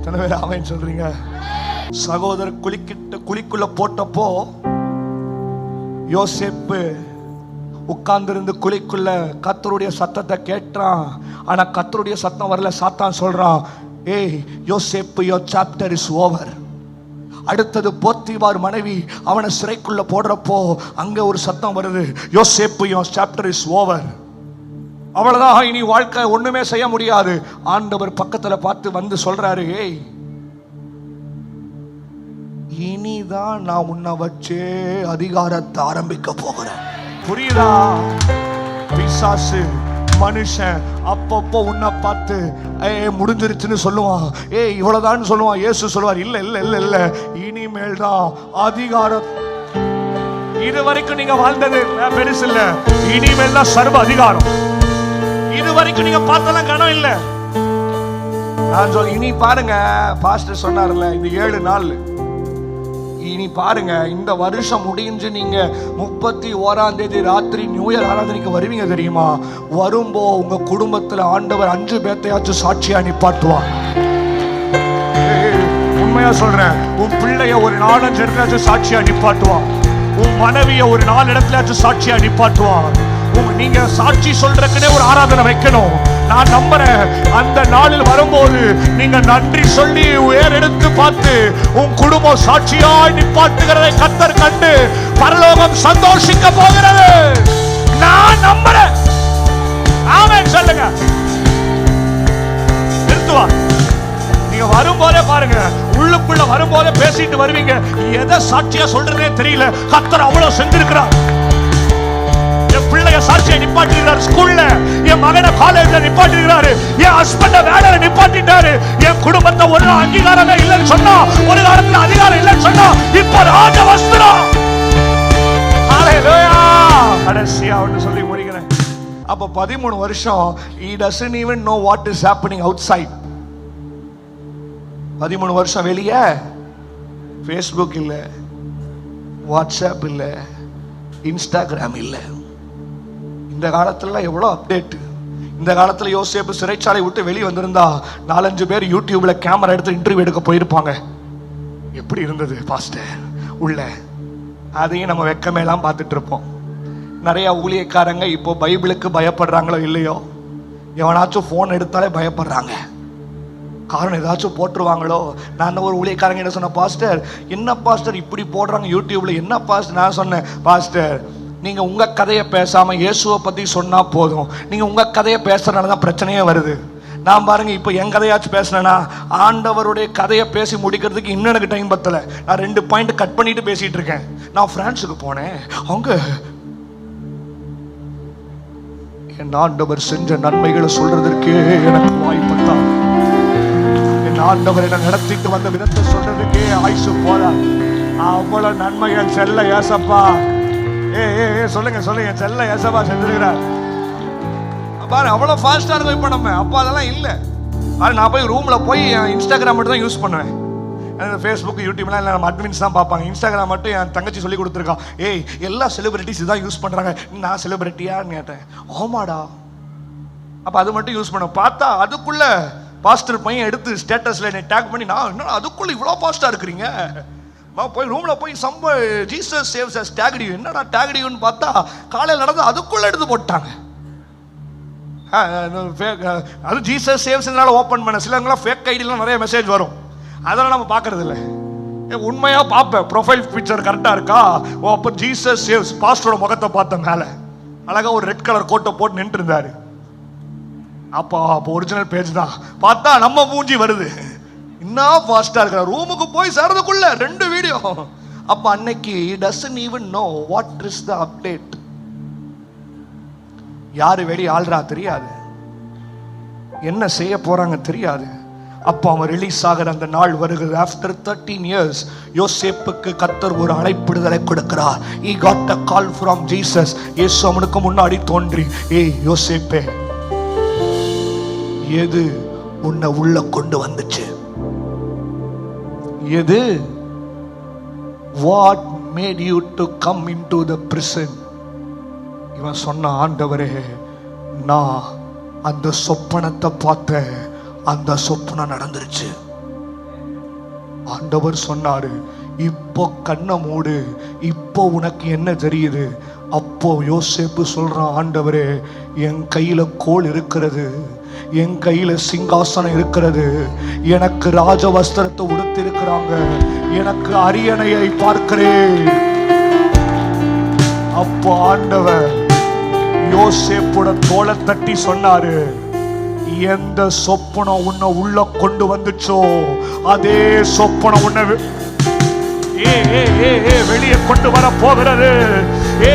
தனவே ஆமென் சொல்றீங்க. சகோதரர் குழிக்குள்ள போட்டப்போ யோசேப்பு உட்கார்ந்திருந்து குழிக்குள்ள கர்த்தருடைய சத்தத்தை கேட்டான். ஆனா கர்த்தருடைய சத்தம் வரல. சாத்தான் சொல்றான், ஏய் யோசேப்பு, your chapter is over. அடுத்தது போர்த்திபார் மனைவி அவனை சிறைக்குள்ள போடுறப்போ அங்க ஒரு சத்தம் வருது, யோசேப்பு, your chapter is over. அவ்வளவுதான், இனி வாழ்க்கை ஒண்ணுமே செய்ய முடியாது. ஆண்டவர் பக்கத்துல பார்த்து வந்து சொல்றாரு, ஏய் இனிதான் நான் உன்னை வச்சே அதிகாரத்தை ஆரம்பிக்க போகிறேன். புரியுதா? பிசாசு மனுஷன் அப்பப்போ உன்னை பார்த்து முடிஞ்சிருச்சுன்னு சொல்லுவான், இவ்வளவுதான் சொல்லுவான். இயேசு சொல்லுவார், இல்ல இல்ல இல்ல இல்ல, இனிமேல் தான் அதிகாரம். இது வரைக்கும் நீங்க வாழ்ந்தது பெருசு இல்ல, இனிமேல் தான் சர்வ அதிகாரம். இது வரைக்கும் நீங்க பார்த்தலாம் கனம் இல்ல. நான் சொல்ல, இனி பாருங்க, பாஸ்டர் சொன்னார்ல இந்த 7 நாள், இனி பாருங்க, இந்த வருஷம் முடிஞ்சு நீங்க 31ஆம் தேதி ராத்திரி நியூ இயர் ஆராதனைக்கு வருவீங்க தெரியுமா? வரும்போ உங்க குடும்பத்துல ஆண்டவர் 5 பேத்தையாச்சும் சாட்சியா நிப்பாட்டுவான். உண்மையா சொல்றேன், உன் பிள்ளைய ஒரு 4-5 இடத்துலயாச்சும் சாட்சியா நிப்பாட்டுவான். உன் மனைவிய ஒரு 4 இடத்துலயாச்சும் சாட்சியா நிப்பாட்டுவான். நீங்க சாட்சி சொல்றதுக்குனே ஒரு ஆராதனை வைக்கணும். நான் நம்புறேன், அந்த நாளில் வரும்போது நீங்க நன்றி சொல்லி உயரெடுத்து பார்த்து உன் குடும்பம் சாட்சியாய் நிப்பாட்டுகிறதை கர்த்தர் கண்டு பரலோகம் சந்தோஷிக்க போகிறது. நான் நம்புறேன். ஆமென் சொல்லுங்க. நிறுத்துவா. நீங்க வரும்போதே பாருங்க, உள்ளுக்குள்ள வரும்போதே பேசிட்டு வருவீங்க. எதை சாட்சியா சொல்றதே தெரியல. கர்த்தர் அவ்வளவு செஞ்சிருக்கிறார். என் பிள்ளைய சாட்சியை நிப்பாட்டிருக்கிறார். ஸ்கூல்ல என் மகனை காலேஜ்ல நிப்பாட்டிருக்கிறாரு. என் ஹஸ்பண்ட வேலையில நிப்பாட்டிட்டாரு. என் குடும்பத்தை ஒரு அங்கீகாரமே இல்லைன்னு சொன்னா, ஒரு காலத்துல அதிகாரம் இல்லைன்னு சொன்னா, இப்ப ராஜ வஸ்திரம். ஹalleluya. கடைசியா ஒன்று சொல்லி முடிக்கிறேன். அப்ப 13 வருஷம் he doesn't even know what is happening outside. 13 வருஷம் வெளியே ஃபேஸ்புக் இல்ல, வாட்ஸ்அப் இல்ல, இன்ஸ்டாகிராம் இல்ல. இந்த காலத்துல எவ்வளவு அப்டேட். இந்த காலத்துல யோசேப்பு சிறைச்சாலை விட்டு வெளியே வந்திருந்தா 4-5 பேர் யூடியூப்ல கேமரா எடுத்து இன்டர்வியூ எடுக்க போயிருப்பாங்க. எப்படி இருந்தது பாஸ்டர் உள்ள? அதையும் நம்ம வெக்கமேலாம் பார்த்துட்டு இருப்போம். நிறைய ஊழியக்காரங்க இப்போ பைபிளுக்கு பயப்படுறாங்களோ இல்லையோ, எவனாச்சும் போன் எடுத்தாலே பயப்படுறாங்க. காரணம் ஏதாச்சும் போட்டுருவாங்களோ. நான் ஒரு ஊழியக்காரங்க என்ன சொன்ன, பாஸ்டர் என்ன பாஸ்டர் இப்படி போடுறாங்க யூடியூப்ல, என்ன பாஸ்டர்? நான் சொன்னேன், பாஸ்டர் நீங்க உங்க கதையை பேசாம இயேசுவை பத்தி சொன்னா போதும். நீங்க உங்க கதையை பேசுறதுனால தான் பிரச்சனையே வருது. நான் பாருங்க, இப்போ என் கதையாச்சும் பேசினேன்னா ஆண்டவருடைய கதையை பேசி முடிக்கிறதுக்கு இன்னும் எனக்கு டைம் பத்தல. நான் 2 பாயிண்ட் கட் பண்ணிட்டு பேசிட்டு இருக்கேன். நான் பிரான்ஸுக்கு போனேன், அவங்க என் ஆண்டவர் செஞ்ச நன்மைகளை சொல்றதற்கே எனக்கு வாய்ப்பு தான். என் ஆண்டவர் என்ன நடத்திட்டு வந்த விதத்தை சொல்றதுக்கே ஆயுசு போல. அவ்வளவு நன்மைகள் செல்ல ஏசப்பா, சொல்லுங்க சொல்லுங்க, செல்ல ஏசப்பா செஞ்சிருக்கிறார் பாரு. அவ்வளவு ஃபாஸ்டா இருக்கும் இப்ப நம்ம. அப்ப அதெல்லாம் இல்ல. நான் போய் ரூம்ல போய் இன்ஸ்டாகிராம் மட்டும் தான் யூஸ் பண்ணுவேன். ஃபேஸ்புக் யூடியூப்லாம் இல்லை, நம்ம அட்மின்ஸ் தான் பார்ப்பாங்க. இன்ஸ்டாகிராம் மட்டும் என் தங்கச்சி சொல்லி கொடுத்துருக்கான். ஏய் எல்லா செலிபிரிட்டிஸ் இதான் யூஸ் பண்ணுறாங்க, நான் செலிபிரிட்டியான்னு கேட்டேன். ஆமாடா. அப்போ அது மட்டும் யூஸ் பண்ண பார்த்தா அதுக்குள்ள பாஸ்டர் பையன் எடுத்து ஸ்டேட்டஸில் என்னை டேக் பண்ணி, நான் என்ன அதுக்குள்ளே இவ்வளோ ஃபாஸ்ட்டாக இருக்கிறீங்க. போய் ரூமில் போய் சம்ப ஜீசஸ் சேவ்ஸ் அஸ் டேக்டியூ. என்னடா டேக்டியூன்னு பார்த்தா காலையில் நடந்து அதுக்குள்ளே எடுத்து போட்டாங்க. அது ஜீசஸ் சேவ்ஸ்னால ஓப்பன் பண்ண. சிலங்களாம் ஃபேக் ஐடியெலாம் நிறைய மெசேஜ் வரும், அதெல்லாம் நம்ம பார்க்கறது இல்லை. உண்மையா பார்ப்பேன் ப்ரொஃபைல் பிக்சர் கரெக்டாக இருக்கா. ஓ அப்போ ஜீசஸ் சேவ்ஸ் பாஸ்டரோட முகத்தை பார்த்தேன். மேலே அழகாக ஒரு ரெட் கலர் கோட்டை போட்டு நின்று இருந்தாரு. அப்போ ஒரிஜினல் பேஜ் தான். பார்த்தா நம்ம மூஞ்சி வருது. இன்னும் ஃபாஸ்டா இருக்கிற. ரூமுக்கு போய் சேர்றதுக்குள்ள 2 வீடியோ. அப்ப அன்னைக்கு doesn't even know what is the update. யாரு வெளியே ஆள்றா தெரியாது, என்ன செய்ய போறாங்க தெரியாது. அப்போ அவன் ரிலீஸ் ஆகிற அந்த நாள் வருகிறது. ஆஃப்டர் 13 years யோசேப்புக்கு கர்த்தர் ஒரு அழைப்பிடுதலை கொடுக்கிறார். he got a call from Jesus. இயேசு அவனுக்கு முன்னாடி தோன்றி, ஏய் யோசேப்பே, எது உன்னை உள்ள கொண்டு வந்துச்சு? எது? what made you to come into the prison? இவன் சொன்ன, ஆண்டவரே நான் அந்த சொப்பனத்தை பார்த்தேன், அந்த சொப்பனம் நடந்துருச்சு. ஆண்டவர் சொன்னாரு, இப்போ கண்ணை மூடு, இப்போ உனக்கு என்ன தெரியுது? அப்போ யோசேப்பு சொல்றான், ஆண்டவரே என் கையில கோல் இருக்கிறது, என் கையில சிங்காசனம் இருக்கிறது, எனக்கு ராஜ வஸ்திரத்தை உடுத்தி இருக்கிறாங்க, எனக்கு அரியணையை பார்க்கிறேன். அப்போ ஆண்டவர் யோசேப்போட தோளை தட்டி சொன்னாரு, எந்த சொப்பனம் உன்னை உள்ள கொண்டு வந்துச்சோ அதே சொப்பனம் உன்னை வெளியே கொண்டு வர போகிறது.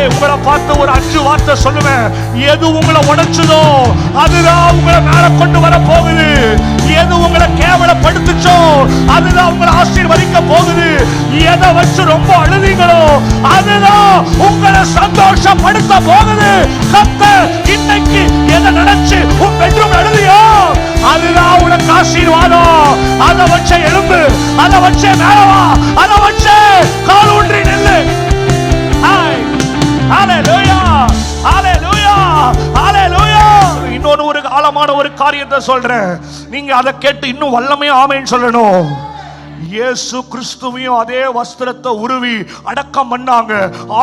உங்களை பார்த்து ஒரு 5 வார்த்தை சொல்லுவேன். எது உங்களை உடைச்சதோ அதுதான் உங்களை மேல கொண்டு வர போகுது. எது உங்களை கேவலப்படுத்துச்சோ அதுதான் உங்களை ஆசீர்வதிக்க போகுது. எதை வச்சு ரொம்ப அழுதீங்களோ அதுதான் உங்களை சந்தோஷப்படுத்த போகுது. கர்த்தர் இன்னைக்கு எதை நினைச்சு உன் பெட்ரூம் அழுதியோ அதுதான் உனக்கு ஆசீர்வாதம். அதை வச்ச எலும்பு, அதை வச்ச மேலவா, அதை வச்ச கால் ஊன்றி நெல்லு. இன்னொரு ஒரு ஆழமான ஒரு காரியத்தை சொல்றேன், நீங்க அதை கேட்டு இன்னும் வல்லமையா ஆமென் சொல்லணும். இயேசு கிறிஸ்துவையும் அதே வஸ்திரத்தை உருவி அடக்கம் பண்ணாங்க.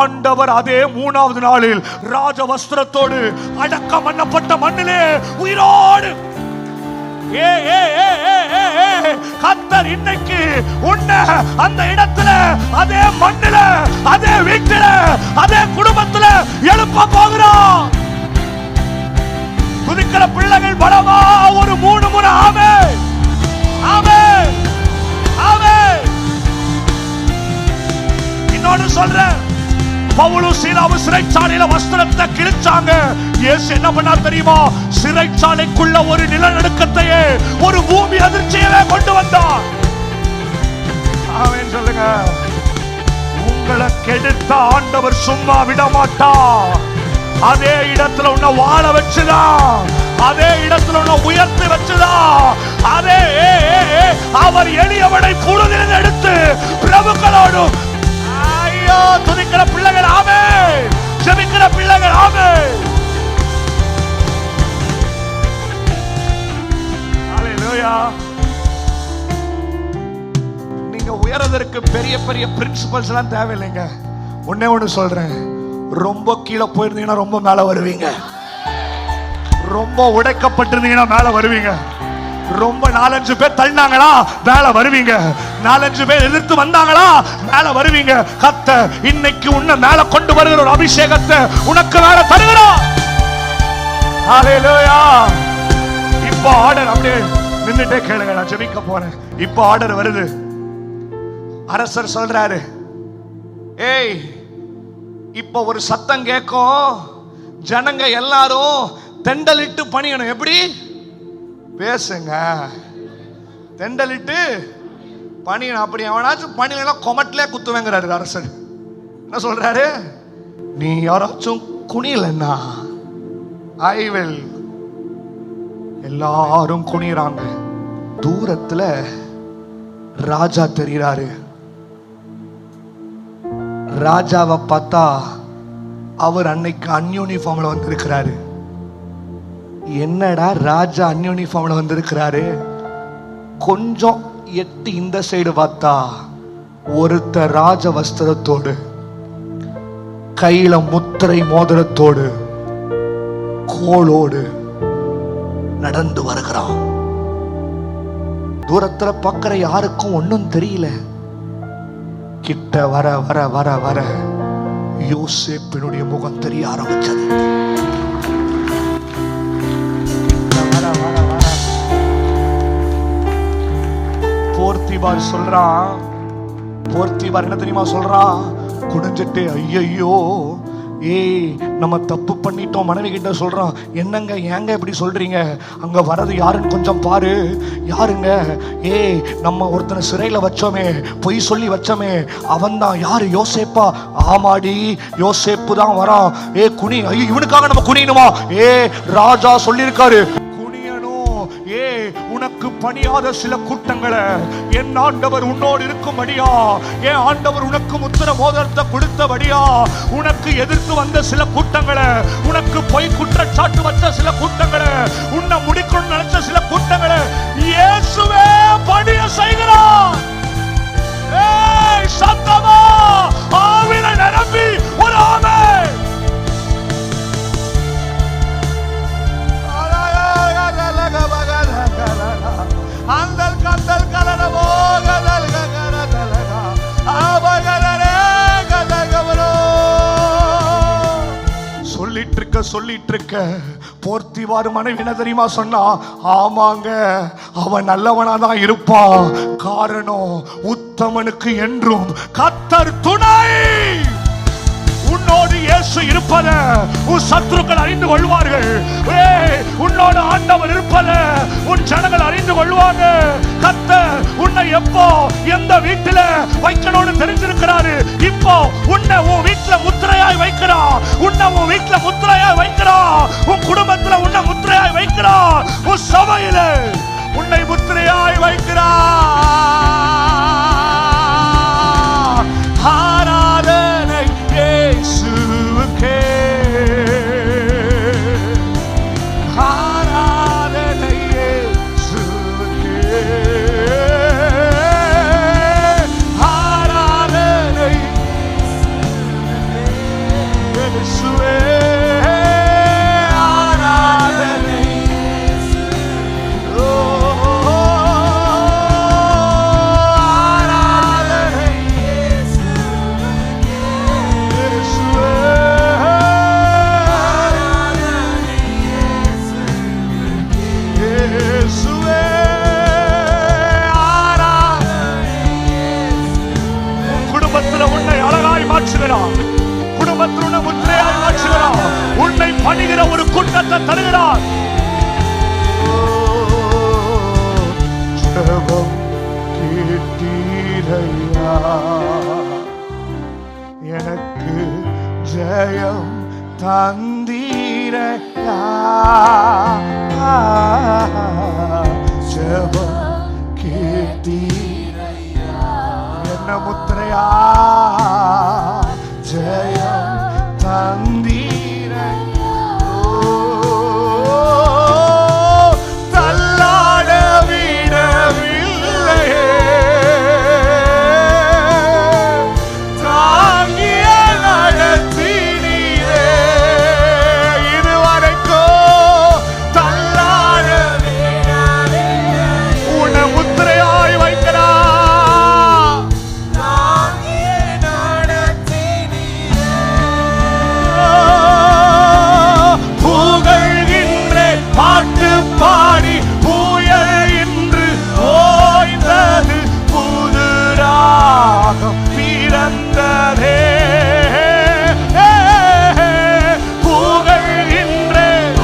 ஆண்டவர் அதே 3வது நாளில் ராஜ வஸ்திரத்தோடு அடக்கம் பண்ணப்பட்ட மண்ணிலே உயிரோடு. கர்த்தர் இன்னைக்கு உன்னை அந்த இடத்துல, அதே மண்ணில, அதே வீட்டில, அதே குடும்பத்துல எழுப்ப போகிறார். துதிக்கிற பிள்ளைகள் பலமா ஒரு 3 முறை ஆமென் ஆமென் ஆமென். இன்னொன்னு சொல்றேன், பவுலும் சீலாவும் சிறைச்சாலையில வஸ்திரத்தை கிழிச்சாங்க. இயேசு என்ன பண்ணார் தெரியுமா? சிறைச்சாலைக்குள்ள ஒரு நிலநடுக்கத்தையே, ஒரு பூமி அதிர்ச்சியவே கொண்டு வந்தார். ஆமென் சொல்லுங்க. உங்களை கெடுத்த ஆண்டவர் சும்மா விட மாட்டார். அதே இடத்துல உன்னை வாழ வச்சுதான், அதே இடத்துல உன்னை உயர்த்தி வச்சுதான். அதே அவர் எளியவனை புழுதில் எடுத்து பிரபுக்களோடும். ஐயோ, துதிக்கிற பிள்ளைகள் ஆமே, ஜெபிக்கிற பிள்ளைகள் ஆமே. ஹல்லேலூயா. நீங்க உயர்வதற்கு பெரிய பெரிய பிரின்சிபல்ஸ் எல்லாம் தேவையில்லைங்க. ஒன்னே ஒண்ணு சொல்றேன், ரொம்ப கீழே போயிருந்தீங்கன்னா ரொம்ப மேல வருவீங்க. ரொம்ப உடைக்கப்பட்டிருந்தீங்கன்னா மேல வருவீங்க. ரொம்ப 4-5 பேர் தள்ளினாங்களா மேல வருவீங்க. 4-5 பேர் எதிர்த்து வந்தாங்களா மேல வருவீங்க. கர்த்தர் இன்னைக்கு உன்னை மேல கொண்டு வருகிற ஒரு அபிஷேகத்தை உனக்கு மேல தருகிறார். ஹல்லேலூயா. இப்போ ஆர்டர் அப்படியே நின்னுட்டே கேளுங்க, நான் ஜெபிக்க போறேன். இப்போ ஆர்டர் வருது. அரசர் சொல்றாரு, ஏய், இப்போ ஒரு சத்தம் கேட்கும், ஜனங்க எல்லாரும் தெண்டலிட்டு பணியணும். எப்படி பேசுங்க, தெண்டலிட்டு பணியணும். அப்படி அவனாச்சும் பணியெல்லாம் கொமட்டிலே குத்துவேங்கிறாரு அரசர். என்ன சொல்றாரு, நீ யாராச்சும் குனியலன்னா ஐ வில். எல்லாரும் குனிறாங்க. தூரத்துல ராஜா தெரிகிறாரு. ராஜாவை பார்த்தா அவர் அன்னைக்கு அன்யூனிஃபார்ம்ல வந்திருக்கிறாரு. என்னடா ராஜா அன்யூனிஃபார்ம்ல வந்திருக்கிறாரு? கொஞ்சம் எட்டி இந்த சைடு பார்த்தா ஒருத்தர் ராஜ வஸ்திரத்தோடு, கையில முத்திரை மோதிரத்தோடு, கோளோடு நடந்து வருகிறான். தூரத்துல பார்க்கிற யாருக்கும் ஒன்னும் தெரியல. கிட்ட வர வர வர வர யோசேப்பினுடைய முகம் தெரிய ஆரம்பிச்சது. போர்த்திபார் சொல்றான், போர்த்திபார் என்ன தெரியுமா சொல்றான்? குடிஞ்சிட்டு ஐயோ, ஏய் நம்ம தப்பு பண்ணிட்டோம். மனைவி கிட்ட சொல்றான், என்னங்க ஏங்க இப்படி சொல்றீங்க? அங்க வரது யாருன்னு கொஞ்சம் பாரு. யாருங்க? ஏய், நம்ம ஒருத்தனை சிறையில வச்சோமே, பொய் சொல்லி வச்சோமே, அவன் தான். யாரு? யோசேப்பா? ஆமாடி, யோசேப்பு தான் வரான். ஏ குனி. ஐயோ, இவனுக்காக நம்ம குனியணுமா? ஏ ராஜா சொல்லியிருக்காரு குனியணும். ஏ உனக்கு பணியாத சில கூட்டங்களை என் ஆண்டவர் உன்னோடு இருக்கும்படியா, என் ஆண்டவர் உனக்கு முத்திர மோதிரத்தை கொடுத்தபடியா, உனக்கு எதிர்த்து வந்த சில கூட்டங்களை, உனக்கு பொய் குற்றச்சாட்டு வச்ச சில கூட்டங்களை, உன்னை முடிக்கணும்னு நினைச்ச சில கூட்டங்களை இயேசுவே பணிய செய்கிறார். ஏய் சத்தமா ஆவியை நிரம்பி ஒரு ஆமென். அந்தல் கந்தல் கலனமோ கதல் ககர கலகா ஆபகரே கதகவரோ. சொல்லிட்டு இருக்க போர்த்திபார் மனைவி என்ன தெரியுமா சொன்னா? ஆமாங்க, அவன் நல்லவனா தான் இருப்பான். காரணம், உத்தமனுக்கு என்றும் கர்த்தர் துணை. உன்னோடு இயேசு இருப்பத உன் சத்துருக்கள் அறிந்து கொள்வார்கள். உன்னோடு ஆண்டவர் இருப்பத உன் ஜனங்கள் அறிந்து கொள்வாங்க. கர்த்தர் உன்னை எப்போ எந்த வீட்டில வைக்கணும்னு தெரிஞ்சிருக்கிறாரு. இப்போ உன்னை உன் வீட்டுல முத்திரையாய் வைக்கிறார். உன்னை உன் வீட்டுல முத்திரையாய் வைக்கிறார். உன் குடும்பத்துல உன்னை முத்திரையாய் வைக்கிறார். உன் சபையில உன்னை முத்திரையாய் வைக்கிறார். ஆராதனை இயேசுவுக்கே, ஆராதனை இயேசுவுக்கே, ஆராதனை இயேசுவே, ஆராதனை குடும்பத்தில் முத்திரையாய் மாற்றுகிறார். உன்னை பணிகிற ஒரு கூட்டத்தை தருகிறார். ஜெபம் கேட்டீரையா, எனக்கு ஜெயம் தந்தி முத்திரையா ஜெயம் தந்தீரையா. தள்ளாட விடவில்லையே, தாங்கிய நடத்தினீரே. இதுவரைக்கும் தள்ளாட உன்னை முத்திரையாய் வைக்கிறா. புகழ்கின்றேன் பாட்டு பாடி, புயல் இன்று ஓய்ந்தது, புது ராகம் பிறந்ததே. புகழ்கின்றேன்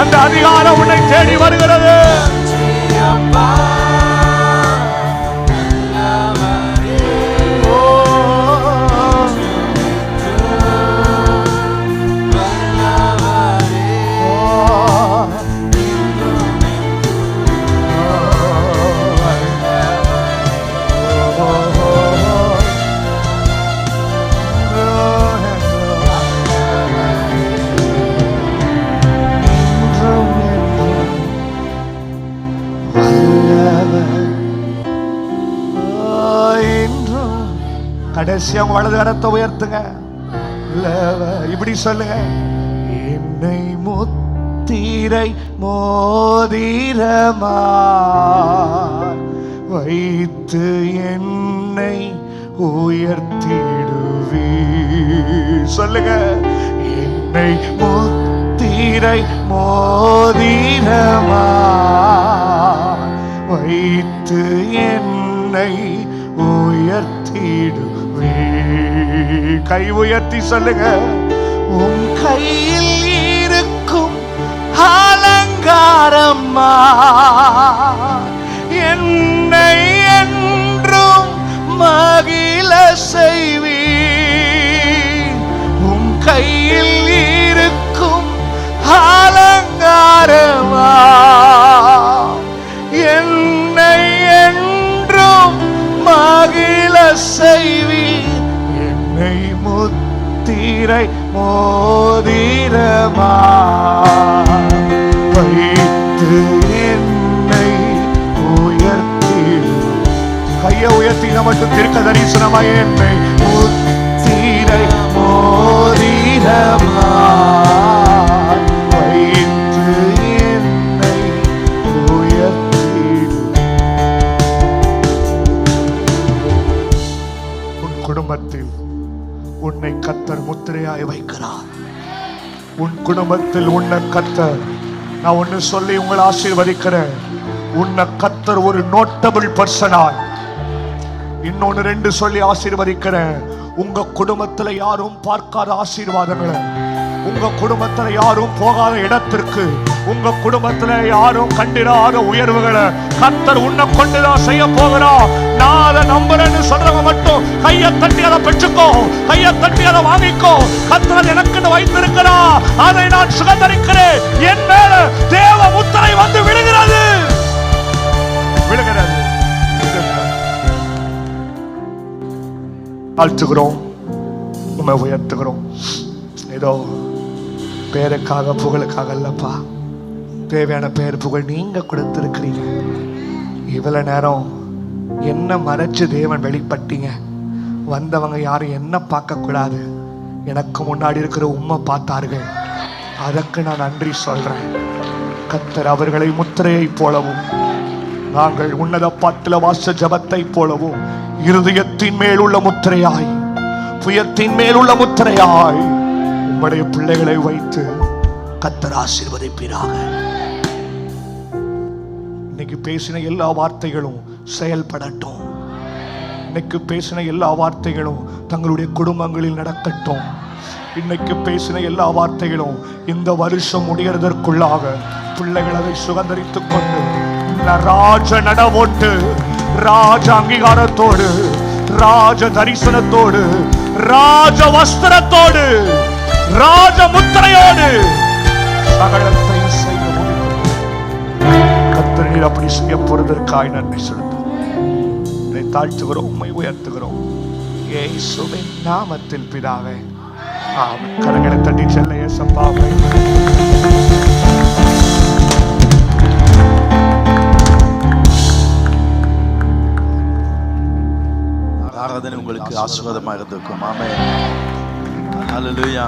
அந்த அதிகாரம் உன்னை தேடி வருகிறது. கடைசியா வலது கரத்தை உயர்த்துங்க. இப்படி சொல்லுங்க, என்னை முத்திரை மோதிரமா வைத்து என்னை உயர்த்திடுவே. சொல்லுங்க, என்னை முத்திரை மோதிரமா வைத்து என்னை உயர்த்திடுவே. கை உயர்த்தி சொல்லுங்க, உன் கையில் இருக்கும் அலங்காரம்மா என்னை என்றும் மகிழ செய்வி. உன் கையில் இருக்கும் அலங்காரமா என்னை என்றும் மகிழ செய்வி. என்னை முத்திரை மோதிரமா வைத்து என்னை உயர்த்தி. கையை உயர்த்தின மட்டும் திருக்க தரிசனமா. என்னை முத்திரை மோதிரமா வைத்து என்னை உயர்த்தி. குடும்பத்தில் உன்னை கர்த்தர் முத்திரையாய் வைக்கிறார். உன் குடும்பத்தில் உன்னை கர்த்தர், நான் ஒன்னு சொல்லி உங்களை ஆசீர்வதிக்கிறேன். உன்னை கர்த்தர் ஒரு நோட்டபிள் பர்சனாய், இன்னொன்னு 2 சொல்லி ஆசீர்வதிக்கிறேன். உங்க குடும்பத்துல யாரும் பார்க்காத ஆசீர்வாதங்களை, உங்க குடும்பத்துல யாரும் போகாத இடத்திற்கு, உங்க குடும்பத்துல யாரும் கண்டிராத உயர்வுகளை கர்த்தர் உன்னை கொண்டுதான் செய்ய போகிறார். நான் அதை நம்புறேன்னு சொல்றவங்க மட்டும் கையை தட்டி அதை பெற்றுக்கோ, கையை தட்டி அதை வாங்கிக்கோ. கர்த்தர் எனக்குன்னு வைத்திருக்கிறா, அதை நான் சுகந்தரிக்கிறேன். என் மேல தேவ முத்திரை வந்து விழுகிறது, விழுகிறது. தாழ்த்துகிறோம், உண்மை உயர்த்துகிறோம். ஏதோ பேருக்காக புகழுக்காக இல்லப்பா, தேவையான பேர் புகழ் நீங்க கொடுத்திருக்கிறீங்க. இவ்வளவு நேரம் என்ன மறைச்சு தேவன் வெளிப்பட்டீங்க. வந்தவங்க யாரும் என்ன பார்க்க கூடாது, எனக்கு முன்னாடி இருக்கிற உம்மை பார்த்தார்கள். அதற்கு நான் நன்றி சொல்றேன். கர்த்தர் அவர்களை முத்திரையை போலவும், நாங்கள் உன்னத பாட்டில வாச ஜபத்தை போலவும் இருதயத்தின் மேல் உள்ள முத்திரையாய், புயத்தின் மேல் உள்ள முத்திரையாய் உம்முடைய பிள்ளைகளை வைத்து கர்த்தர் ஆசீர்வதிப்பீராக. இன்னைக்கு பேசின எல்லா வார்த்தைகளும் செயல்படட்டும். இன்னைக்கு பேசின எல்லா வார்த்தைகளும் தங்களுடைய குடும்பங்களில் நடக்கட்டும். இன்னைக்கு பேசின எல்லா வார்த்தைகளும் இந்த வருஷம் முடிகிறதற்குள்ளாக பிள்ளைகள் அதை சுதந்திரித்துக் கொண்டு ராஜ நடவோட்டு, ராஜ அங்கீகாரத்தோடு, ராஜ தரிசனத்தோடு, ராஜ வஸ்திரத்தோடு, ராஜ முத்திரையோடு சகலத்தை செய்ய முடியும். கர்த்தர் அப்படி செய்ய போறதற்காய் நன்றி செலுத்தும். இதை தாழ்த்துகிறோம், உம்மை உயர்த்துகிறோம் இயேசுவின் நாமத்தில் பிதாவே, ஆமென். கரங்களை தட்டி செல்ல இயேசப்பாவே. ஆராதனை உங்களுக்கு ஆசீர்வாதமாக இருந்திருக்கும். ஆமென். ஹல்லேலூயா.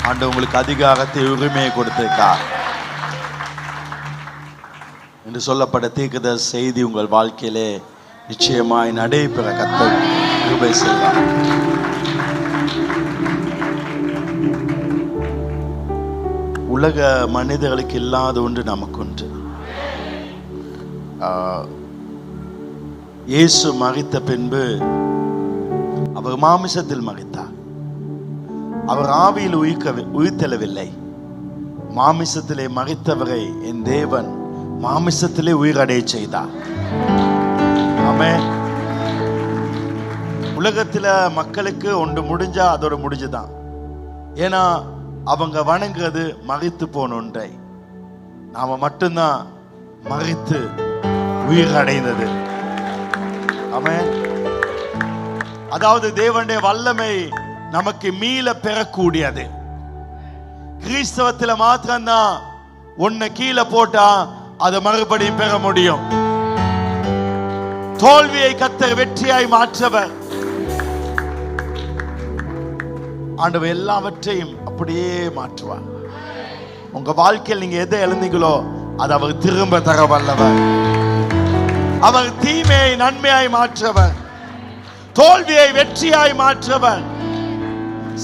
ஆண்டவர் உங்களுக்கு அதிகாரத்தை, உரிமையை கொடுத்திருக்கார் என்று சொல்லப்பட்ட தீர்க்கதரிசி செய்தி உங்கள் வாழ்க்கையிலே நிச்சயமாய் நடைபெற கர்த்தர் கிருபை செய்வார். உலக மனிதர்களுக்கு இல்லாத ஒன்று நமக்கு உண்டு. இயேசு மரித்த பின்பு அவர் மாமிசத்தில் மரித்தார். அவர் ஆவியில் உயிர்த்தெழவில்லை. மாமிசத்திலே மரித்தவரை என் தேவன் மாமிசத்திலே உயிரடைய செய்தார். ஆமென். உலகத்துல மக்களுக்கு ஒன்று முடிஞ்சா அதோட முடிஞ்சுதான். ஏன்னா அவங்க வணங்குறது மரித்து போன ஒன்றை. நாம மட்டும்தான் மரித்து உயிர் அடைந்தது. ஆமென். அதாவது தேவனுடைய வல்லமை நமக்கு மீள பெறக்கூடியது. கிறிஸ்தவத்தில் மாத்திரம்தான் ஒன்ன கீழே போட்டா அதை மறுபடியும் பெற முடியும். தோல்வியை கர்த்தர் வெற்றியாய் மாற்றவர். ஆண்டவர் எல்லாவற்றையும் அப்படியே மாற்றுவார். உங்க வாழ்க்கையில் நீங்க எதை எழுந்தீங்களோ அதை அவர் திரும்ப தர வல்லவர். அவர் தீமையை நன்மையாய் மாற்றவர், தோல்வியை வெற்றியாய் மாற்றவர்,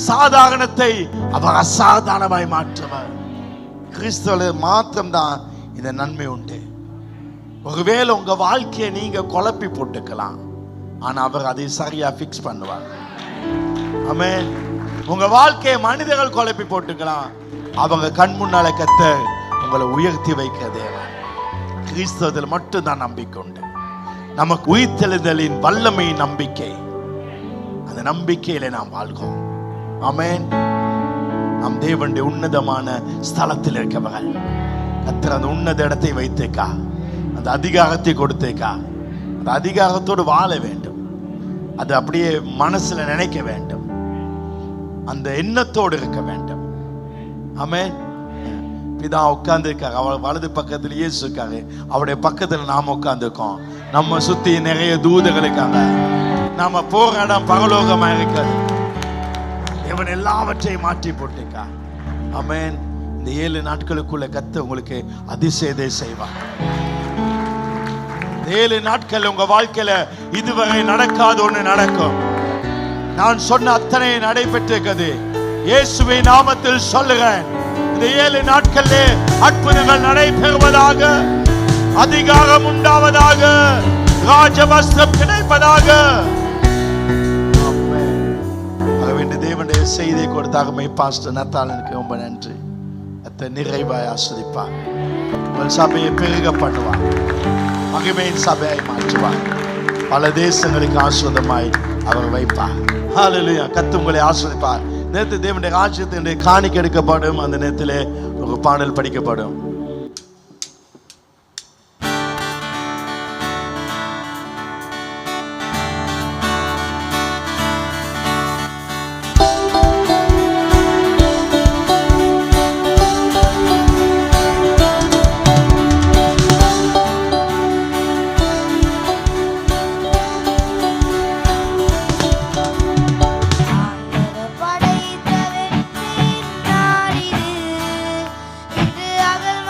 சாதாரணத்தை அவர் அசாதாரணமாய் மாற்றவர். கிறிஸ்துவ மாத்திரம்தான் இந்த நன்மை உண்டு. ஒருவேளை உங்க வாழ்க்கையை நீங்க குழப்பி போட்டுக்கலாம், ஆனா அவர் அதை சரியா பிக்ஸ் பண்ணுவார். ஆமென். உங்க வாழ்க்கையை மனிதர்கள் குழப்பி போட்டுக்கலாம், அவங்க கண் முன்னால கர்த்தர் உங்களை உயர்த்தி வைக்க தேவன். கிறிஸ்தவத்தில் மட்டும்தான் நம்பிக்கை உண்டு. நமக்கு உயிர்த்தெழுதலின் வல்லமை நம்பிக்கை. அந்த நம்பிக்கையில நாம் வாழ்கிறோம். ஆமென். நம் தேவனுடைய உன்னதமான ஸ்தலத்தில் இருக்கவர்கள் கர்த்தர் அந்த உன்னத இடத்தை வைத்தேக்கா, அந்த அதிகாரத்தை கொடுத்தேக்கா. அந்த அதிகாரத்தோடு வாழ வேண்டும். அது அப்படியே மனசுல நினைக்க வேண்டும். அந்த எண்ணத்தோடு இருக்க வேண்டும். ஆமென். பிதா உட்கார்ந்து இருக்காரு, அவள் வலது பக்கத்தில் இயேசு இருக்காரு, அவருடைய பக்கத்தில் நாம உட்கார்ந்து இருக்கோம். நம்ம சுத்தி நிறைய தூதர்கள் இருக்காங்க. நாம போற இடம் பரலோகமா இருக்காது. இவன் எல்லாவற்றையும் மாற்றி போட்டிருக்கா. ஆமென். இந்த 7 நாட்களுக்குள்ள கர்த்தர் உங்களுக்கு அதிசயத்தை செய்வார். 7 நாட்கள் உங்க வாழ்க்கையில இதுவரை நடக்காத ஒண்ணு நடக்கும். நான் சொன்ன அத்தனை நடைபெற்றிருக்கிறது. இயேசுவின் நாமத்தில் சொல்லுகிறேன், இந்த 7 நாட்களிலே அற்புதங்கள் நடைபெறுவதாக, அதிகாரம் உண்டாவதாக, ராஜவஸ்திரம் கிடைப்பதாக. தேவனுடைய செய்தியை கொடுத்தாகமை பாஸ்டர் நத்தாளனுக்கு ரொம்ப நன்றி. அத்தை நிறைவாய் ஆஸ்வதிப்பார். உங்கள் சபையை பெருக பண்ணுவார். மகிமையின் சபையை மாற்றுவார். பல தேசங்களுக்கு ஆஸ்வதமாய் அவர் வைப்பார். ஹல்லேலூயா. கர்த்தர் உங்களை ஆஸ்வதிப்பார். நேற்று தேவனுடைய ராஜ்யத்தினுடைய காணிக்கை எடுக்கப்படும். அந்த நேரத்திலே ஒரு பாடல் படிக்கப்படும். படைத்த வெற்றி நாடிது, இன்று அகல்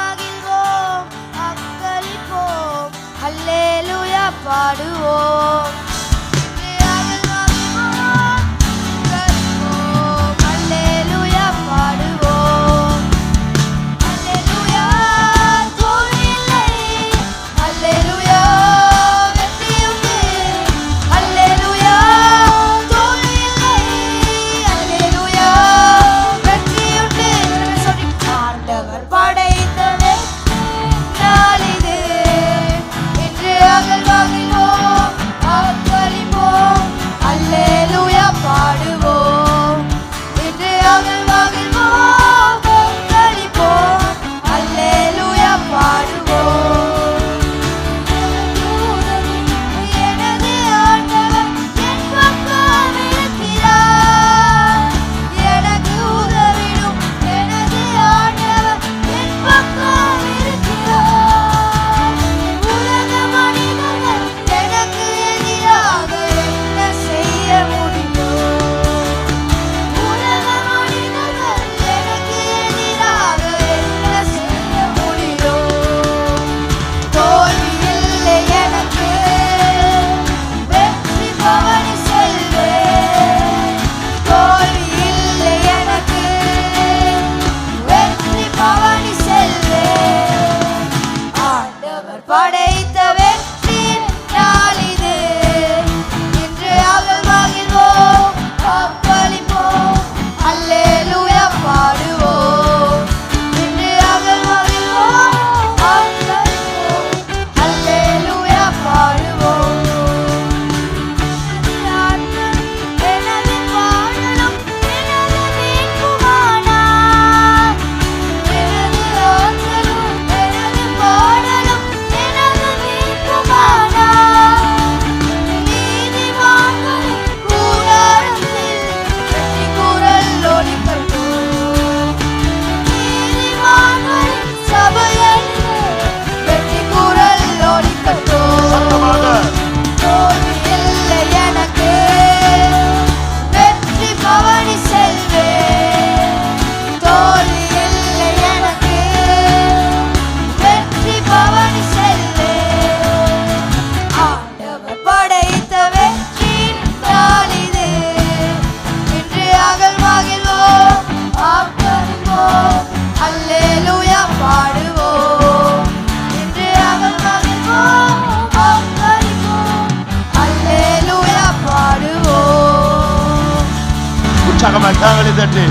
உற்சாகமாக கரங்களை தட்டி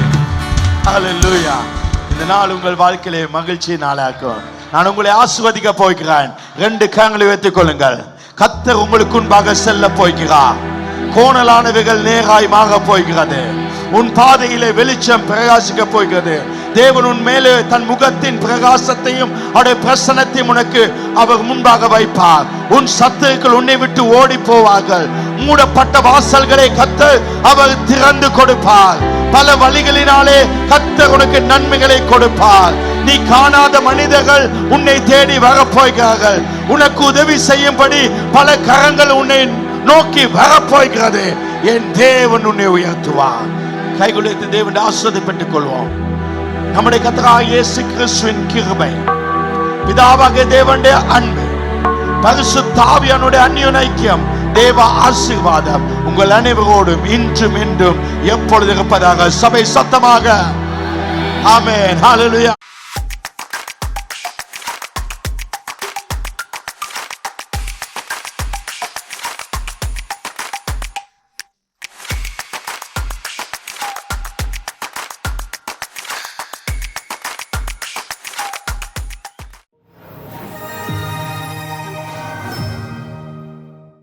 ஹல்லேலூயா. இந்த நாள் உங்கள் வாழ்க்கையிலே மகிழ்ச்சி நாளாக்கும். நான் உங்களை ஆசீர்வதிக்க போகிறேன். 2 கரங்களை வைத்துக் கொள்ளுங்கள். கர்த்தர் உங்களுக்கு முன்பாக செல்ல போகிறார். கோணலானவைகள் நேராய் மாற போகிறது. உன் பாதையிலே வெளிச்சம் பிரகாசிக்க போகிறது. தேவன் உன் மேலே தன் முகத்தின் பிரகாசத்தையும் அவருடைய பிரசன்னத்தையும் உனக்கு அவர் முன்பாக வைப்பார். உன் சத்துருக்கள் உன்னை விட்டு ஓடி போவார்கள். மூடப்பட்ட வாசல்களை கர்த்தர் அவர் திறந்து கொடுப்பார். பல வழிகளினாலே கர்த்தர் உனக்கு நன்மைகளை கொடுப்பார். நீ காணாத மனிதர்கள் உன்னை தேடி வரப்போகிறார்கள். உனக்கு உதவி செய்யும்படி பல கரங்கள் உன்னை நோக்கி வரப்போகிறது. என் தேவன் உன்னை உயர்த்துவார். கைகுலுத்து தேவனுடைய ஆசீர்வாதத்தை பெற்றுக் கொள்வோம். நம்முடைய கர்த்தராகிய இயேசு கிறிஸ்துவின் கிருபை, பிதாவாகிய தேவனுடைய அன்பு, பரிசுத்த ஆவியானுடைய அந்யோன்ய ஐக்கியம், தேவ ஆசீர்வாதம் உங்கள் அனைவரோடும் இன்றும் என்றும் எப்பொழுது இருப்பதாக சபை சத்தமாக ஆமென். ஹல்லேலூயா.